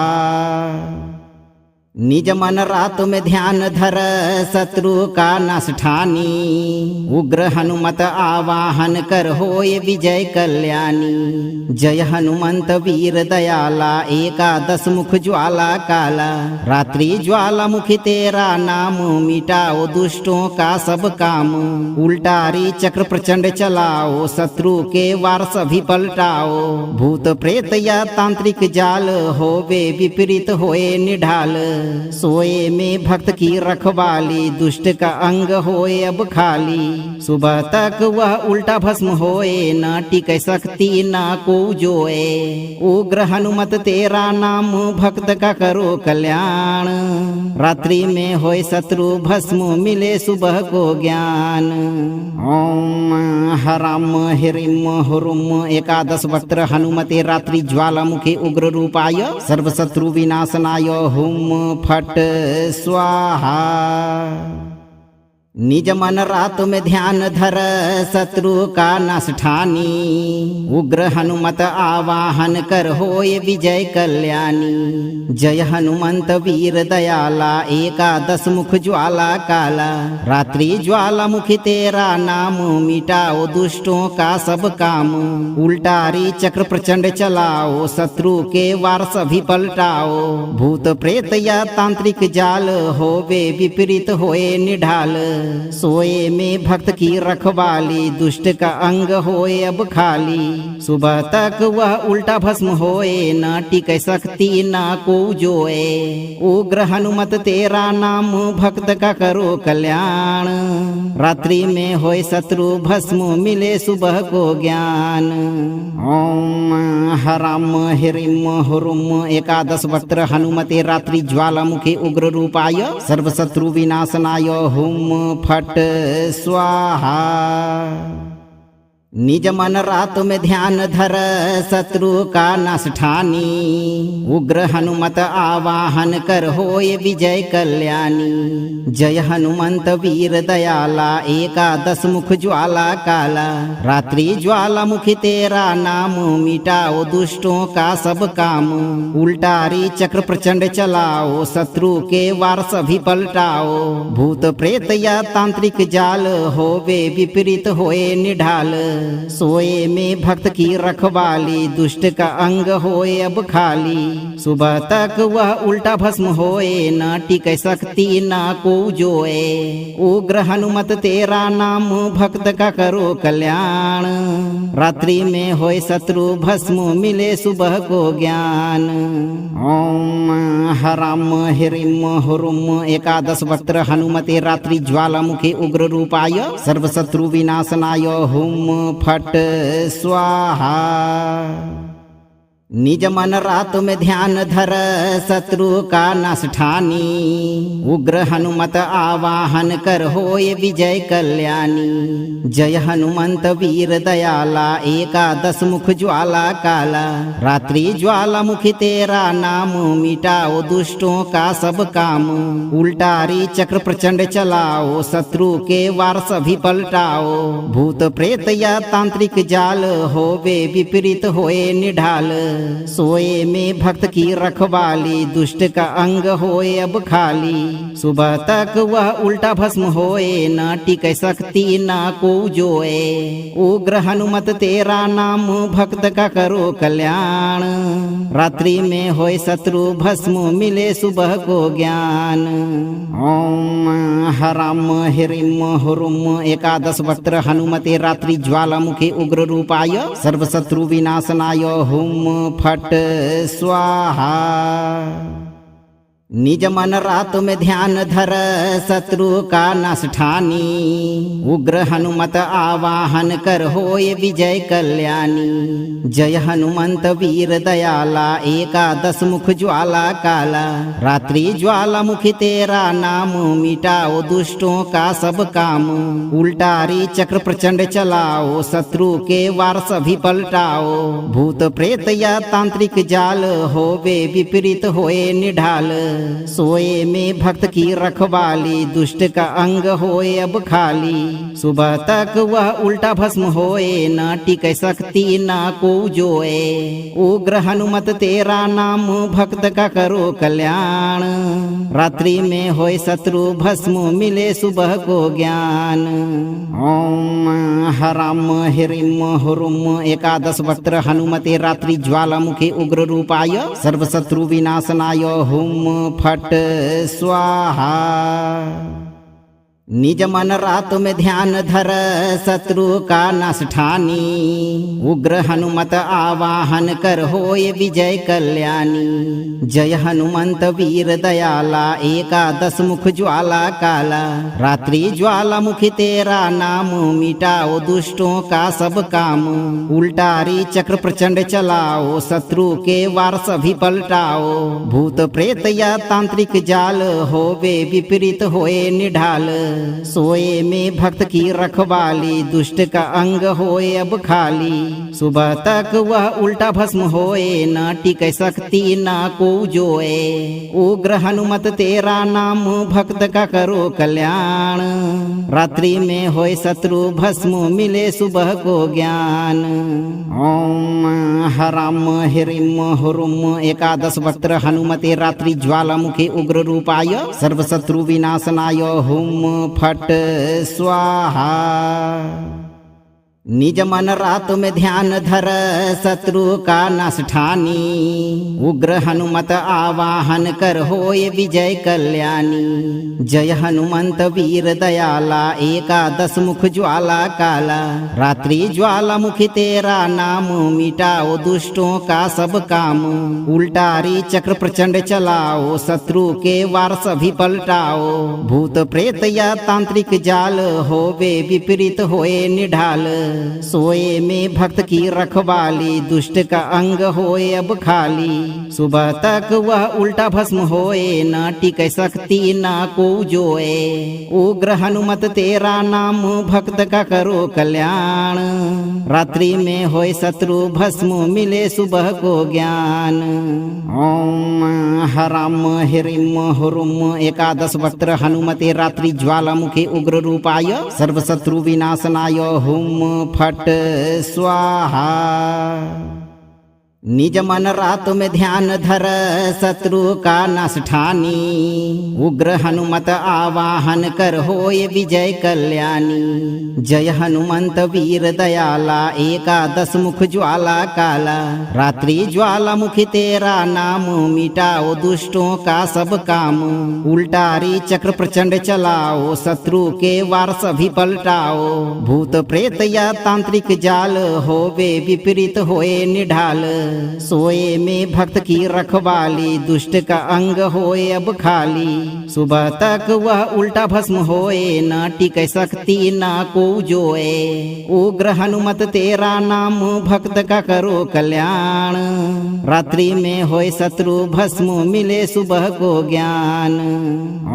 निज मन रात में ध्यान धर, शत्रु का नाश ठानी। उग्र हनुमत आवाहन कर, होय विजय कल्याणी। जय हनुमंत वीर दयाला, एकादश मुख ज्वाला काला। रात्रि ज्वालामुखी तेरा नाम, मिटाओ दुष्टों का सब काम। उल्टारी चक्र प्रचंड चलाओ, शत्रु के वार सभी पलटाओ। भूत प्रेत या तांत्रिक जाल, होवे विपरीत होए निढाल। सोए में भक्त की रखवाली, दुष्ट का अंग होए अब खाली। सुबह तक वह उल्टा भस्म होए, न टिकै शक्ति न को जोए। उग्र हनुमत तेरा नाम, भक्त का करो कल्याण। रात्रि में होए शत्रु भस्म, मिले सुबह को ज्ञान। ओम हराम हिरिम हुरुम एकादश वक्त्र हनुमते रात्रि ज्वालामुखे उग्र रूपाय, सर्वशत्रु विनाशनाय हुम फट स्वाहा। निज मन रात में ध्यान धर, शत्रु का नाश ठानी। उग्र हनुमत आवाहन कर, होय विजय कल्याणी। जय हनुमंत वीर दयाला, एकादश मुख ज्वाला काला। रात्रि ज्वालामुखी तेरा नाम, मिटाओ दुष्टों का सब काम। उल्टारी चक्र प्रचंड चलाओ, शत्रु के वार सभी पलटाओ। भूत प्रेत या तांत्रिक जाल, होवे विपरीत होए निढाल। सोए में भक्त की रखवाली, दुष्ट का अंग होए अब खाली। सुबह तक वह उल्टा भस्म होए, न टिकै शक्ति न को जोए। उग्र हनुमत तेरा नाम, भक्त का करो कल्याण। रात्रि में होए शत्रु भस्म, मिले सुबह को ज्ञान। ओम हराम हिरिम हुरुम एकादश वक्त्र हनुमते रात्रि ज्वालामुखे उग्र रूपाय, सर्वशत्रु विनाशनाय हुम फट स्वाहा। निज मन रात में ध्यान धर, शत्रु का नाश ठानी। उग्र हनुमत आवाहन कर, होय विजय कल्याणी। जय हनुमंत वीर दयाला, एकादश मुख ज्वाला काला। रात्रि ज्वालामुखी तेरा नाम, मिटाओ दुष्टों का सब काम। उल्टारी चक्र प्रचंड चलाओ, शत्रु के वार सभी पलटाओ। भूत प्रेत या तांत्रिक जाल, होवे विपरीत होए निढाल। सोए में भक्त की रखवाली, दुष्ट का अंग होए अब खाली। सुबह तक वह उल्टा भस्म होए, न टिकै शक्ति न को जोए। उग्र हनुमत तेरा नाम, भक्त का करो कल्याण। रात्रि में होए शत्रु भस्म, मिले सुबह को ज्ञान। ओम हराम हिरिम हुरुम एकादश वक्त्र हनुमते रात्रि ज्वालामुखे उग्र रूपाय, सर्वशत्रु विनाशनाय हुम फट स्वाहा। निज मन रात में ध्यान धर शत्रु का नाश ठानी। उग्र हनुमत आवाहन कर होय विजय कल्याणी। जय हनुमंत वीर दयाला एकादश मुख ज्वाला काला। रात्रि ज्वाला मुखी तेरा नाम मिटाओ दुष्टों का सब काम। उल्टारी चक्र प्रचंड चलाओ शत्रु के वार सभी पलटाओ। भूत प्रेत या तांत्रिक जाल होवे विपरीत होए निढाल। सोए में भक्त की रखवाली दुष्ट का अंग होए अब खाली। सुबह तक वह उल्टा भस्म होए न टिकै शक्ति न को जोए। उग्र हनुमत तेरा नाम भक्त का करो कल्याण। रात्रि में होए शत्रु भस्म मिले सुबह को ज्ञान। ओम हराम हिरिम हुरुम एकादश वक्त्र हनुमते रात्रि ज्वालामुखे उग्र रूपाय। सर्व शत्रु विनाशनाय हुम फट स्वाहा। निज मन रात में ध्यान धर शत्रु का नाश ठानी। उग्र हनुमत आवाहन कर होय विजय कल्याणी। जय हनुमंत वीर दयाला एकादश मुख ज्वाला काला। रात्रि ज्वाला मुखी तेरा नाम मिटाओ दुष्टों का सब काम। उल्टारी चक्र प्रचंड चलाओ शत्रु के वार सभी पलटाओ। भूत प्रेत या तांत्रिक जाल होवे विपरीत होए निढाल। सोए में भक्त की रखवाली दुष्ट का अंग होए अब खाली। सुबह तक वह उल्टा भस्म होए न टिकै शक्ति न को जोए। उग्र हनुमत तेरा नाम भक्त का करो कल्याण। रात्रि में होए शत्रु भस्म मिले सुबह को ज्ञान। ओम हराम हिरिम हुरुम एकादश वक्त्र हनुमते रात्रि ज्वालामुखे उग्र रूपाय। सर्व शत्रु विनाशनाय हुम फट स्वाहा। निज मन रात में ध्यान धर शत्रु का नाश ठानी। उग्र हनुमत आवाहन कर होय विजय कल्याणी। जय हनुमंत वीर दयाला एकादश मुख ज्वाला काला। रात्रि ज्वाला मुखी तेरा नाम मिटाओ दुष्टों का सब काम। उल्टारी चक्र प्रचंड चलाओ शत्रु के वार सभी पलटाओ। भूत प्रेत या तांत्रिक जाल होवे विपरीत होए निढाल। सोए में भक्त की रखवाली दुष्ट का अंग होए अब खाली। सुबह तक वह उल्टा भस्म होए न टिकै शक्ति न को जोए। उग्र हनुमत तेरा नाम भक्त का करो कल्याण। रात्रि में होए शत्रु भस्म मिले सुबह को ज्ञान। ओम हराम हिरिम हुरुम एकादश वक्त्र हनुमते रात्रि ज्वालामुखे उग्र रूपाय। सर्व शत्रु विनाशनाय हुम फट स्वाहा। निज मन रात में ध्यान धर शत्रु का नाश ठानी। उग्र हनुमत आवाहन कर होय विजय कल्याणी। जय हनुमंत वीर दयाला एकादश मुख ज्वाला काला। रात्रि ज्वाला मुखी तेरा नाम मिटाओ दुष्टों का सब काम। उल्टारी चक्र प्रचंड चलाओ शत्रु के वार सभी पलटाओ। भूत प्रेत या तांत्रिक जाल होवे विपरीत होए निढाल। सोए में भक्त की रखवाली दुष्ट का अंग होए अब खाली। सुबह तक वह उल्टा भस्म होए न टिकै शक्ति न को जोए। उग्र हनुमत तेरा नाम भक्त का करो कल्याण। रात्रि में होए शत्रु भस्म मिले सुबह को ज्ञान। ओम हराम हिरिम हुरुम एकादश वक्त्र हनुमते रात्रि ज्वालामुखे उग्र रूपाय। सर्व शत्रु विनाशनाय हुम फट स्वाहा। निज मन रात में ध्यान धर शत्रु का नाश ठानी। उग्र हनुमत आवाहन कर होय विजय कल्याणी। जय हनुमंत वीर दयाला एकादश मुख ज्वाला काला। रात्रि ज्वाला मुखी तेरा नाम मिटाओ दुष्टों का सब काम। उल्टारी चक्र प्रचंड चलाओ शत्रु के वार सभी पलटाओ। भूत प्रेत या तांत्रिक जाल होवे विपरीत होए निढाल। सोए में भक्त की रखवाली, दुष्ट का अंग होए अब खाली। सुबह तक वह उल्टा भस्म होए, न टिकै शक्ति न को जोए। उग्र हनुमत तेरा नाम, भक्त का करो कल्याण। रात्रि में होए शत्रु भस्म, मिले सुबह को ज्ञान।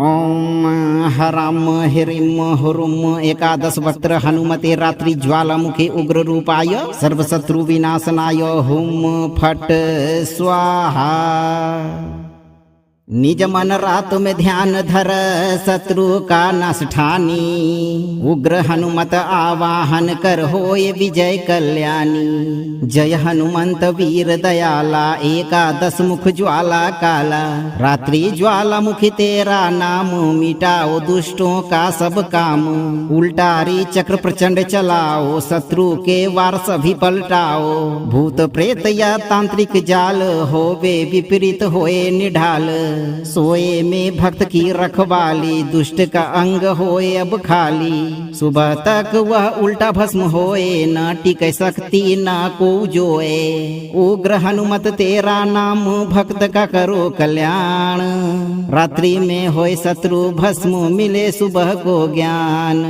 ओम हराम हिरिम हुरुम एकादश वक्त्र हनुमते रात्रि ज्वालामुखी उग्र रूपाय, सर्वशत्रु विनाशनाय हुम फट स्वाहा। निज मन रात में ध्यान धर, शत्रु का नाश ठानी। उग्र हनुमत आवाहन कर, होए विजय कल्याणी। जय हनुमंत वीर दयाला, एकादश मुख ज्वाला काला। रात्रि ज्वालामुखी तेरा नाम, मिटाओ दुष्टों का सब काम। उल्टारी चक्र प्रचंड चलाओ, शत्रु के वार सभी पलटाओ। भूत प्रेत या तांत्रिक जाल, होवे विपरीत होए निढाल। सोए में भक्त की रखवाली, दुष्ट का अंग होए अब खाली। सुबह तक वह उल्टा भस्म होए, न टिकै शक्ति न को जोए। उग्र हनुमत तेरा नाम, भक्त का करो कल्याण। रात्रि में होए शत्रु भस्म, मिले सुबह को ज्ञान।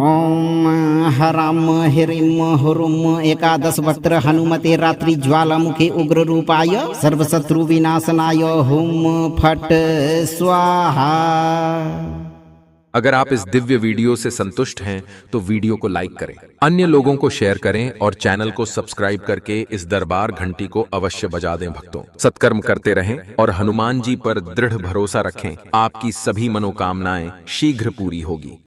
ओम हराम हिरिम हुरुम एकादश वक्त्र हनुमते रात्रि ज्वालामुखी उग्र रूपाय, सर्वशत्रु विनाशनाय हुम फट स्वाहा। अगर आप इस दिव्य वीडियो से संतुष्ट हैं तो वीडियो को लाइक करें, अन्य लोगों को शेयर करें और चैनल को सब्सक्राइब करके इस दरबार घंटी को अवश्य बजा दें। भक्तों, सत्कर्म करते रहें और हनुमान जी पर दृढ़ भरोसा रखें। आपकी सभी मनोकामनाएं शीघ्र पूरी होगी।